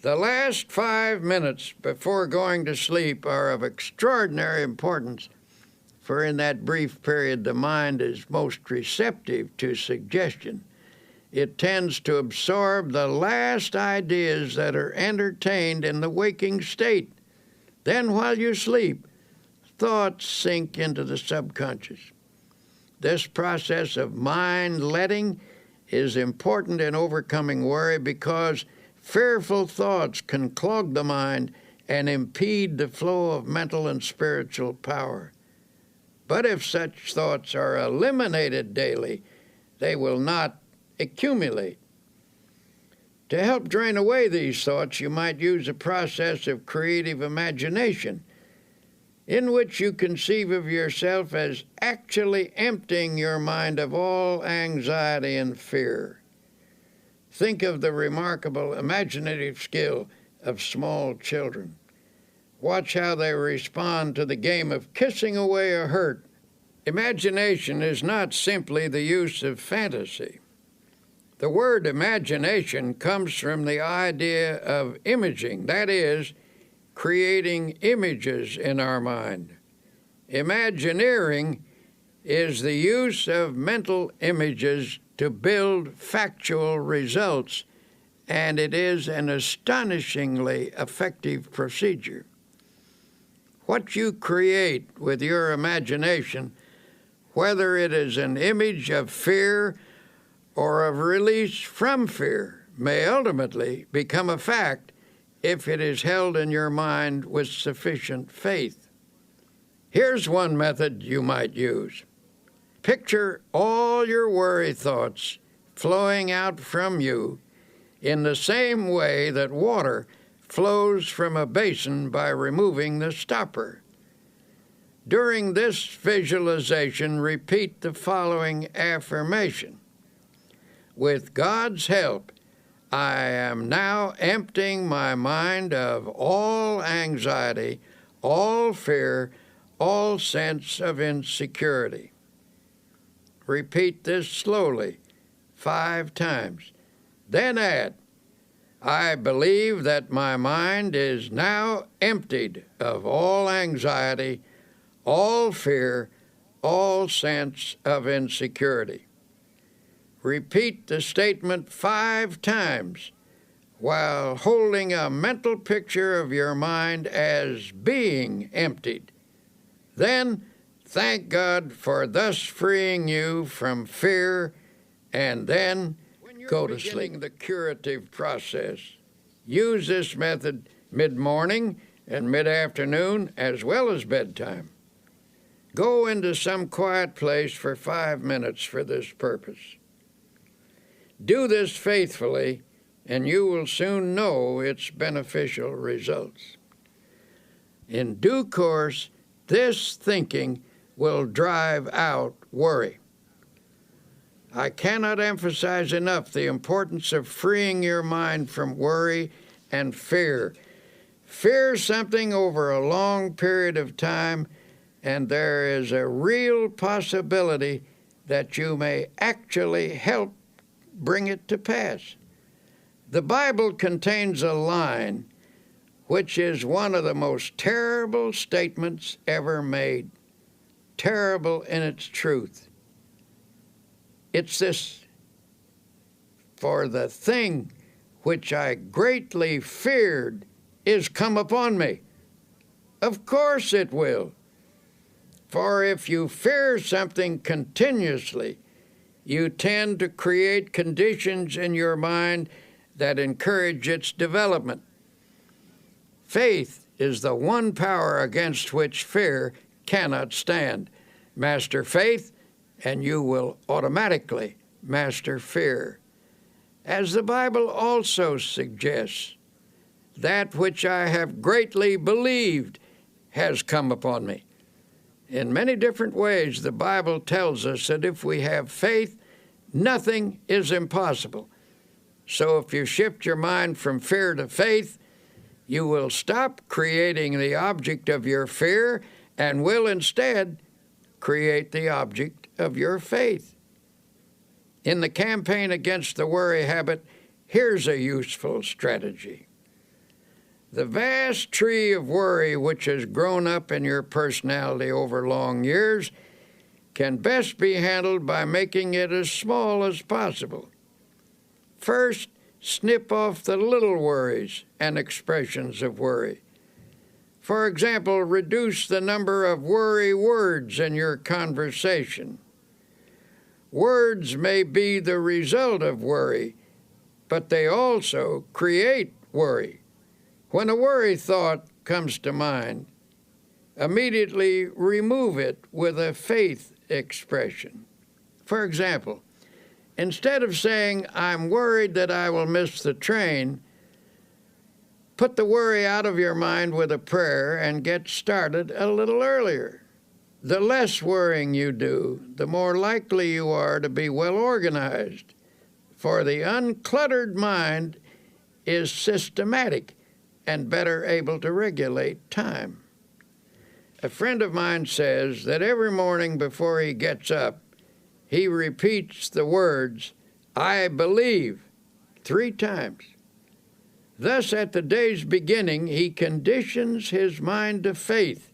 The last 5 minutes before going to sleep are of extraordinary importance, for in that brief period the mind is most receptive to suggestion. It tends to absorb the last ideas that are entertained in the waking state. Then while you sleep, thoughts sink into the subconscious. This process of mind letting is important in overcoming worry because fearful thoughts can clog the mind and impede the flow of mental and spiritual power. But if such thoughts are eliminated daily, they will not accumulate. To help drain away these thoughts, you might use a process of creative imagination, in which you conceive of yourself as actually emptying your mind of all anxiety and fear. Think of the remarkable imaginative skill of small children. Watch how they respond to the game of kissing away a hurt. Imagination is not simply the use of fantasy. The word imagination comes from the idea of imaging, that is, creating images in our mind. Imagineering is the use of mental images to build factual results, and it is an astonishingly effective procedure. What you create with your imagination, whether it is an image of fear or of release from fear, may ultimately become a fact if it is held in your mind with sufficient faith. Here's one method you might use. Picture all your worry thoughts flowing out from you in the same way that water flows from a basin by removing the stopper. During this visualization, repeat the following affirmation. With God's help, I am now emptying my mind of all anxiety, all fear, all sense of insecurity. Repeat this slowly 5 times. Then add, I believe that my mind is now emptied of all anxiety, all fear, all sense of insecurity. Repeat the statement 5 times while holding a mental picture of your mind as being emptied. Then thank God for thus freeing you from fear, and then go to sleep. The curative process. Use this method mid-morning and mid-afternoon as well as bedtime. Go into some quiet place for 5 minutes for this purpose. Do this faithfully, and you will soon know its beneficial results. In due course, this thinking will drive out worry. I cannot emphasize enough the importance of freeing your mind from worry and fear. Fear something over a long period of time, and there is a real possibility that you may actually help bring it to pass. The Bible contains a line which is one of the most terrible statements ever made, terrible in its truth. It's this, for the thing which I greatly feared is come upon me. Of course it will. For if you fear something continuously, you tend to create conditions in your mind that encourage its development. Faith is the one power against which fear cannot stand. Master faith, and you will automatically master fear. As the Bible also suggests, that which I have greatly believed has come upon me. In many different ways, the Bible tells us that if we have faith, nothing is impossible. So if you shift your mind from fear to faith, You will stop creating the object of your fear and will instead create the object of your faith. In the campaign against the worry habit, here's a useful strategy. The vast tree of worry which has grown up in your personality over long years can best be handled by making it as small as possible. First, snip off the little worries and expressions of worry. For example, reduce the number of worry words in your conversation. Words may be the result of worry, but they also create worry. When a worry thought comes to mind, immediately remove it with a faith expression. For example, instead of saying, "I'm worried that I will miss the train," put the worry out of your mind with a prayer and get started a little earlier. The less worrying you do, the more likely you are to be well organized, for the uncluttered mind is systematic and better able to regulate time. A friend of mine says that every morning before he gets up, he repeats the words, "I believe," 3 times. Thus, at the day's beginning, he conditions his mind to faith,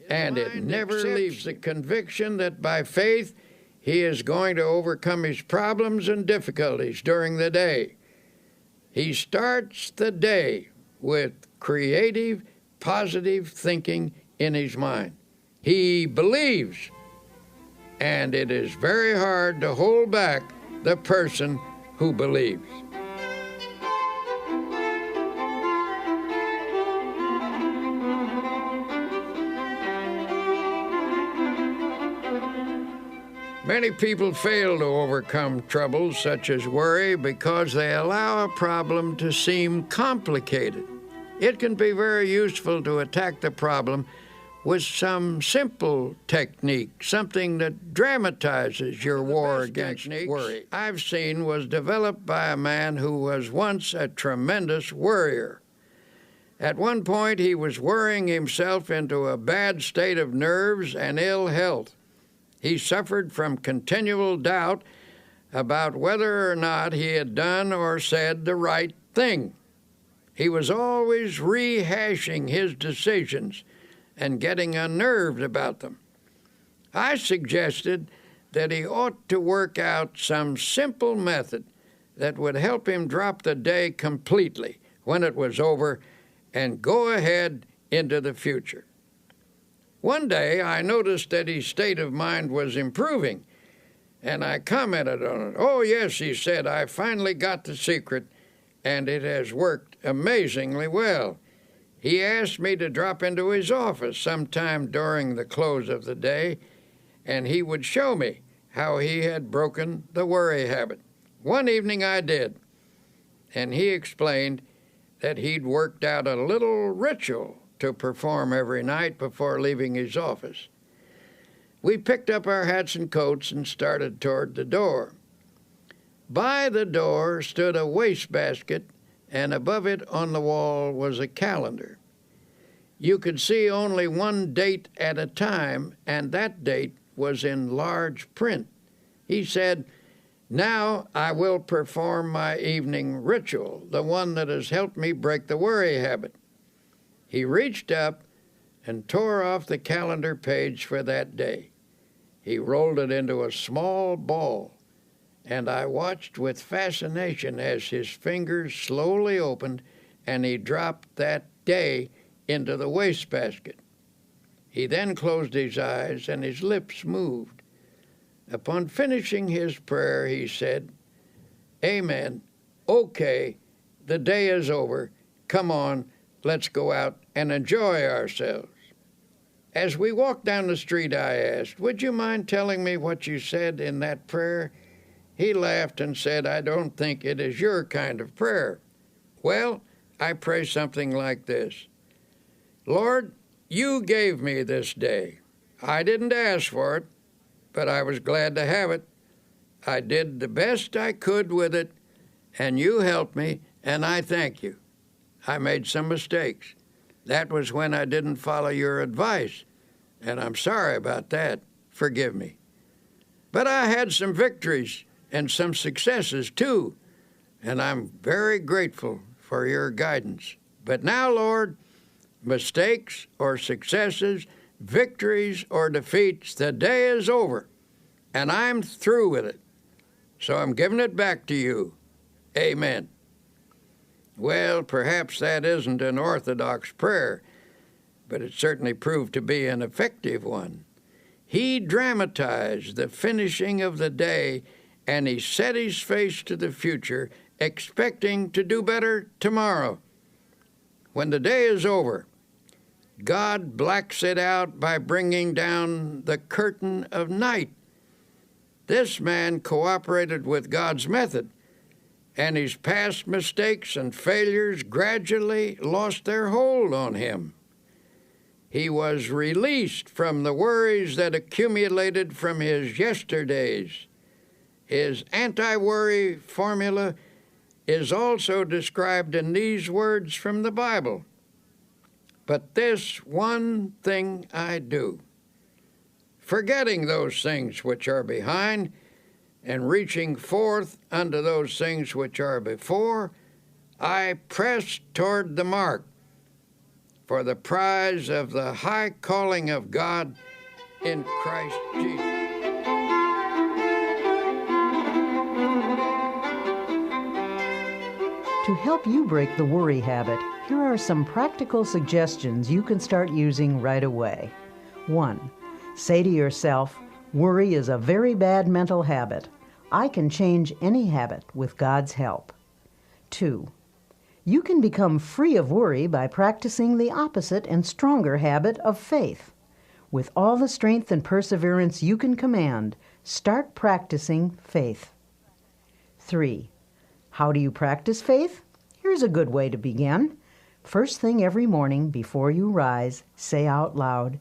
and it never leaves the conviction that by faith he is going to overcome his problems and difficulties during the day. He starts the day with creative, positive thinking in his mind. He believes, and it is very hard to hold back the person who believes. Many people fail to overcome troubles such as worry because they allow a problem to seem complicated. It can be very useful to attack the problem with some simple technique, something that dramatizes your war against worry I've seen was developed by a man who was once a tremendous worrier. At one point, he was worrying himself into a bad state of nerves and ill health. He suffered from continual doubt about whether or not he had done or said the right thing. He was always rehashing his decisions and getting unnerved about them. I suggested that he ought to work out some simple method that would help him drop the day completely when it was over and go ahead into the future. One day, I noticed that his state of mind was improving, and I commented on it. "Oh, yes," he said, "I finally got the secret, and it has worked amazingly well." He asked me to drop into his office sometime during the close of the day, and he would show me how he had broken the worry habit. One evening I did, and he explained that he'd worked out a little ritual to perform every night before leaving his office. We picked up our hats and coats and started toward the door. By the door stood a wastebasket, and above it on the wall was a calendar. You could see only one date at a time, and that date was in large print. He said, "Now I will perform my evening ritual, the one that has helped me break the worry habit." He reached up and tore off the calendar page for that day. He rolled it into a small ball, and I watched with fascination as his fingers slowly opened and he dropped that day into the wastebasket. He then closed his eyes and his lips moved. Upon finishing his prayer, he said, "Amen. Okay, the day is over. Come on, let's go out and enjoy ourselves." As we walked down the street, I asked, "Would you mind telling me what you said in that prayer?" He laughed and said, "I don't think it is your kind of prayer." "Well, I pray something like this: Lord, you gave me this day. I didn't ask for it, but I was glad to have it. I did the best I could with it, and you helped me, and I thank you. I made some mistakes. That was when I didn't follow your advice, and I'm sorry about that. Forgive me. But I had some victories and some successes too, and I'm very grateful for your guidance. But now, Lord, mistakes or successes, victories or defeats, the day is over, and I'm through with it. So I'm giving it back to you. Amen. Well, perhaps that isn't an orthodox prayer, but it certainly proved to be an effective one. He dramatized the finishing of the day, and he set his face to the future, expecting to do better tomorrow. When the day is over, God blacks it out by bringing down the curtain of night. This man cooperated with God's method, and his past mistakes and failures gradually lost their hold on him. He was released from the worries that accumulated from his yesterdays. His anti-worry formula is also described in these words from the Bible. But this one thing I do, forgetting those things which are behind, and reaching forth unto those things which are before, I press toward the mark for the prize of the high calling of God in Christ Jesus. To help you break the worry habit, here are some practical suggestions you can start using right away. 1. Say to yourself, worry is a very bad mental habit. I can change any habit with God's help. 2. You can become free of worry by practicing the opposite and stronger habit of faith. With all the strength and perseverance you can command, start practicing faith. 3. How do you practice faith? Here's a good way to begin. First thing every morning before you rise, say out loud,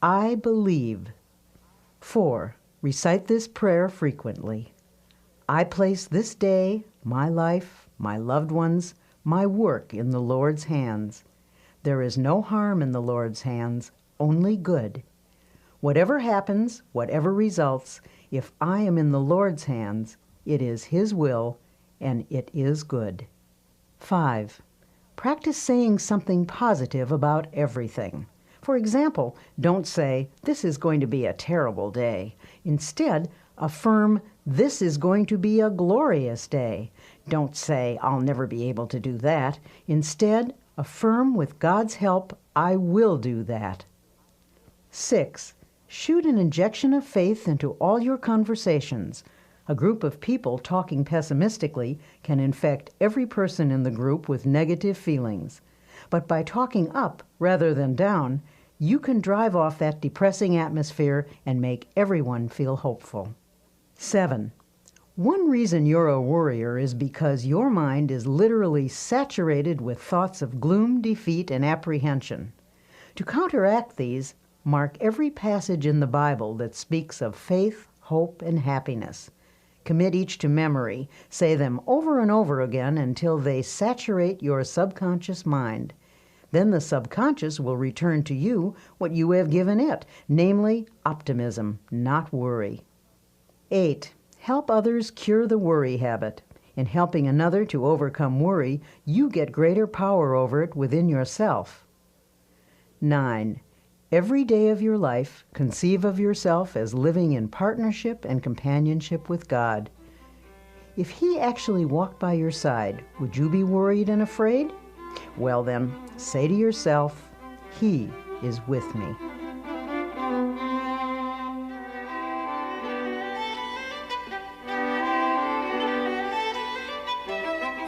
I believe. 4. Recite this prayer frequently. I place this day, my life, my loved ones, my work in the Lord's hands. There is no harm in the Lord's hands, only good. Whatever happens, whatever results, if I am in the Lord's hands, it is His will, and it is good. 5. Practice saying something positive about everything. For example, don't say, this is going to be a terrible day. Instead, affirm, this is going to be a glorious day. Don't say, I'll never be able to do that. Instead, affirm with God's help, I will do that. 6. Shoot an injection of faith into all your conversations. A group of people talking pessimistically can infect every person in the group with negative feelings. But by talking up rather than down, you can drive off that depressing atmosphere and make everyone feel hopeful. 7. One reason you're a worrier is because your mind is literally saturated with thoughts of gloom, defeat, and apprehension. To counteract these, mark every passage in the Bible that speaks of faith, hope, and happiness. Commit each to memory. Say them over and over again until they saturate your subconscious mind. Then the subconscious will return to you what you have given it, namely optimism, not worry. 8. Help others cure the worry habit. In helping another to overcome worry, you get greater power over it within yourself. 9. Every day of your life, conceive of yourself as living in partnership and companionship with God. If He actually walked by your side, would you be worried and afraid? Well then, say to yourself, He is with me.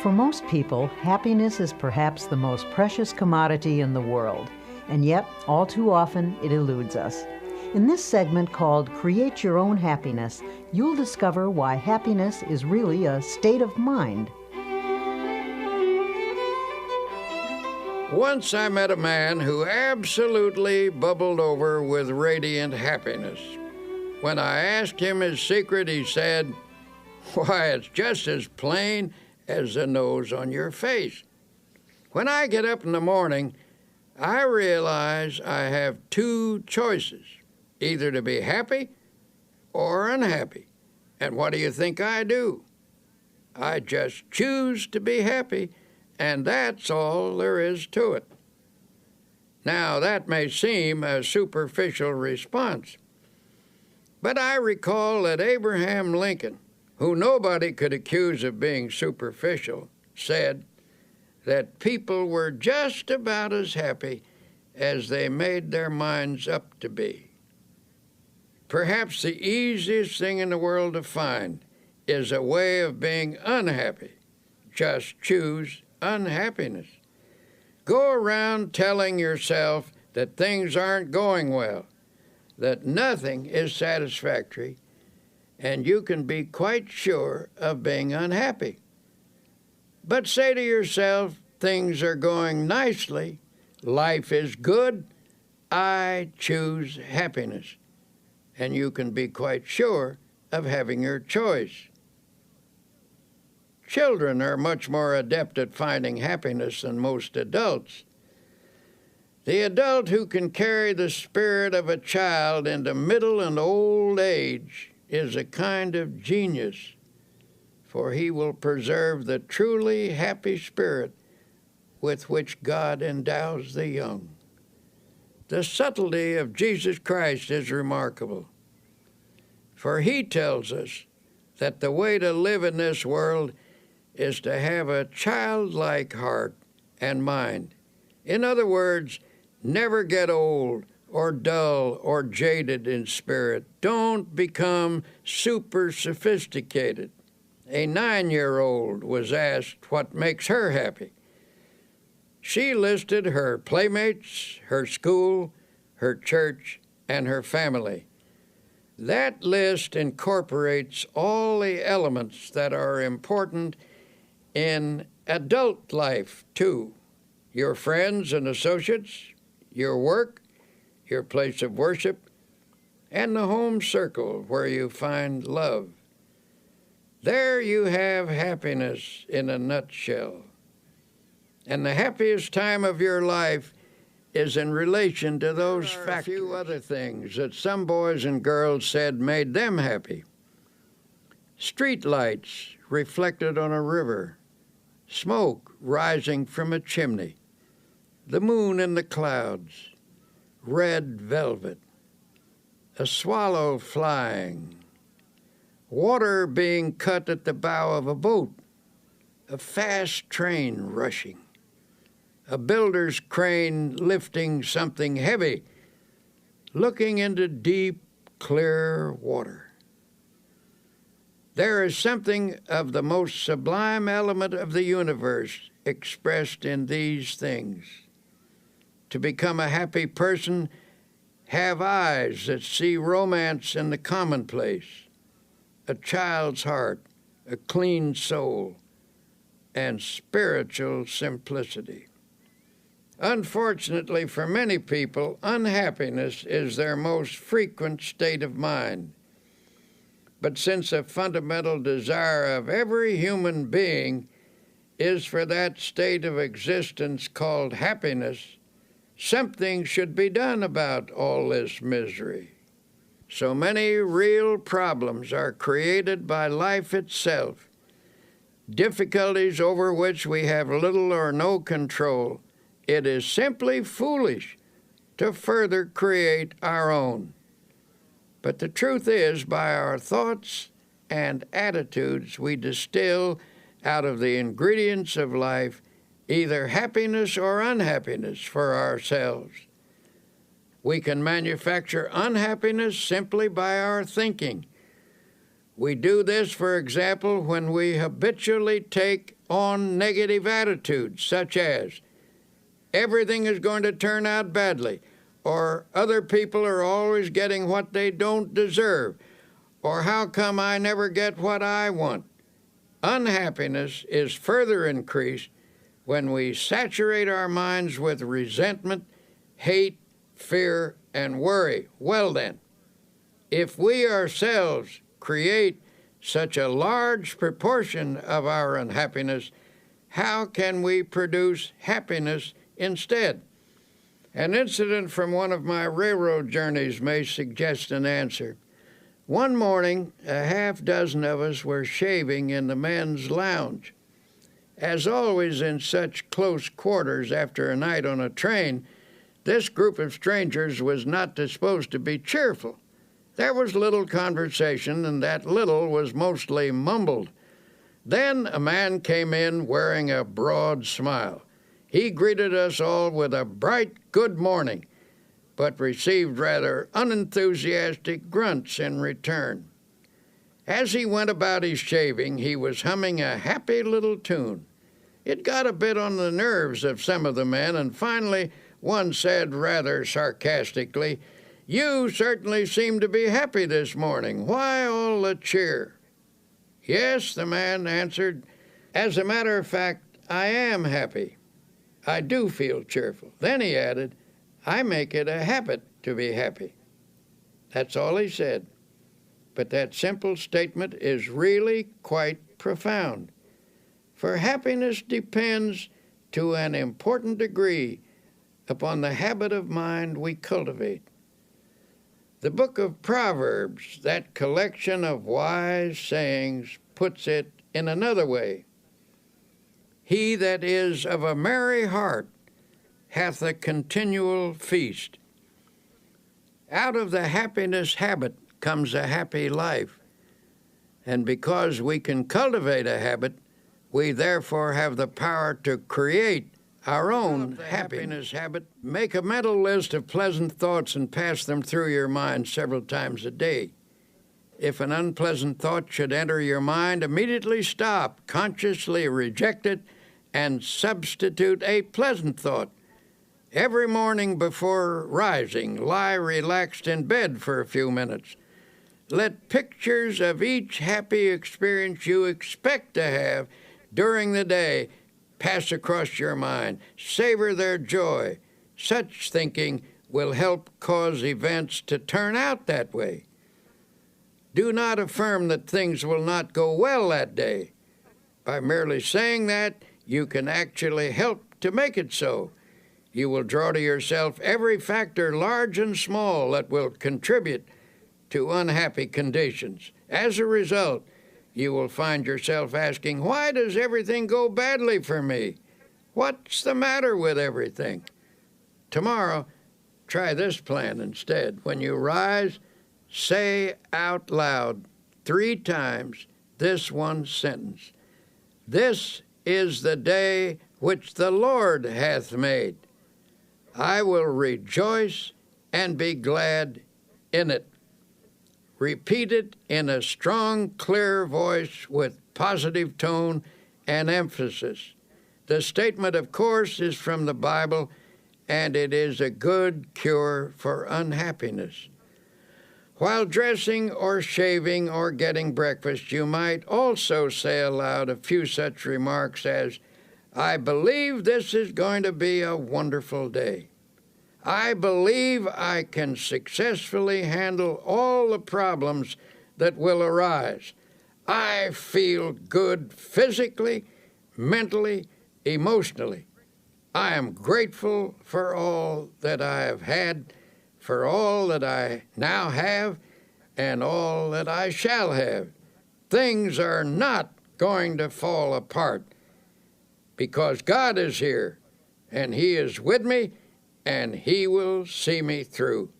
For most people, happiness is perhaps the most precious commodity in the world. And yet, all too often, it eludes us. In this segment called Create Your Own Happiness, you'll discover why happiness is really a state of mind. Once I met a man who absolutely bubbled over with radiant happiness. When I asked him his secret, he said, "Why, it's just as plain as the nose on your face." When I get up in the morning, I realize I have two choices, either to be happy or unhappy. And what do you think I do? I just choose to be happy, and that's all there is to it. Now, that may seem a superficial response, but I recall that Abraham Lincoln, who nobody could accuse of being superficial, said that people were just about as happy as they made their minds up to be. Perhaps the easiest thing in the world to find is a way of being unhappy. Just choose unhappiness. Go around telling yourself that things aren't going well, that nothing is satisfactory, and you can be quite sure of being unhappy. But say to yourself, things are going nicely, life is good, I choose happiness, and you can be quite sure of having your choice. Children are much more adept at finding happiness than most adults. The adult who can carry the spirit of a child into middle and old age is a kind of genius, for he will preserve the truly happy spirit with which God endows the young. The subtlety of Jesus Christ is remarkable, for he tells us that the way to live in this world is to have a childlike heart and mind. In other words, never get old or dull or jaded in spirit. Don't become super sophisticated. A 9-year-old was asked what makes her happy. She listed her playmates, her school, her church, and her family. That list incorporates all the elements that are important in adult life, too. Your friends and associates, your work, your place of worship, and the home circle where you find love. There you have happiness in a nutshell. And the happiest time of your life is in relation to those factors. There are a few other things that some boys and girls said made them happy. Street lights reflected on a river, smoke rising from a chimney, the moon in the clouds, red velvet, a swallow flying, water being cut at the bow of a boat, a fast train rushing, a builder's crane lifting something heavy, looking into deep, clear water. There is something of the most sublime element of the universe expressed in these things. To become a happy person, have eyes that see romance in the commonplace, a child's heart, a clean soul, and spiritual simplicity. Unfortunately for many people, unhappiness is their most frequent state of mind. But since a fundamental desire of every human being is for that state of existence called happiness, something should be done about all this misery. So many real problems are created by life itself, difficulties over which we have little or no control. It is simply foolish to further create our own. But the truth is, by our thoughts and attitudes, we distill out of the ingredients of life either happiness or unhappiness for ourselves. We can manufacture unhappiness simply by our thinking. We do this, for example, when we habitually take on negative attitudes, such as, everything is going to turn out badly, or other people are always getting what they don't deserve, or how come I never get what I want. Unhappiness is further increased when we saturate our minds with resentment, hate, fear, and worry. Well then, if we ourselves create such a large proportion of our unhappiness, how can we produce happiness instead? An incident from one of my railroad journeys may suggest an answer. One morning, a half dozen of us were shaving in the men's lounge. As always in such close quarters after a night on a train, this group of strangers was not disposed to be cheerful. There was little conversation, and that little was mostly mumbled. Then a man came in wearing a broad smile. He greeted us all with a bright good morning, but received rather unenthusiastic grunts in return. As he went about his shaving, he was humming a happy little tune. It got a bit on the nerves of some of the men, and finally one said rather sarcastically, "You certainly seem to be happy this morning. Why all the cheer?" "Yes," the man answered. "As a matter of fact, I am happy. I do feel cheerful." Then he added, "I make it a habit to be happy." That's all he said. But that simple statement is really quite profound. For happiness depends, to an important degree, upon the habit of mind we cultivate. The book of Proverbs, that collection of wise sayings, puts it in another way. He that is of a merry heart hath a continual feast. Out of the happiness habit comes a happy life. And because we can cultivate a habit, we therefore have the power to create our own happiness habit. Make a mental list of pleasant thoughts and pass them through your mind several times a day. If an unpleasant thought should enter your mind, immediately stop, consciously reject it, and substitute a pleasant thought. Every morning before rising, lie relaxed in bed for a few minutes. Let pictures of each happy experience you expect to have during the day pass across your mind. Savor their joy. Such thinking will help cause events to turn out that way. Do not affirm that things will not go well that day. By merely saying that, you can actually help to make it so. You will draw to yourself every factor, large and small, that will contribute to unhappy conditions. As a result, you will find yourself asking, why does everything go badly for me? What's the matter with everything? Tomorrow, try this plan instead. When you rise, say out loud 3 times this one sentence. This is the day which the Lord hath made. I will rejoice and be glad in it. Repeat it in a strong, clear voice with positive tone and emphasis. The statement, of course, is from the Bible, and it is a good cure for unhappiness. While dressing or shaving or getting breakfast, you might also say aloud a few such remarks as, I believe this is going to be a wonderful day. I believe I can successfully handle all the problems that will arise. I feel good physically, mentally, emotionally. I am grateful for all that I have had, for all that I now have, and all that I shall have. Things are not going to fall apart because God is here, and He is with me, and He will see me through.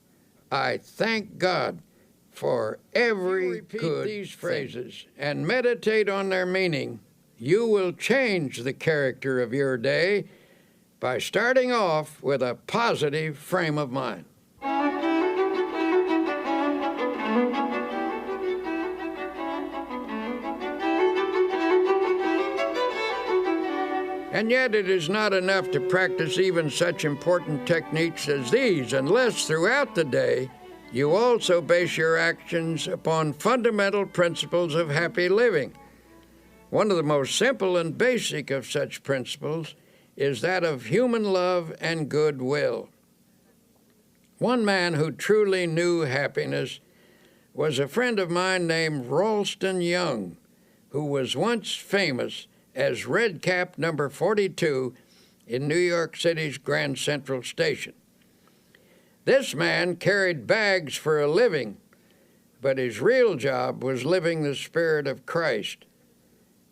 I thank God for every good these phrases and meditate on their meaning. You will change the character of your day by starting off with a positive frame of mind. And yet it is not enough to practice even such important techniques as these unless throughout the day you also base your actions upon fundamental principles of happy living. One of the most simple and basic of such principles is that of human love and goodwill. One man who truly knew happiness was a friend of mine named Ralston Young, who was once famous as Red Cap number 42 in New York City's Grand Central Station. This man carried bags for a living, but his real job was living the Spirit of Christ.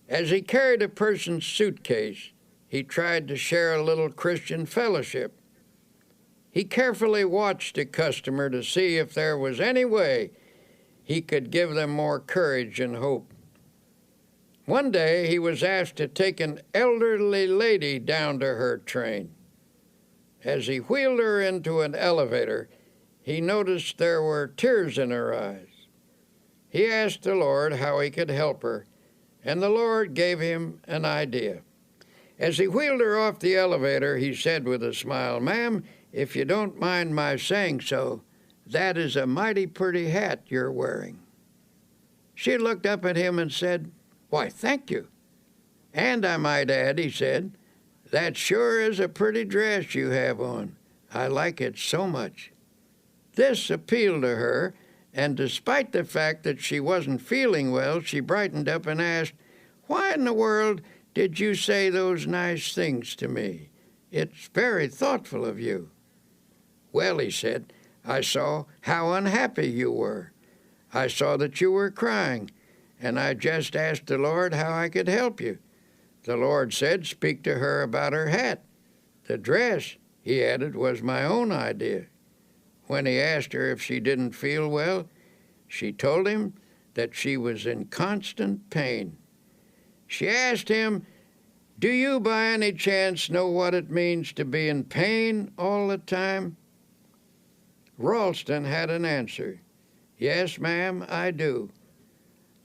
As he carried a person's suitcase, he tried to share a little Christian fellowship. He carefully watched a customer to see if there was any way he could give them more courage and hope. One day he was asked to take an elderly lady down to her train. As he wheeled her into an elevator, he noticed there were tears in her eyes. He asked the Lord how he could help her, and the Lord gave him an idea. As he wheeled her off the elevator, he said with a smile, "Ma'am, if you don't mind my saying so, that is a mighty pretty hat you're wearing." She looked up at him and said, "Why, thank you. And I might add," he said, "that sure is a pretty dress you have on. I like it so much." This appealed to her, and despite the fact that she wasn't feeling well, she brightened up and asked, "Why in the world did you say those nice things to me? It's very thoughtful of you." "Well," he said, "I saw how unhappy you were. I saw that you were crying, and I just asked the Lord how I could help you. The Lord said, speak to her about her hat. The dress," he added, "was my own idea." When he asked her if she didn't feel well, she told him that she was in constant pain. She asked him, "Do you by any chance know what it means to be in pain all the time?" Ralston had an answer. "Yes, ma'am, I do.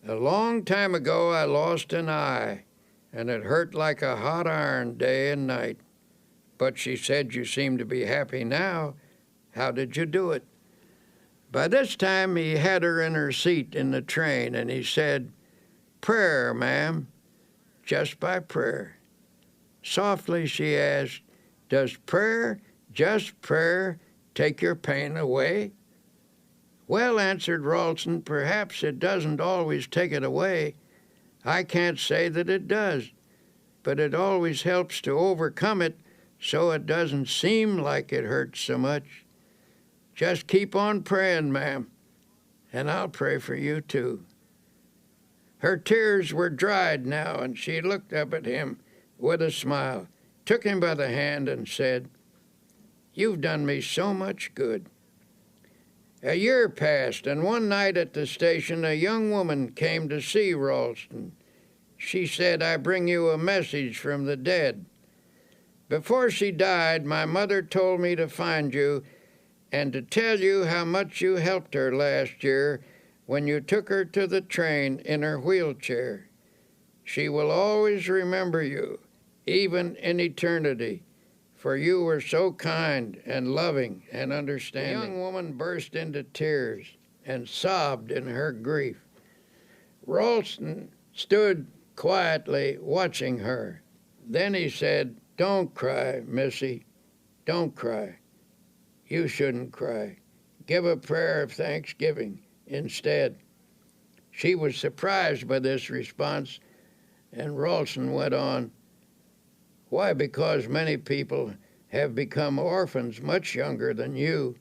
A long time ago I lost an eye, and it hurt like a hot iron day and night. But," she said, "you seem to be happy now. How did you do it?" By this time he had her in her seat in the train, and he said, "Prayer, ma'am, just by prayer." Softly she asked, "Does prayer, just prayer, take your pain away?" "Well," answered Ralston, "perhaps it doesn't always take it away. I can't say that it does, but it always helps to overcome it so it doesn't seem like it hurts so much. Just keep on praying, ma'am, and I'll pray for you too." Her tears were dried now, and she looked up at him with a smile, took him by the hand, and said, "You've done me so much good." A year passed, and one night at the station a young woman came to see Ralston. She said, "I bring you a message from the dead. Before she died, my mother told me to find you and to tell you how much you helped her last year when you took her to the train in her wheelchair. She will always remember you, even in eternity, for you were so kind and loving and understanding." The young woman burst into tears and sobbed in her grief. Ralston stood quietly watching her. Then he said, "Don't cry, Missy. Don't cry. You shouldn't cry. Give a prayer of thanksgiving instead." She was surprised by this response, and Ralston went on, "Why, because many people have become orphans much younger than you.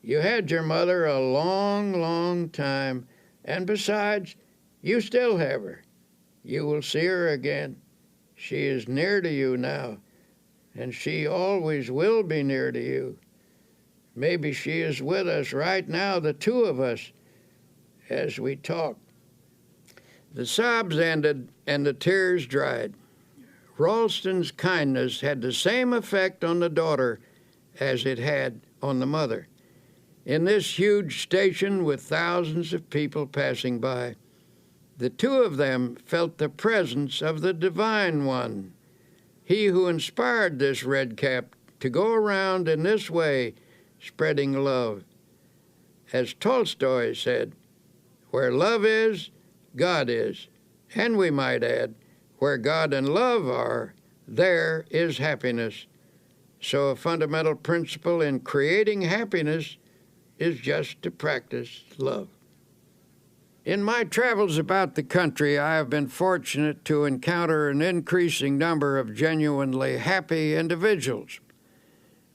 You had your mother a long, long time, and besides, you still have her. You will see her again. She is near to you now, and she always will be near to you. Maybe she is with us right now, the two of us, as we talk." The sobs ended and the tears dried. Ralston's kindness had the same effect on the daughter as it had on the mother. In this huge station with thousands of people passing by, the two of them felt the presence of the Divine One, he who inspired this red cap to go around in this way, spreading love. As Tolstoy said, "Where love is, God is." And we might add, where God and love are, there is happiness. So a fundamental principle in creating happiness is just to practice love. In my travels about the country, I have been fortunate to encounter an increasing number of genuinely happy individuals.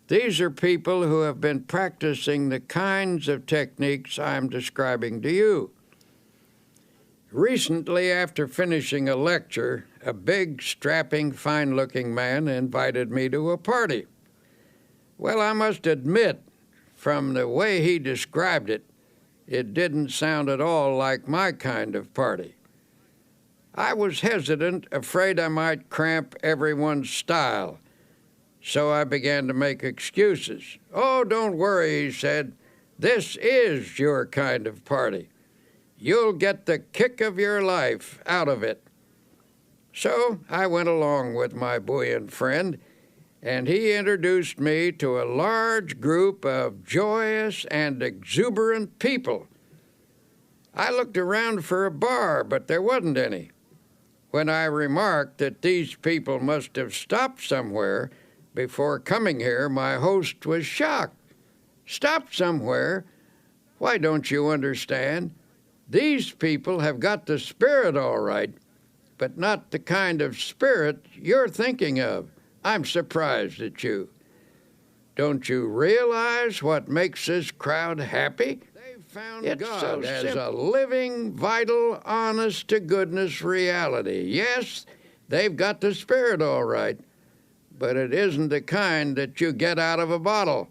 These are people who have been practicing the kinds of techniques I'm describing to you. Recently, after finishing a lecture, a big, strapping, fine-looking man invited me to a party. Well, I must admit, from the way he described it, it didn't sound at all like my kind of party. I was hesitant, afraid I might cramp everyone's style, so I began to make excuses. "Oh, don't worry," he said. "This is your kind of party. You'll get the kick of your life out of it." So I went along with my buoyant friend, and he introduced me to a large group of joyous and exuberant people. I looked around for a bar, but there wasn't any. When I remarked that these people must have stopped somewhere before coming here, my host was shocked. "Stopped somewhere? Why, don't you understand? These people have got the spirit all right, but not the kind of spirit you're thinking of. I'm surprised at you. Don't you realize what makes this crowd happy? They've found God as a living, vital, honest-to-goodness reality. Yes, they've got the spirit all right, but it isn't the kind that you get out of a bottle.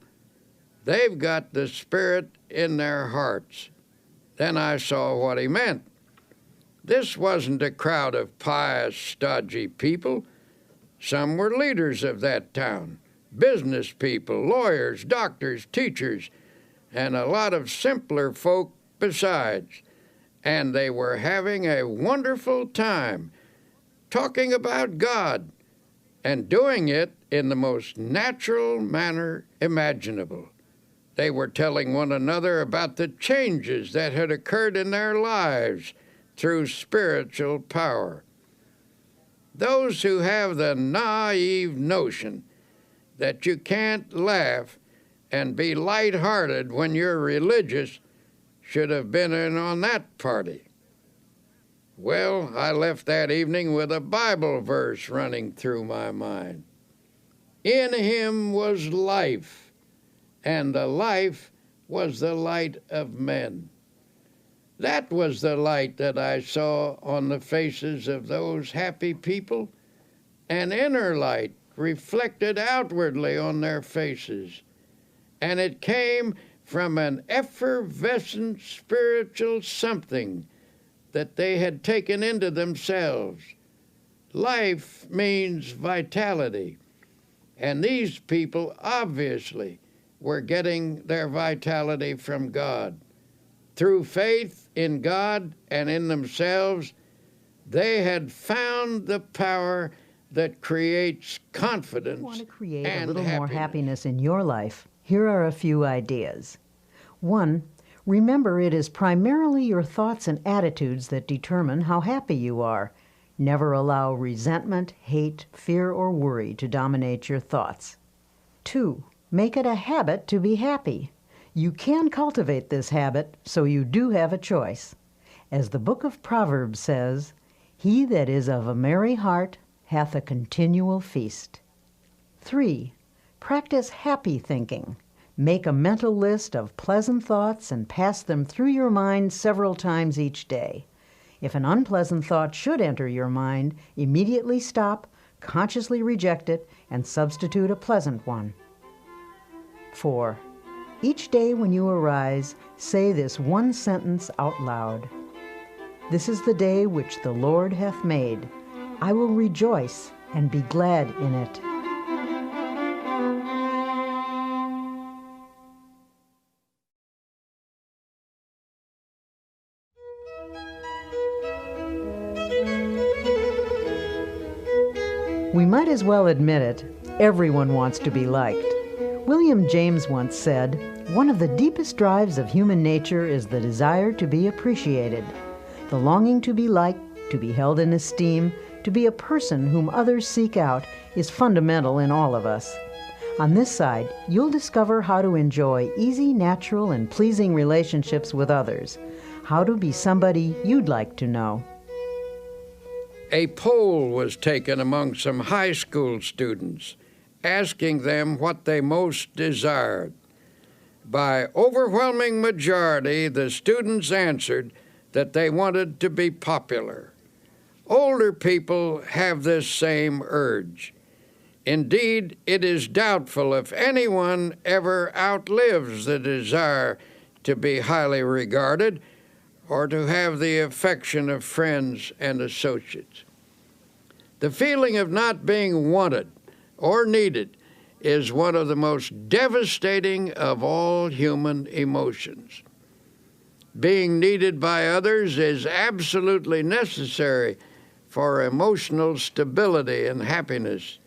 They've got the spirit in their hearts." Then I saw what he meant. This wasn't a crowd of pious, stodgy people. Some were leaders of that town, business people, lawyers, doctors, teachers, and a lot of simpler folk besides. And they were having a wonderful time, talking about God, and doing it in the most natural manner imaginable. They were telling one another about the changes that had occurred in their lives through spiritual power. Those who have the naive notion that you can't laugh and be light-hearted when you're religious should have been in on that party. Well, I left that evening with a Bible verse running through my mind. "In him was life, and the life was the light of men." That was the light that I saw on the faces of those happy people, an inner light reflected outwardly on their faces, and it came from an effervescent spiritual something that they had taken into themselves. Life means vitality, and these people obviously were getting their vitality from God. Through faith in God and in themselves, they had found the power that creates confidence. If you want to create and a little more happiness. happiness in your life, here are a few ideas. 1. Remember it is primarily your thoughts and attitudes that determine how happy you are. Never allow resentment, hate, fear, or worry to dominate your thoughts. 2. Make it a habit to be happy. You can cultivate this habit, so you do have a choice. As the book of Proverbs says, "He that is of a merry heart hath a continual feast." 3. Practice happy thinking. Make a mental list of pleasant thoughts and pass them through your mind several times each day. If an unpleasant thought should enter your mind, immediately stop, consciously reject it, and substitute a pleasant one. 4. Each day when you arise, say this one sentence out loud. "This is the day which the Lord hath made. I will rejoice and be glad in it." We might as well admit it, everyone wants to be liked. William James once said, "One of the deepest drives of human nature is the desire to be appreciated. The longing to be liked, to be held in esteem, to be a person whom others seek out is fundamental in all of us. On this side, you'll discover how to enjoy easy, natural, and pleasing relationships with others, how to be somebody you'd like to know. A poll was taken among some high school students, asking them what they most desired. By overwhelming majority, the students answered that they wanted to be popular. Older people have this same urge. Indeed, it is doubtful if anyone ever outlives the desire to be highly regarded or to have the affection of friends and associates. The feeling of not being wanted or needed is one of the most devastating of all human emotions. Being needed by others is absolutely necessary for emotional stability and happiness.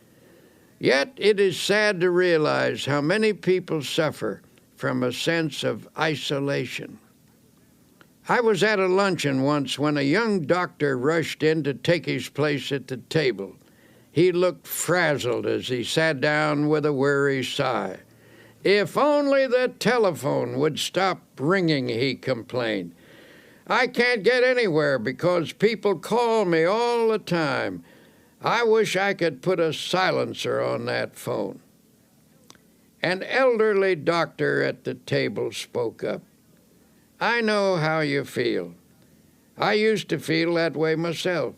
Yet it is sad to realize how many people suffer from a sense of isolation. I was at a luncheon once when a young doctor rushed in to take his place at the table. He looked frazzled as he sat down with a weary sigh. "If only the telephone would stop ringing," he complained. "I can't get anywhere because people call me all the time. I wish I could put a silencer on that phone." An elderly doctor at the table spoke up. "I know how you feel. I used to feel that way myself.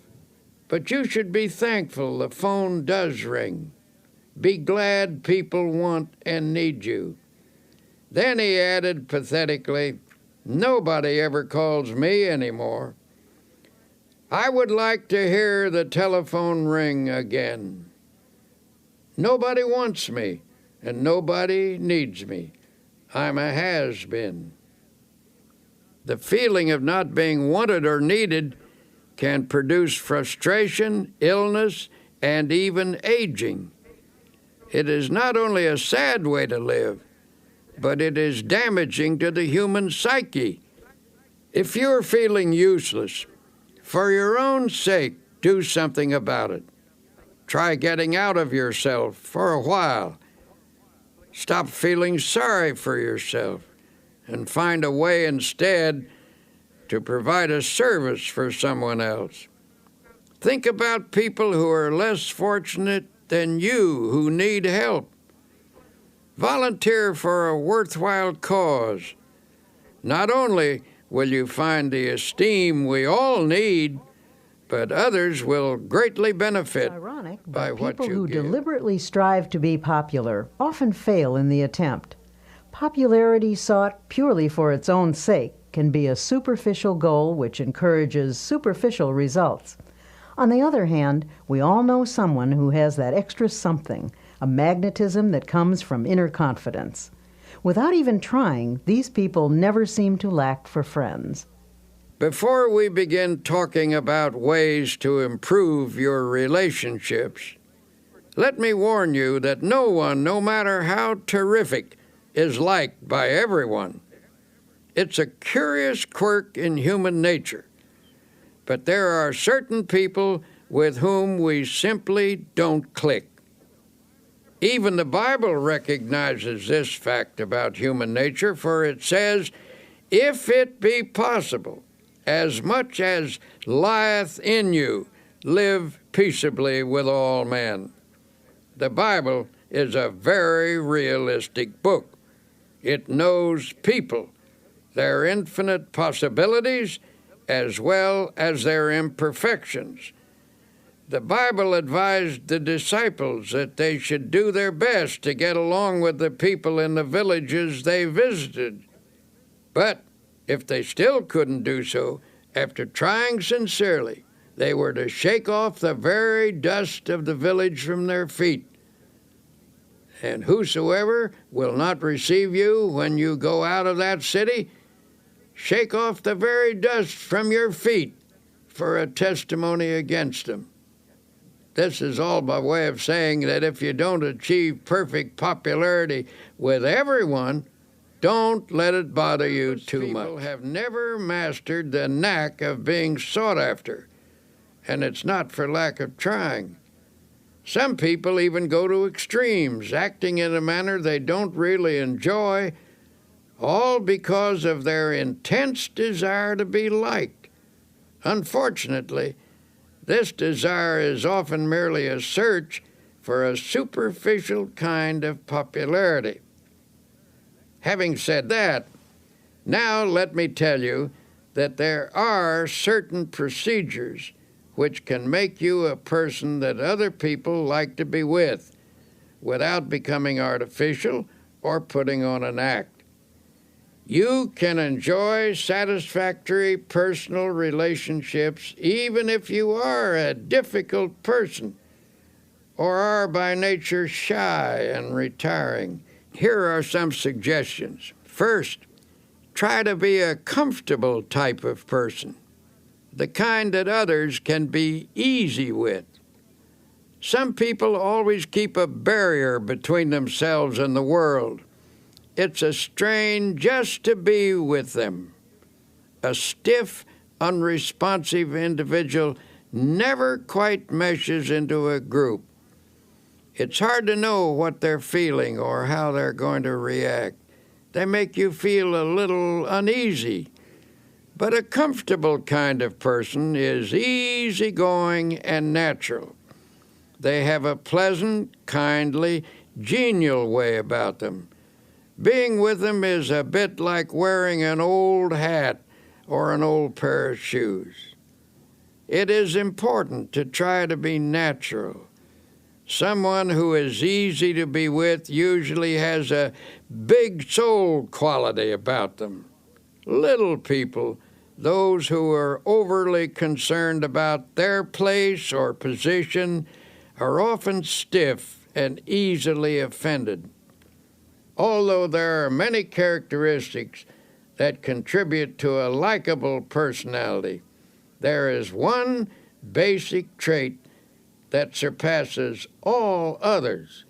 But you should be thankful the phone does ring. Be glad people want and need you." Then he added pathetically, "Nobody ever calls me anymore. I would like to hear the telephone ring again. Nobody wants me, and nobody needs me. I'm a has-been." The feeling of not being wanted or needed can produce frustration, illness, and even aging. It is not only a sad way to live, but it is damaging to the human psyche. If you're feeling useless, for your own sake, do something about it. Try getting out of yourself for a while. Stop feeling sorry for yourself and find a way instead to provide a service for someone else. Think about people who are less fortunate than you who need help. Volunteer for a worthwhile cause. Not only will you find the esteem we all need, but others will greatly benefit by what you give. People who give. deliberately strive to be popular often fail in the attempt. Popularity sought purely for its own sake can be a superficial goal which encourages superficial results. On the other hand, we all know someone who has that extra something, a magnetism that comes from inner confidence. Without even trying, these people never seem to lack for friends. Before we begin talking about ways to improve your relationships, let me warn you that no one, no matter how terrific, is liked by everyone. It's a curious quirk in human nature, but there are certain people with whom we simply don't click. Even the Bible recognizes this fact about human nature, for it says, "If it be possible, as much as lieth in you, live peaceably with all men." The Bible is a very realistic book. It knows people, their infinite possibilities, as well as their imperfections. The Bible advised the disciples that they should do their best to get along with the people in the villages they visited. But if they still couldn't do so, after trying sincerely, they were to shake off the very dust of the village from their feet. "And whosoever will not receive you when you go out of that city, shake off the very dust from your feet for a testimony against them." This is all by way of saying that if you don't achieve perfect popularity with everyone, don't let it bother you too much. People have never mastered the knack of being sought after, and it's not for lack of trying. Some people even go to extremes, acting in a manner they don't really enjoy, all because of their intense desire to be liked. Unfortunately, this desire is often merely a search for a superficial kind of popularity. Having said that, now let me tell you that there are certain procedures which can make you a person that other people like to be with, without becoming artificial or putting on an act. You can enjoy satisfactory personal relationships even if you are a difficult person or are by nature shy and retiring. Here are some suggestions. First, try to be a comfortable type of person, the kind that others can be easy with. Some people always keep a barrier between themselves and the world. It's a strain just to be with them. A stiff, unresponsive individual never quite meshes into a group. It's hard to know what they're feeling or how they're going to react. They make you feel a little uneasy. But a comfortable kind of person is easygoing and natural. They have a pleasant, kindly, genial way about them. Being with them is a bit like wearing an old hat or an old pair of shoes. It is important to try to be natural. Someone who is easy to be with usually has a big soul quality about them. Little people, those who are overly concerned about their place or position, are often stiff and easily offended. Although there are many characteristics that contribute to a likable personality, there is one basic trait that surpasses all others.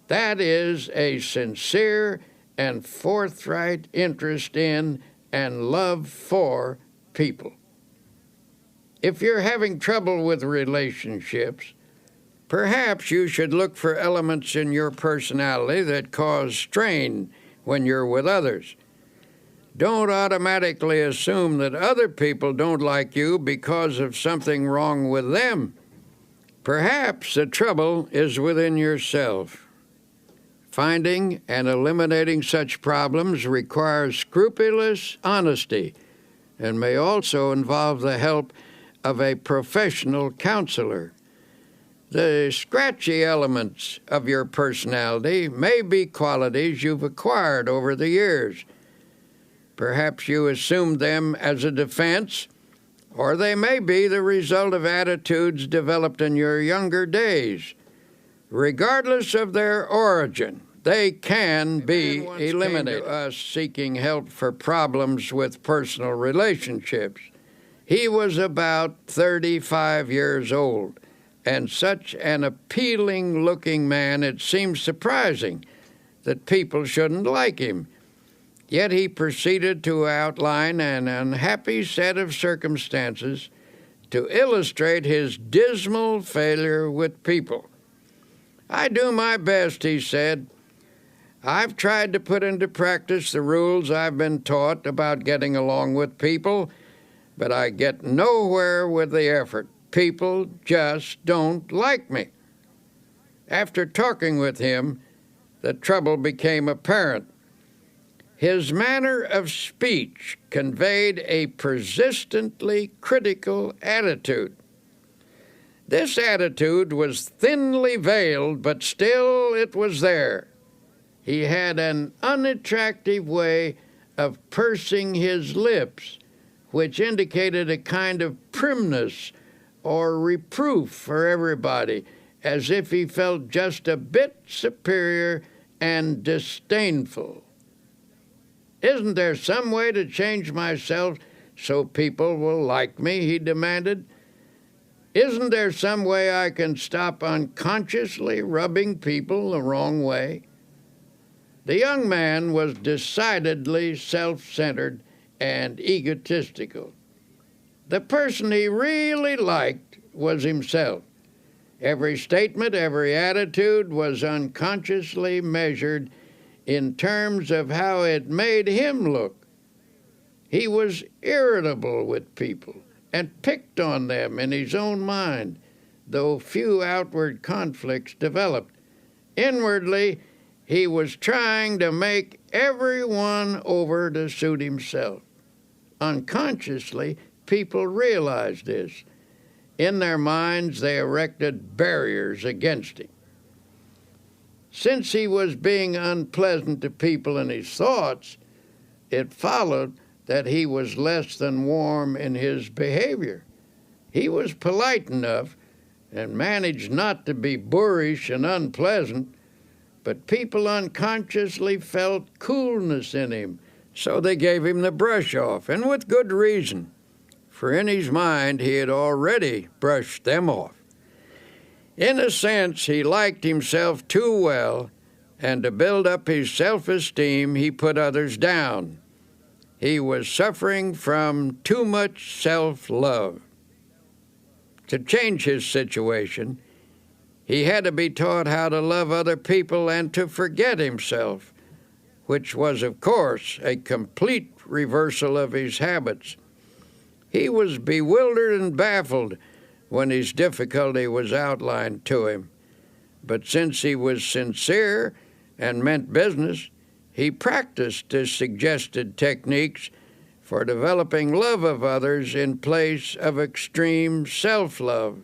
That is a sincere and forthright interest in and love for people. If you're having trouble with relationships, perhaps you should look for elements in your personality that cause strain when you're with others. Don't automatically assume that other people don't like you because of something wrong with them. Perhaps the trouble is within yourself. Finding and eliminating such problems requires scrupulous honesty and may also involve the help of a professional counselor. The scratchy elements of your personality may be qualities you've acquired over the years. Perhaps you assumed them as a defense, or they may be the result of attitudes developed in your younger days. Regardless of their origin, they can be eliminated. Came to us seeking help for problems with personal relationships. He was about 35 years old, and such an appealing-looking man it seems surprising that people shouldn't like him. Yet he proceeded to outline an unhappy set of circumstances to illustrate his dismal failure with people. "I do my best," he said. "I've tried to put into practice the rules I've been taught about getting along with people, but I get nowhere with the effort. People just don't like me." After talking with him, the trouble became apparent. His manner of speech conveyed a persistently critical attitude. This attitude was thinly veiled, but still it was there. He had an unattractive way of pursing his lips, which indicated a kind of primness or reproof for everybody, as if he felt just a bit superior and disdainful. "Isn't there some way to change myself so people will like me?" he demanded. "Isn't there some way I can stop unconsciously rubbing people the wrong way?" The young man was decidedly self-centered and egotistical. The person he really liked was himself. Every statement, every attitude was unconsciously measured in terms of how it made him look. He was irritable with people and picked on them in his own mind, though few outward conflicts developed. Inwardly, he was trying to make everyone over to suit himself. Unconsciously, people realized this. In their minds, they erected barriers against him. Since he was being unpleasant to people in his thoughts, it followed that he was less than warm in his behavior. He was polite enough and managed not to be boorish and unpleasant, but people unconsciously felt coolness in him, so they gave him the brush off, and with good reason, for in his mind he had already brushed them off. In a sense, he liked himself too well, and to build up his self-esteem, he put others down. He was suffering from too much self-love. To change his situation, he had to be taught how to love other people and to forget himself, which was, of course, a complete reversal of his habits. He was bewildered and baffled when his difficulty was outlined to him. But since he was sincere and meant business, he practiced his suggested techniques for developing love of others in place of extreme self-love.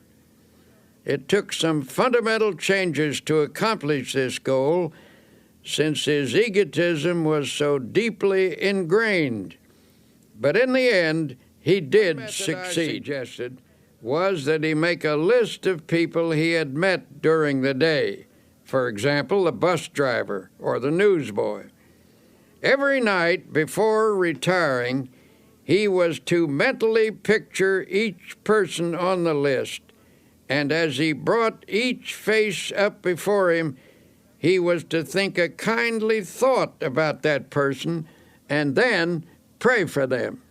It took some fundamental changes to accomplish this goal, since his egotism was so deeply ingrained. But in the end, he did succeed. Suggested was that he make a list of people he had met during the day. For example, the bus driver or the newsboy. Every night before retiring, he was to mentally picture each person on the list, and as he brought each face up before him, he was to think a kindly thought about that person and then pray for them.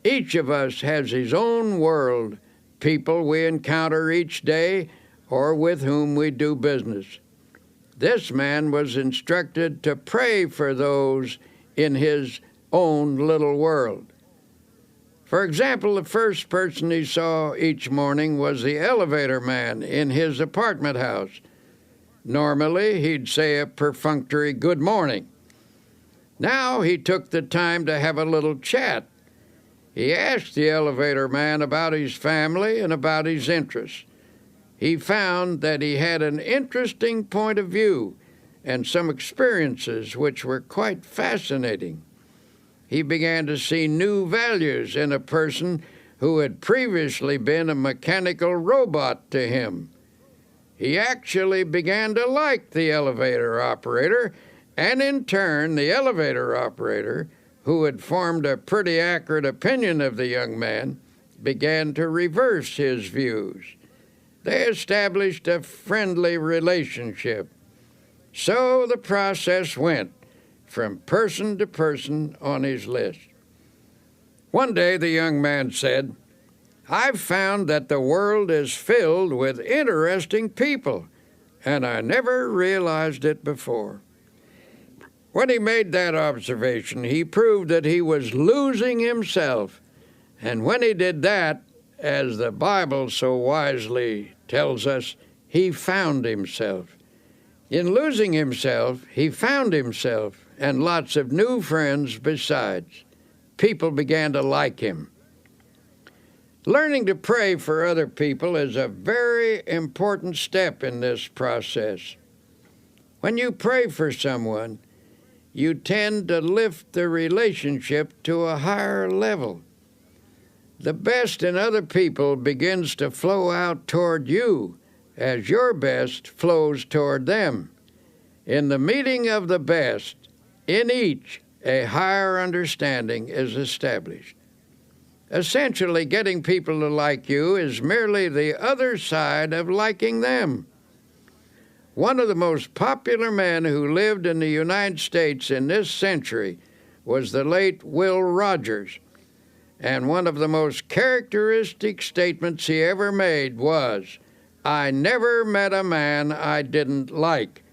Each of us has his own world, people we encounter each day or with whom we do business. This man was instructed to pray for those in his own little world. For example, the first person he saw each morning was the elevator man in his apartment house. Normally, he'd say a perfunctory good morning. Now he took the time to have a little chat. He asked the elevator man about his family and about his interests. He found that he had an interesting point of view and some experiences which were quite fascinating. He began to see new values in a person who had previously been a mechanical robot to him. He actually began to like the elevator operator, and in turn, the elevator operator, who had formed a pretty accurate opinion of the young man, began to reverse his views. They established a friendly relationship. So the process went from person to person on his list. One day the young man said, "I've found that the world is filled with interesting people, and I never realized it before." When he made that observation, he proved that he was losing himself. And when he did that, as the Bible so wisely tells us, he found himself. In losing himself, he found himself and lots of new friends besides. People began to like him. Learning to pray for other people is a very important step in this process. When you pray for someone, you tend to lift the relationship to a higher level. The best in other people begins to flow out toward you as your best flows toward them. In the meeting of the best, in each, a higher understanding is established. Essentially, getting people to like you is merely the other side of liking them. One of the most popular men who lived in the United States in this century was the late Will Rogers, and one of the most characteristic statements he ever made was, I never met a man I didn't like.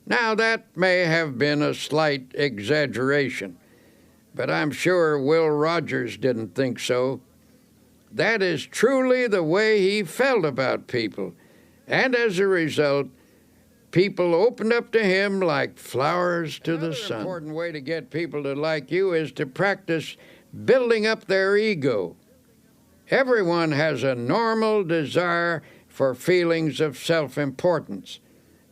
Now, that may have been a slight exaggeration, but I'm sure Will Rogers didn't think so. That is truly the way he felt about people, and as a result, people opened up to him like flowers to the sun. Another important way to get people to like you is to practice building up their ego. Everyone has a normal desire for feelings of self-importance.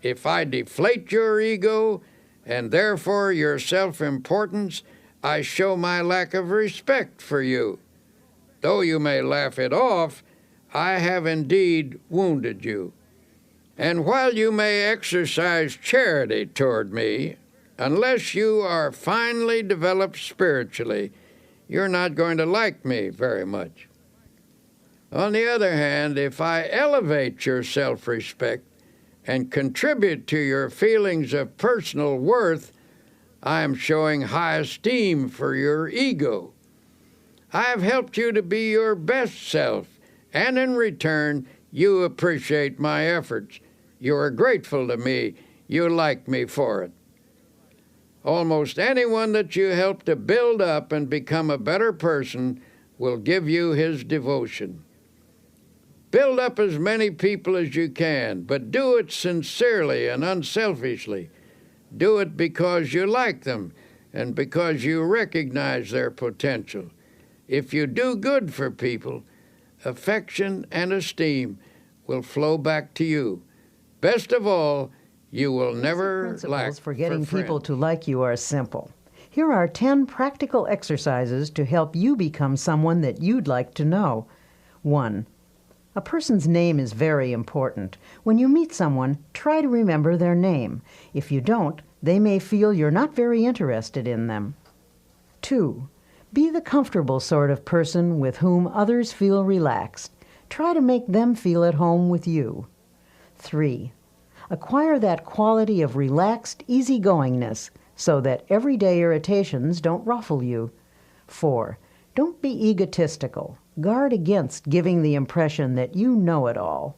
If I deflate your ego, and therefore your self-importance, I show my lack of respect for you. Though you may laugh it off, I have indeed wounded you. And while you may exercise charity toward me, unless you are finely developed spiritually, you're not going to like me very much. On the other hand, if I elevate your self-respect and contribute to your feelings of personal worth, I am showing high esteem for your ego. I have helped you to be your best self, and in return, you appreciate my efforts. You are grateful to me. You like me for it. Almost anyone that you help to build up and become a better person will give you his devotion. Build up as many people as you can, but do it sincerely and unselfishly. Do it because you like them and because you recognize their potential. If you do good for people, affection and esteem will flow back to you. Best of all, you will never lack principles for getting for people friends. to like you are simple. Here are 10 practical exercises to help you become someone that you'd like to know. 1. A person's name is very important. When you meet someone, try to remember their name. If you don't, they may feel you're not very interested in them. 2. Be the comfortable sort of person with whom others feel relaxed. Try to make them feel at home with you. 3. Acquire that quality of relaxed easygoingness so that everyday irritations don't ruffle you. 4. Don't be egotistical. Guard against giving the impression that you know it all.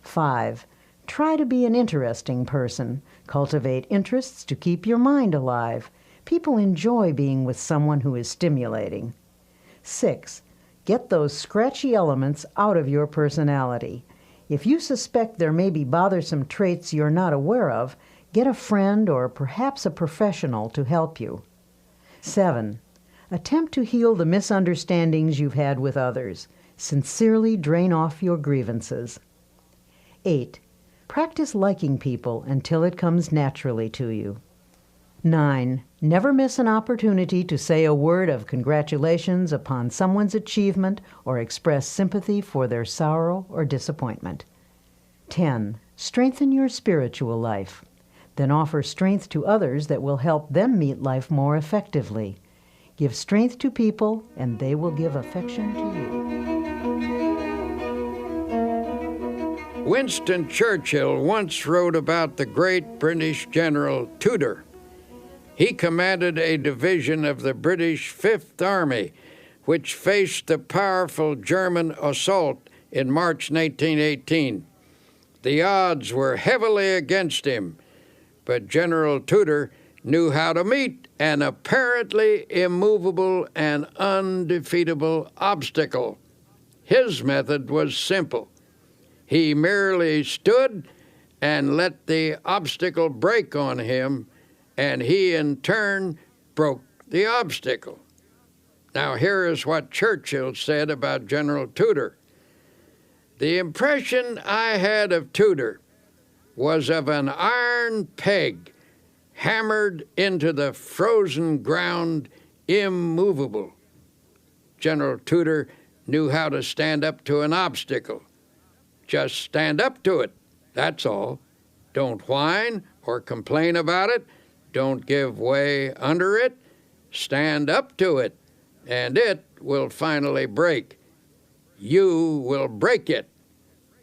5. Try to be an interesting person. Cultivate interests to keep your mind alive. People enjoy being with someone who is stimulating. 6. Get those scratchy elements out of your personality. If you suspect there may be bothersome traits you're not aware of, get a friend or perhaps a professional to help you. 7. Attempt to heal the misunderstandings you've had with others. Sincerely drain off your grievances. 8. Practice liking people until it comes naturally to you. 9. Never miss an opportunity to say a word of congratulations upon someone's achievement or express sympathy for their sorrow or disappointment. 10. Strengthen your spiritual life. Then offer strength to others that will help them meet life more effectively. Give strength to people, and they will give affection to you. Winston Churchill once wrote about the great British General Tudor. He commanded a division of the British Fifth Army, which faced the powerful German assault in March 1918. The odds were heavily against him, but General Tudor knew how to meet an apparently immovable and undefeatable obstacle. His method was simple. He merely stood and let the obstacle break on him, and he in turn broke the obstacle. Now here is what Churchill said about General Tudor. The impression I had of Tudor was of an iron peg hammered into the frozen ground, immovable. General Tudor knew how to stand up to an obstacle. Just stand up to it, that's all. Don't whine or complain about it. Don't give way under it. Stand up to it, and it will finally break. You will break it.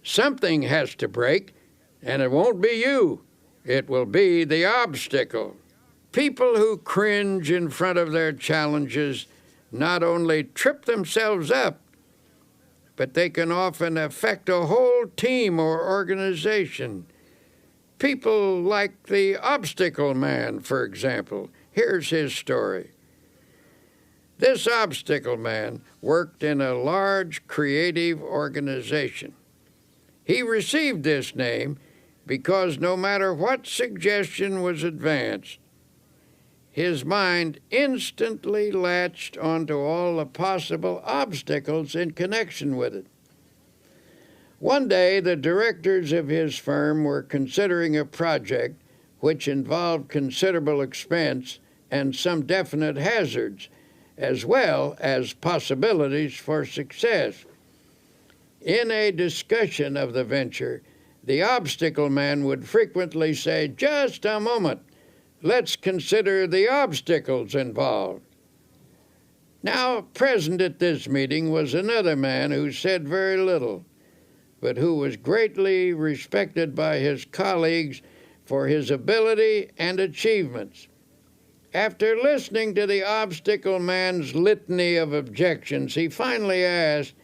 Something has to break, and it won't be you. It will be the obstacle. People who cringe in front of their challenges not only trip themselves up, but they can often affect a whole team or organization. People like the obstacle man, for example. Here's his story. This obstacle man worked in a large creative organization. He received this name because no matter what suggestion was advanced, his mind instantly latched onto all the possible obstacles in connection with it. One day, the directors of his firm were considering a project which involved considerable expense and some definite hazards, as well as possibilities for success. In a discussion of the venture, the obstacle man would frequently say, "Just a moment, let's consider the obstacles involved." Now, present at this meeting was another man who said very little, but who was greatly respected by his colleagues for his ability and achievements. After listening to the obstacle man's litany of objections, he finally asked,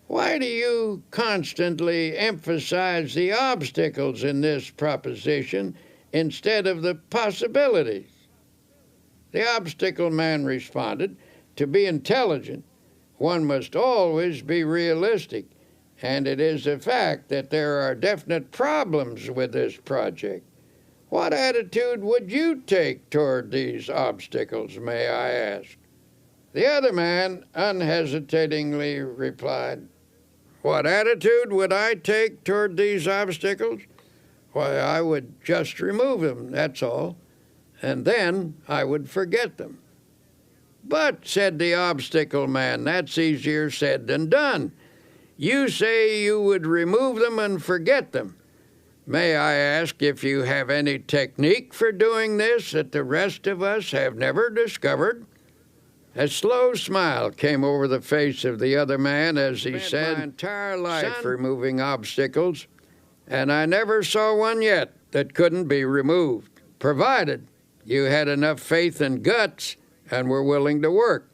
"Why do you constantly emphasize the obstacles in this proposition instead of the possibilities?" The obstacle man responded, "To be intelligent, one must always be realistic, and it is a fact that there are definite problems with this project. What attitude would you take toward these obstacles, may I ask?" The other man unhesitatingly replied, "What attitude would I take toward these obstacles? Why, I would just remove them, that's all, and then I would forget them." "But," said the obstacle man, "that's easier said than done. You say you would remove them and forget them. May I ask if you have any technique for doing this that the rest of us have never discovered?" A slow smile came over the face of the other man as he said, "My entire life removing obstacles, and I never saw one yet that couldn't be removed, provided you had enough faith and guts and were willing to work.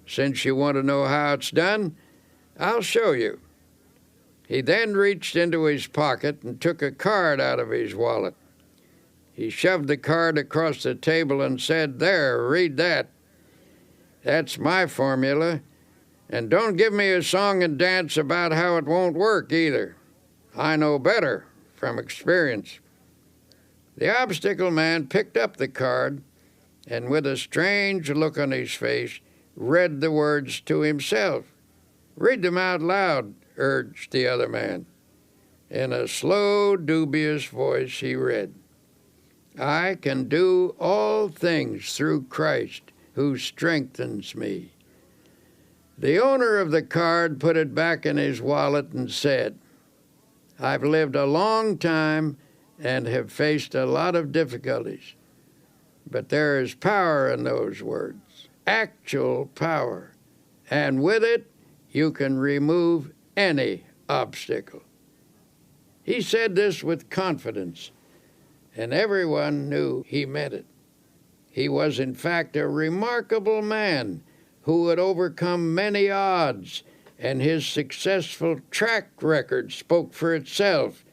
Since you want to know how it's done, I'll show you." He then reached into his pocket and took a card out of his wallet. He shoved the card across the table and said, "There, read that. That's my formula. And don't give me a song and dance about how it won't work either. I know better from experience." The obstacle man picked up the card and, with a strange look on his face, read the words to himself. "Read them out loud," urged the other man. In a slow, dubious voice he read, "I can do all things through Christ who strengthens me." The owner of the card put it back in his wallet and said, "I've lived a long time and have faced a lot of difficulties, but there is power in those words, actual power, and with it you can remove any obstacle." He said this with confidence, and everyone knew he meant it. He was, in fact, a remarkable man who had overcome many odds, and his successful track record spoke for itself.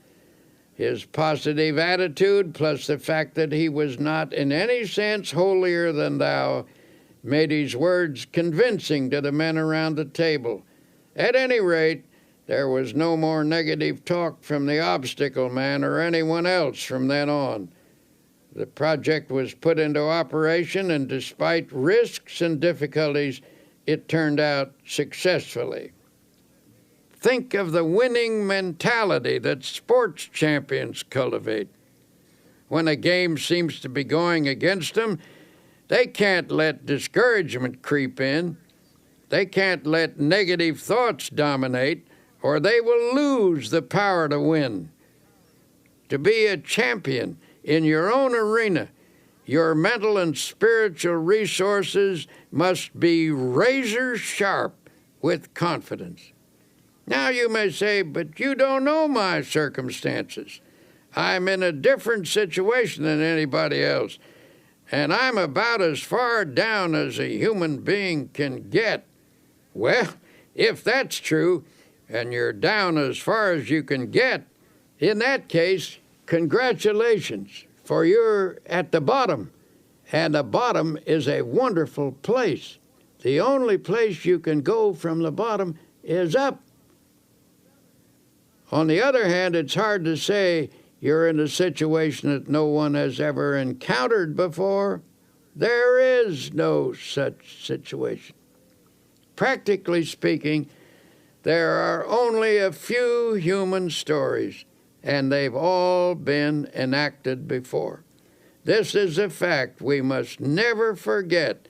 His positive attitude, plus the fact that he was not in any sense holier than thou, made his words convincing to the men around the table. At any rate, there was no more negative talk from the obstacle man or anyone else from then on. The project was put into operation, and despite risks and difficulties, it turned out successfully. Think of the winning mentality that sports champions cultivate. When a game seems to be going against them, they can't let discouragement creep in. They can't let negative thoughts dominate, or they will lose the power to win. To be a champion in your own arena, your mental and spiritual resources must be razor sharp with confidence. Now you may say, "But you don't know my circumstances. I'm in a different situation than anybody else, and I'm about as far down as a human being can get." Well, If that's true, and you're down as far as you can get, in that case, congratulations, for you're at the bottom. And the bottom is a wonderful place. The only place you can go from the bottom is up. On the other hand, it's hard to say you're in a situation that no one has ever encountered before. There is no such situation. Practically speaking, there are only a few human stories, and they've all been enacted before. This is a fact we must never forget.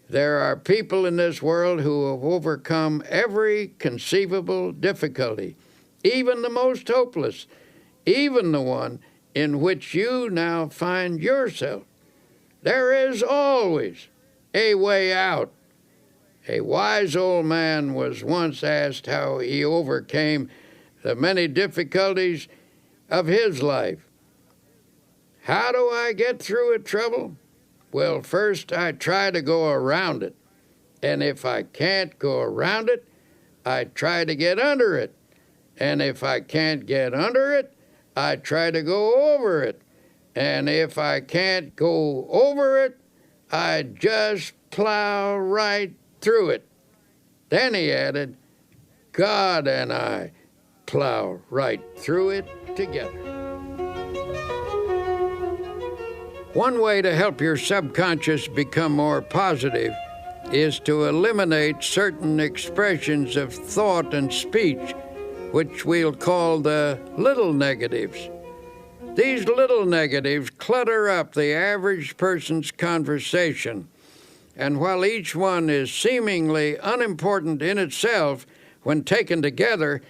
There are people in this world who have overcome every conceivable difficulty, even the most hopeless, even the one in which you now find yourself. There is always a way out. A wise old man was once asked how he overcame the many difficulties of his life. How do I get through a trouble? Well, first I try to go around it. And if I can't go around it, I try to get under it. And if I can't get under it, I try to go over it. And if I can't go over it, I just plow right through it. Then he added, God and I plow right through it together. One way to help your subconscious become more positive is to eliminate certain expressions of thought and speech, which we'll call the little negatives. These little negatives clutter up the average person's conversation, and while each one is seemingly unimportant in itself, when taken together,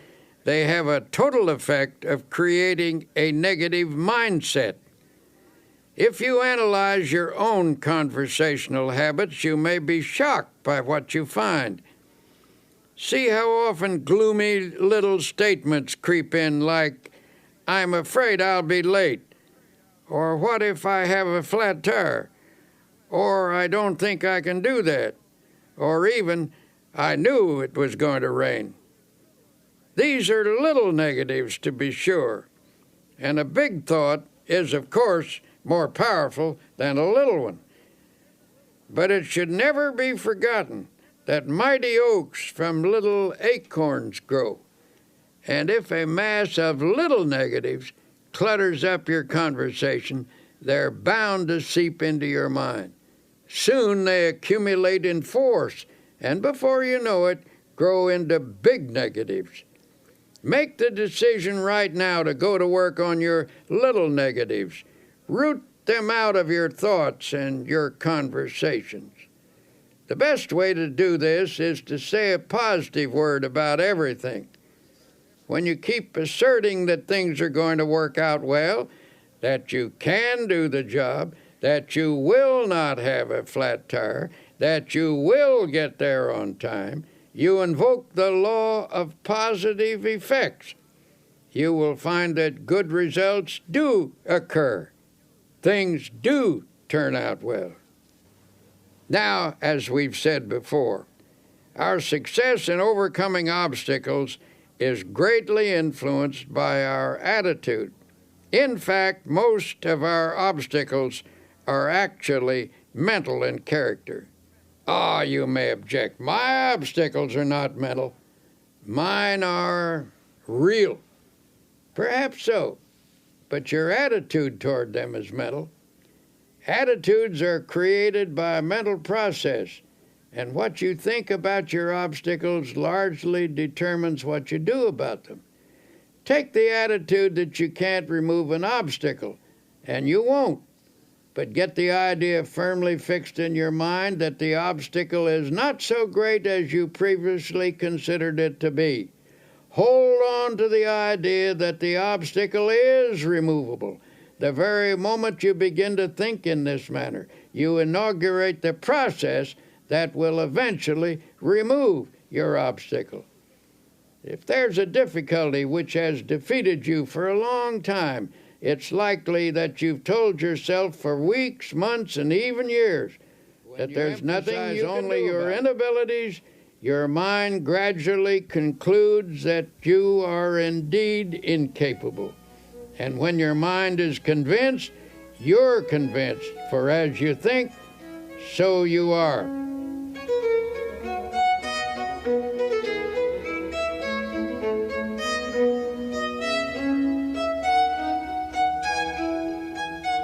they have a total effect of creating a negative mindset. If you analyze your own conversational habits, you may be shocked by what you find. See how often gloomy little statements creep in like, I'm afraid I'll be late, or what if I have a flat tire, or I don't think I can do that, or even, I knew it was going to rain. These are little negatives, to be sure, and a big thought is, of course, more powerful than a little one. But it should never be forgotten that mighty oaks from little acorns grow. And if a mass of little negatives clutters up your conversation, they're bound to seep into your mind. Soon they accumulate in force, and before you know it, grow into big negatives. Make the decision right now to go to work on your little negatives. Root them out of your thoughts and your conversations. The best way to do this is to say a positive word about everything. When you keep asserting that things are going to work out well, that you can do the job, that you will not have a flat tire, that you will get there on time, you invoke the law of positive effects. You will find that good results do occur. Things do turn out well. Now, as we've said before, our success in overcoming obstacles is greatly influenced by our attitude. In fact, most of our obstacles are actually mental in character. Ah, you may object. My obstacles are not mental. Mine are real. Perhaps so, but your attitude toward them is mental. Attitudes are created by a mental process, and what you think about your obstacles largely determines what you do about them. Take the attitude that you can't remove an obstacle, and you won't. But get the idea firmly fixed in your mind that the obstacle is not so great as you previously considered it to be. Hold on to the idea that the obstacle is removable. The very moment you begin to think in this manner, you inaugurate the process that will eventually remove your obstacle. If there's a difficulty which has defeated you for a long time, it's likely that you've told yourself for weeks, months, and even years that there's nothing you can do about it. Only your inabilities, your mind gradually concludes that you are indeed incapable. And when your mind is convinced, you're convinced, for as you think, so you are.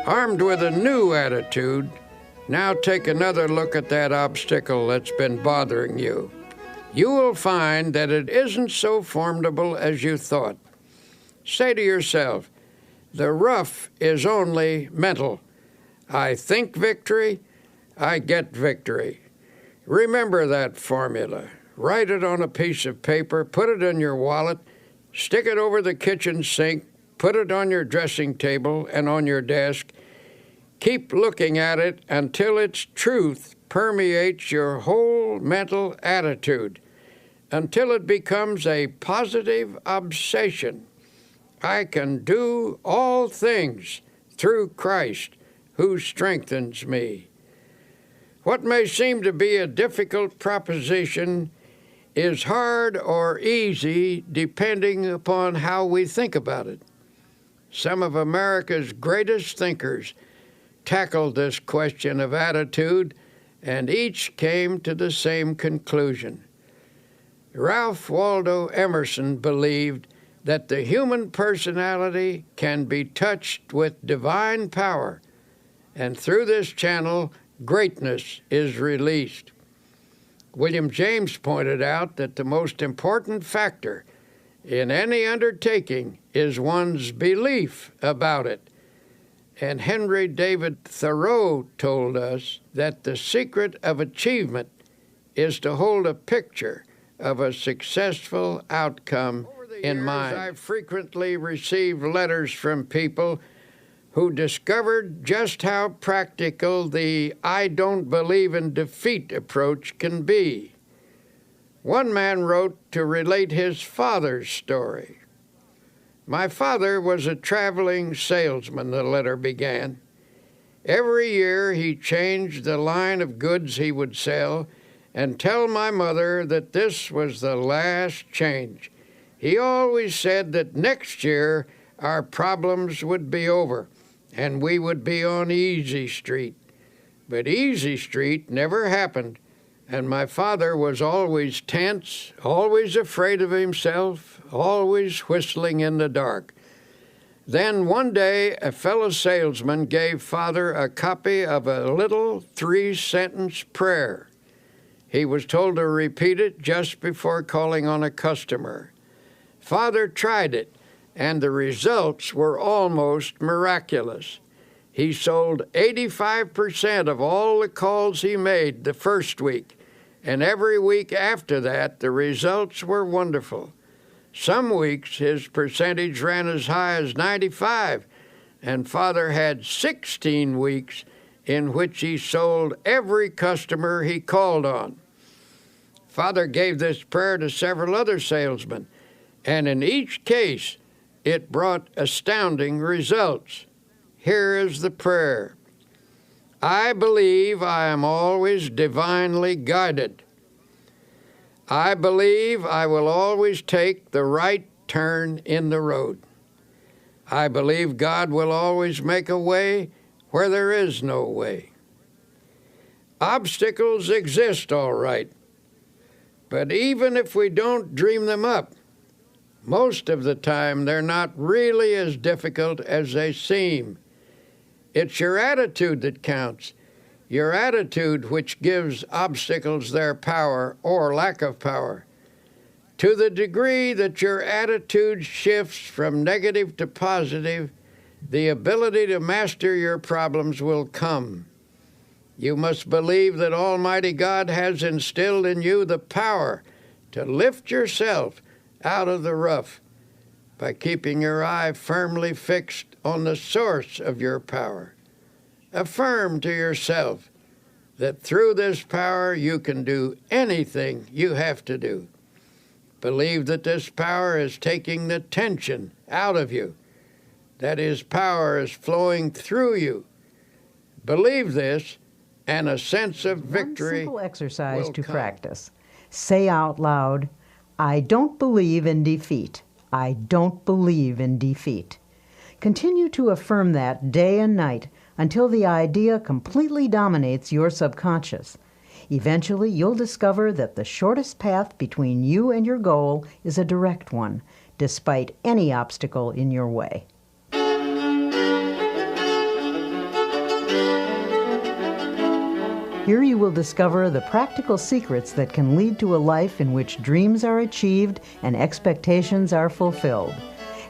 Armed with a new attitude, now take another look at that obstacle that's been bothering you. You will find that it isn't so formidable as you thought. Say to yourself, the rough is only mental. I think victory, I get victory. Remember that formula. Write it on a piece of paper, put it in your wallet, stick it over the kitchen sink, put it on your dressing table and on your desk. Keep looking at it until its truth permeates your whole mental attitude, until it becomes a positive obsession. I can do all things through Christ who strengthens me. What may seem to be a difficult proposition is hard or easy depending upon how we think about it. Some of America's greatest thinkers tackled this question of attitude, and each came to the same conclusion. Ralph Waldo Emerson believed that the human personality can be touched with divine power, and through this channel, greatness is released. William James pointed out that the most important factor in any undertaking is one's belief about it. And Henry David Thoreau told us that the secret of achievement is to hold a picture of a successful outcome in mind. I've frequently received letters from people who discovered just how practical the I don't believe in defeat approach can be. One man wrote to relate his father's story. My father was a traveling salesman, the letter began. Every year he changed the line of goods he would sell and tell my mother that this was the last change. He always said that next year our problems would be over and we would be on Easy Street. But Easy Street never happened, and my father was always tense, always afraid of himself, always whistling in the dark. Then one day a fellow salesman gave Father a copy of a little 3-sentence prayer. He was told to repeat it just before calling on a customer. Father tried it, and the results were almost miraculous. He sold 85% of all the calls he made the first week, and every week after that the results were wonderful. Some weeks his percentage ran as high as 95, and Father had 16 weeks in which he sold every customer he called on. Father gave this prayer to several other salesmen, and in each case it brought astounding results. Here is the prayer. I believe I am always divinely guided. I believe I will always take the right turn in the road. I believe God will always make a way where there is no way. Obstacles exist, all right, but even if we don't dream them up, most of the time they're not really as difficult as they seem. It's your attitude that counts. Your attitude which gives obstacles their power or lack of power. To the degree that your attitude shifts from negative to positive, the ability to master your problems will come. You must believe that Almighty God has instilled in you the power to lift yourself out of the rough by keeping your eye firmly fixed on the source of your power. Affirm to yourself that through this power you can do anything you have to do. Believe that this power is taking the tension out of you, that His power is flowing through you. Believe this, and a sense of victory One simple exercise to come. practice. say out loud, "I don't believe in defeat. I don't believe in defeat." Continue to affirm that day and night until the idea completely dominates your subconscious. Eventually, you'll discover that the shortest path between you and your goal is a direct one, despite any obstacle in your way. Here you will discover the practical secrets that can lead to a life in which dreams are achieved and expectations are fulfilled.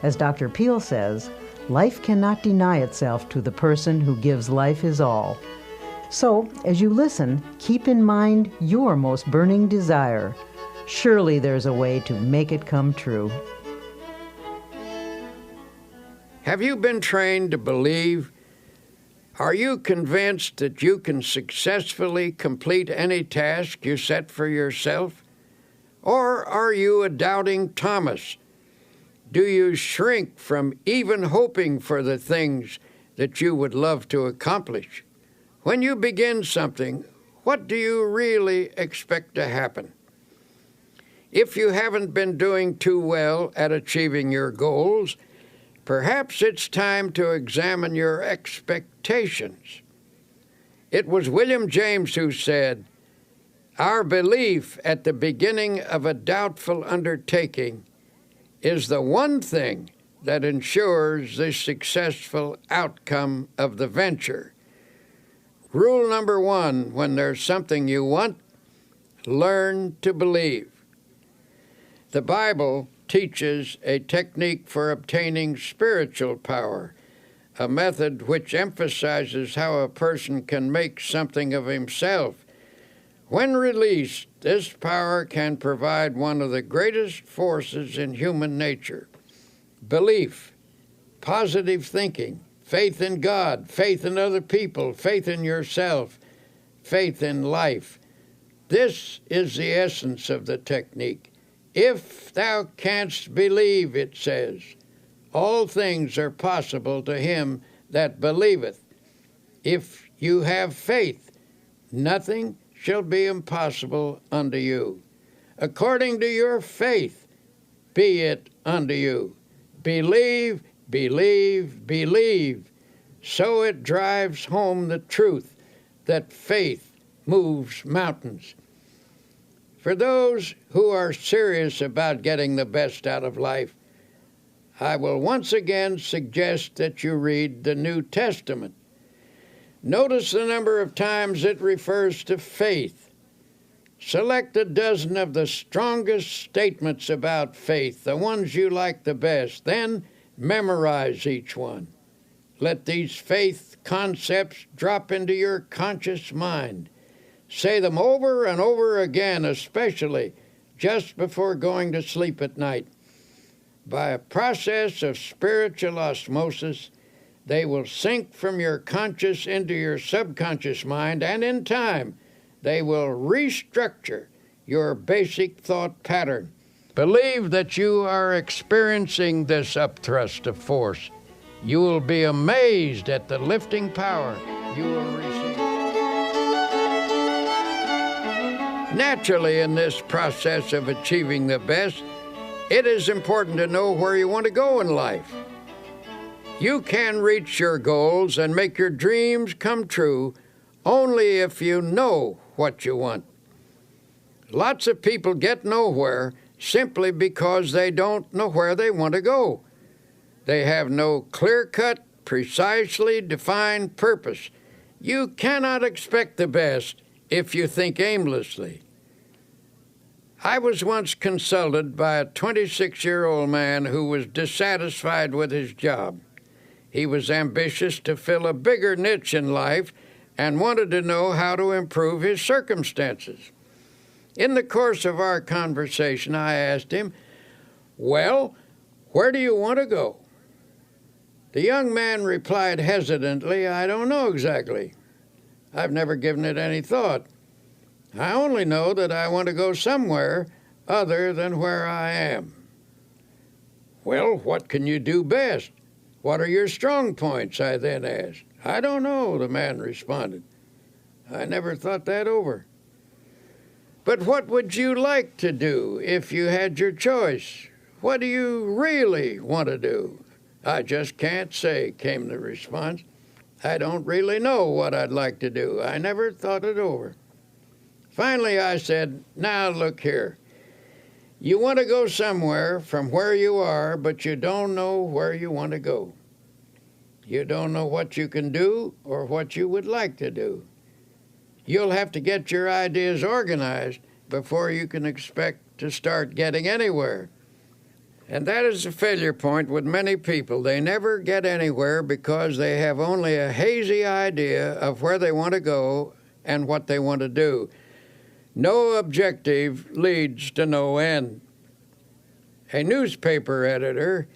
As Dr. Peel says, life cannot deny itself to the person who gives life his all. So, as you listen, keep in mind your most burning desire. Surely there's a way to make it come true. Have you been trained to believe? Are you convinced that you can successfully complete any task you set for yourself? Or are you a doubting Thomas? Do you shrink from even hoping for the things that you would love to accomplish? When you begin something, what do you really expect to happen? If you haven't been doing too well at achieving your goals, perhaps it's time to examine your expectations. It was William James who said, "Our belief at the beginning of a doubtful undertaking is the one thing that ensures the successful outcome of the venture." Rule number 1, when there's something you want, learn to believe. The Bible teaches a technique for obtaining spiritual power, a method which emphasizes how a person can make something of himself. When released, this power can provide one of the greatest forces in human nature: belief, positive thinking, faith in God, faith in other people, faith in yourself, faith in life. This is the essence of the technique. If thou canst believe, it says, all things are possible to him that believeth. If you have faith, nothing shall be impossible unto you. According to your faith, be it unto you. Believe, believe, believe. So it drives home the truth that faith moves mountains. For those who are serious about getting the best out of life, I will once again suggest that you read the New Testament. Notice the number of times it refers to faith. Select a dozen of the strongest statements about faith, the ones you like the best, then memorize each one. Let these faith concepts drop into your conscious mind. Say them over and over again, especially just before going to sleep at night. By a process of spiritual osmosis, they will sink from your conscious into your subconscious mind, and in time, they will restructure your basic thought pattern. Believe that you are experiencing this upthrust of force. You will be amazed at the lifting power you will receive. Naturally, in this process of achieving the best, it is important to know where you want to go in life. You can reach your goals and make your dreams come true only if you know what you want. Lots of people get nowhere simply because they don't know where they want to go. They have no clear-cut, precisely defined purpose. You cannot expect the best if you think aimlessly. I was once consulted by a 26-year-old man who was dissatisfied with his job. He was ambitious to fill a bigger niche in life and wanted to know how to improve his circumstances. In the course of our conversation, I asked him, "Well, where do you want to go?" The young man replied hesitantly, "I don't know exactly. I've never given it any thought. I only know that I want to go somewhere other than where I am." "Well, what can you do best? What are your strong points?" I then asked. "I don't know," the man responded. "I never thought that over." But what would you like to do if you had your choice? What do you really want to do? I just can't say, came the response. I don't really know what I'd like to do. I never thought it over. Finally, I said, now look here. You want to go somewhere from where you are, but you don't know where you want to go. You don't know what you can do or what you would like to do. You'll have to get your ideas organized before you can expect to start getting anywhere. And that is a failure point with many people. They never get anywhere because they have only a hazy idea of where they want to go and what they want to do. No objective leads to no end. A newspaper editor,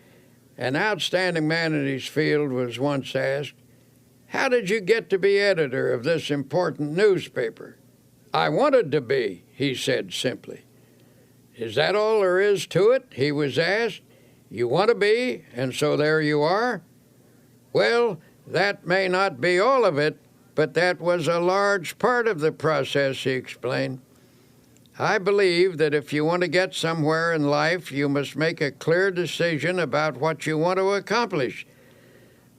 an outstanding man in his field, was once asked, "How did you get to be editor of this important newspaper?" "I wanted to be," he said simply. "Is that all there is to it?" he was asked. "You want to be, and so there you are?" Well, that may not be all of it, but that was a large part of the process, he explained. I believe that if you want to get somewhere in life, you must make a clear decision about what you want to accomplish.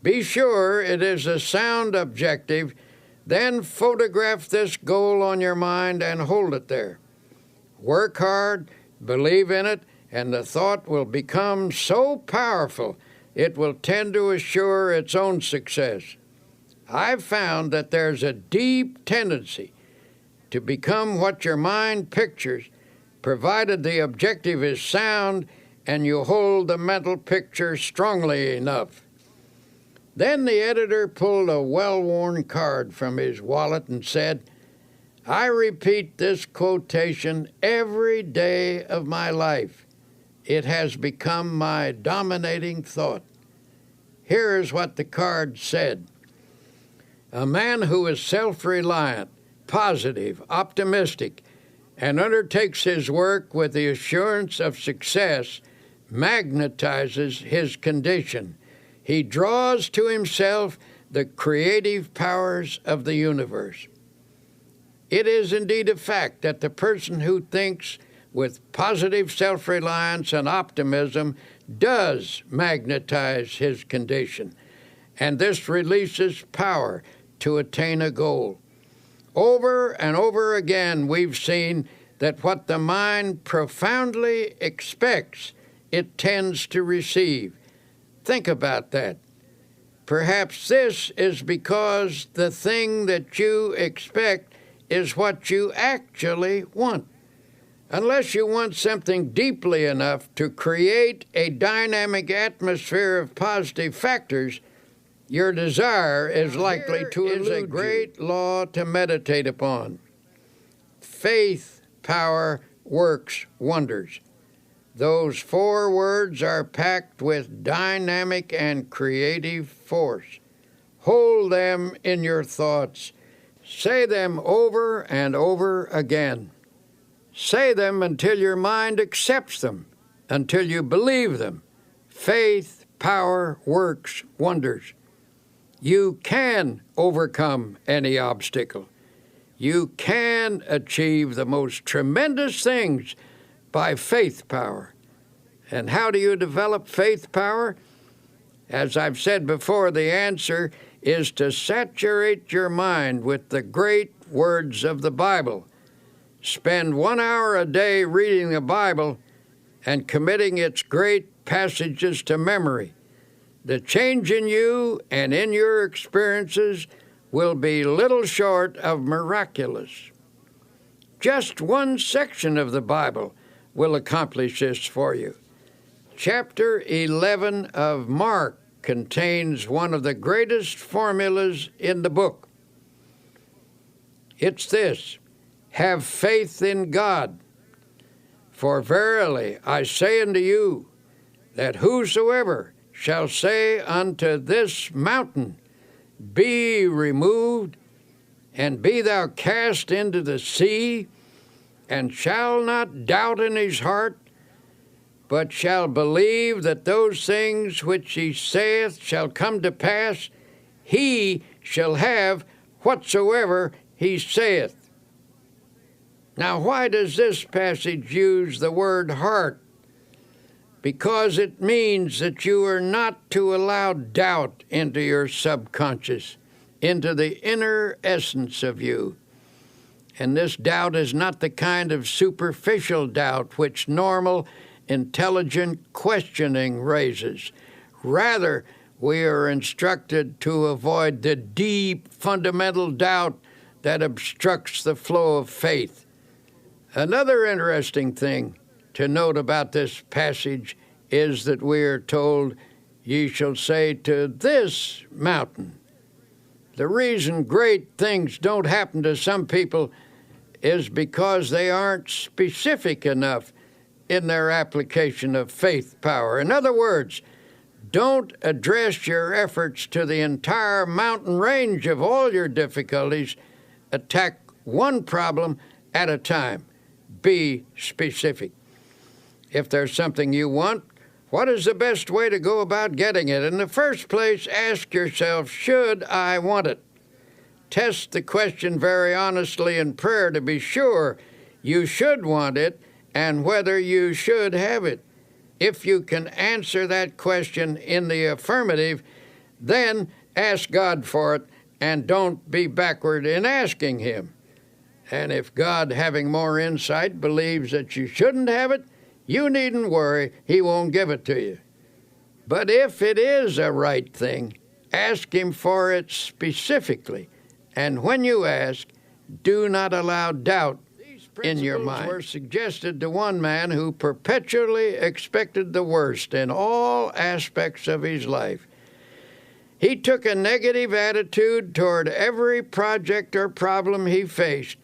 Be sure it is a sound objective, then photograph this goal on your mind and hold it there. Work hard, believe in it, and the thought will become so powerful it will tend to assure its own success. I've found that there's a deep tendency to become what your mind pictures, provided the objective is sound and you hold the mental picture strongly enough. Then the editor pulled a well-worn card from his wallet and said, "I repeat this quotation every day of my life. It has become my dominating thought." Here is what the card said. "A man who is self-reliant, positive, optimistic, and undertakes his work with the assurance of success magnetizes his condition. He draws to himself the creative powers of the universe." It is indeed a fact that the person who thinks with positive self-reliance and optimism does magnetize his condition, and this releases power to attain a goal. Over and over again, we've seen that what the mind profoundly expects, it tends to receive. Think about that. Perhaps this is because the thing that you expect is what you actually want. Unless you want something deeply enough to create a dynamic atmosphere of positive factors, your desire is likely to elude you. Is a great law to meditate upon. Faith, power, works wonders. Those 4 words are packed with dynamic and creative force. Hold them in your thoughts. Say them over and over again. Say them until your mind accepts them, until you believe them. Faith, power, works wonders. You can overcome any obstacle. You can achieve the most tremendous things by faith power. And how do you develop faith power? As I've said before, the answer is to saturate your mind with the great words of the Bible. Spend 1 hour a day reading the Bible and committing its great passages to memory. The change in you and in your experiences will be little short of miraculous. Just one section of the Bible will accomplish this for you. Chapter 11 of Mark contains one of the greatest formulas in the book. It's this: have faith in God. For verily I say unto you, that whosoever shall say unto this mountain, Be removed, and be thou cast into the sea, and shall not doubt in his heart, but shall believe that those things which he saith shall come to pass, he shall have whatsoever he saith. Now, why does this passage use the word heart? Because it means that you are not to allow doubt into your subconscious, into the inner essence of you. And this doubt is not the kind of superficial doubt which normal, intelligent questioning raises. Rather, we are instructed to avoid the deep, fundamental doubt that obstructs the flow of faith. Another interesting thing to note about this passage is that we are told, "Ye shall say to this mountain." The reason great things don't happen to some people is because they aren't specific enough in their application of faith power. In other words, don't address your efforts to the entire mountain range of all your difficulties. Attack one problem at a time. Be specific. If there's something you want, what is the best way to go about getting it? In the first place, ask yourself, should I want it? Test the question very honestly in prayer to be sure you should want it and whether you should have it. If you can answer that question in the affirmative, then ask God for it and don't be backward in asking Him. And if God, having more insight, believes that you shouldn't have it, you needn't worry, He won't give it to you. But if it is a right thing, ask Him for it specifically. And when you ask, do not allow doubt in your mind. These principles were suggested to one man who perpetually expected the worst in all aspects of his life. He took a negative attitude toward every project or problem he faced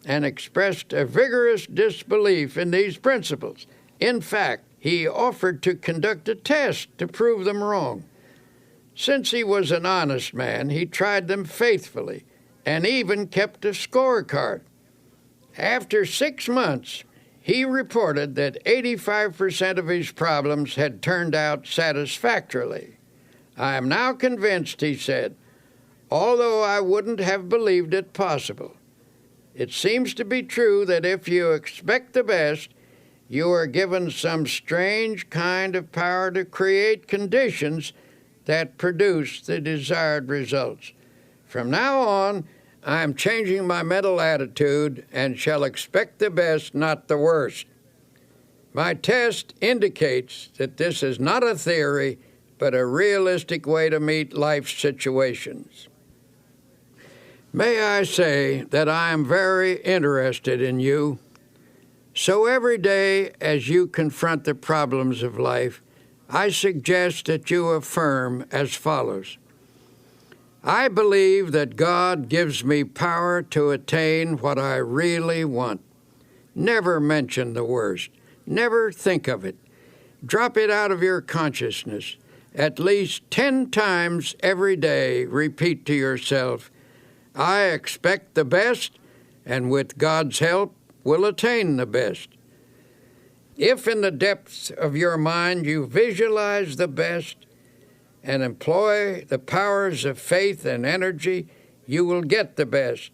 and expressed a vigorous disbelief in these principles. In fact, he offered to conduct a test to prove them wrong. Since he was an honest man, he tried them faithfully and even kept a scorecard. After 6 months, he reported that 85% of his problems had turned out satisfactorily. "I am now convinced," he said, "although I wouldn't have believed it possible. It seems to be true that if you expect the best, you are given some strange kind of power to create conditions that produce the desired results. From now on, I am changing my mental attitude and shall expect the best, not the worst. My test indicates that this is not a theory, but a realistic way to meet life's situations." May I say that I am very interested in you. So every day as you confront the problems of life, I suggest that you affirm as follows: I believe that God gives me power to attain what I really want. Never mention the worst. Never think of it. Drop it out of your consciousness. At least 10 times every day, repeat to yourself, I expect the best, and with God's help, will attain the best. If in the depths of your mind you visualize the best and employ the powers of faith and energy, you will get the best.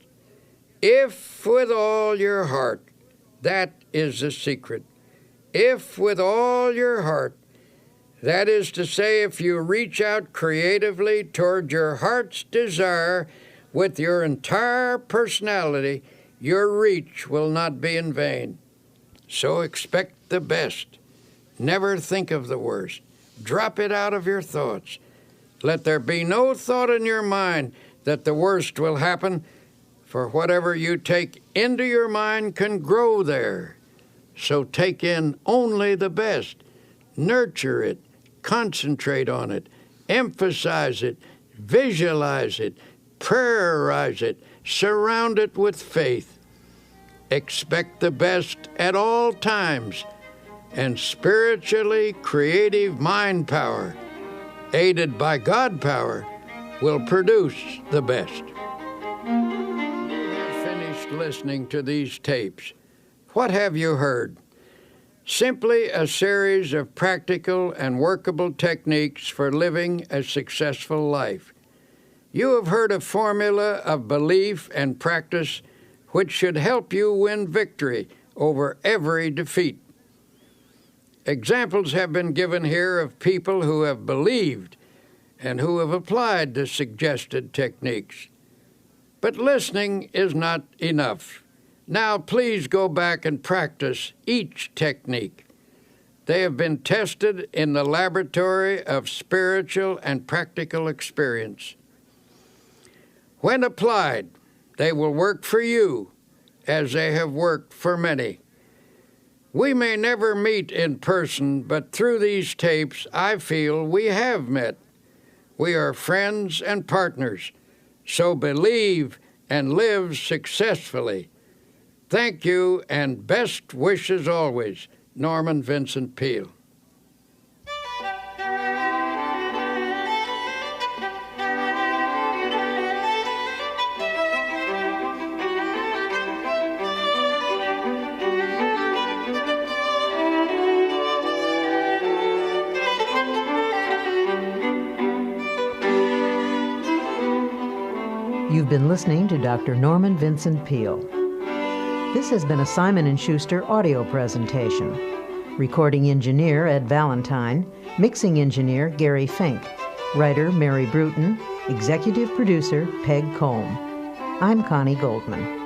If with all your heart, that is the secret. If with all your heart, that is to say, if you reach out creatively toward your heart's desire with your entire personality, your reach will not be in vain. So expect the best. Never think of the worst. Drop it out of your thoughts. Let there be no thought in your mind that the worst will happen, for whatever you take into your mind can grow there. So take in only the best. Nurture it. Concentrate on it. Emphasize it. Visualize it. Prayerize it. Surround it with faith. Expect the best at all times, and spiritually creative mind power, aided by God power, will produce the best. You have finished listening to these tapes. What have you heard? Simply a series of practical and workable techniques for living a successful life. You have heard a formula of belief and practice which should help you win victory over every defeat. Examples have been given here of people who have believed and who have applied the suggested techniques. But listening is not enough. Now please go back and practice each technique. They have been tested in the laboratory of spiritual and practical experience. When applied, they will work for you as they have worked for many. We may never meet in person, but through these tapes, I feel we have met. We are friends and partners, so believe and live successfully. Thank you, and best wishes always, Norman Vincent Peale. You've been listening to Dr. Norman Vincent Peale. This has been a Simon & Schuster audio presentation. Recording engineer Ed Valentine, mixing engineer Gary Fink, writer Mary Bruton, executive producer Peg Combe. I'm Connie Goldman.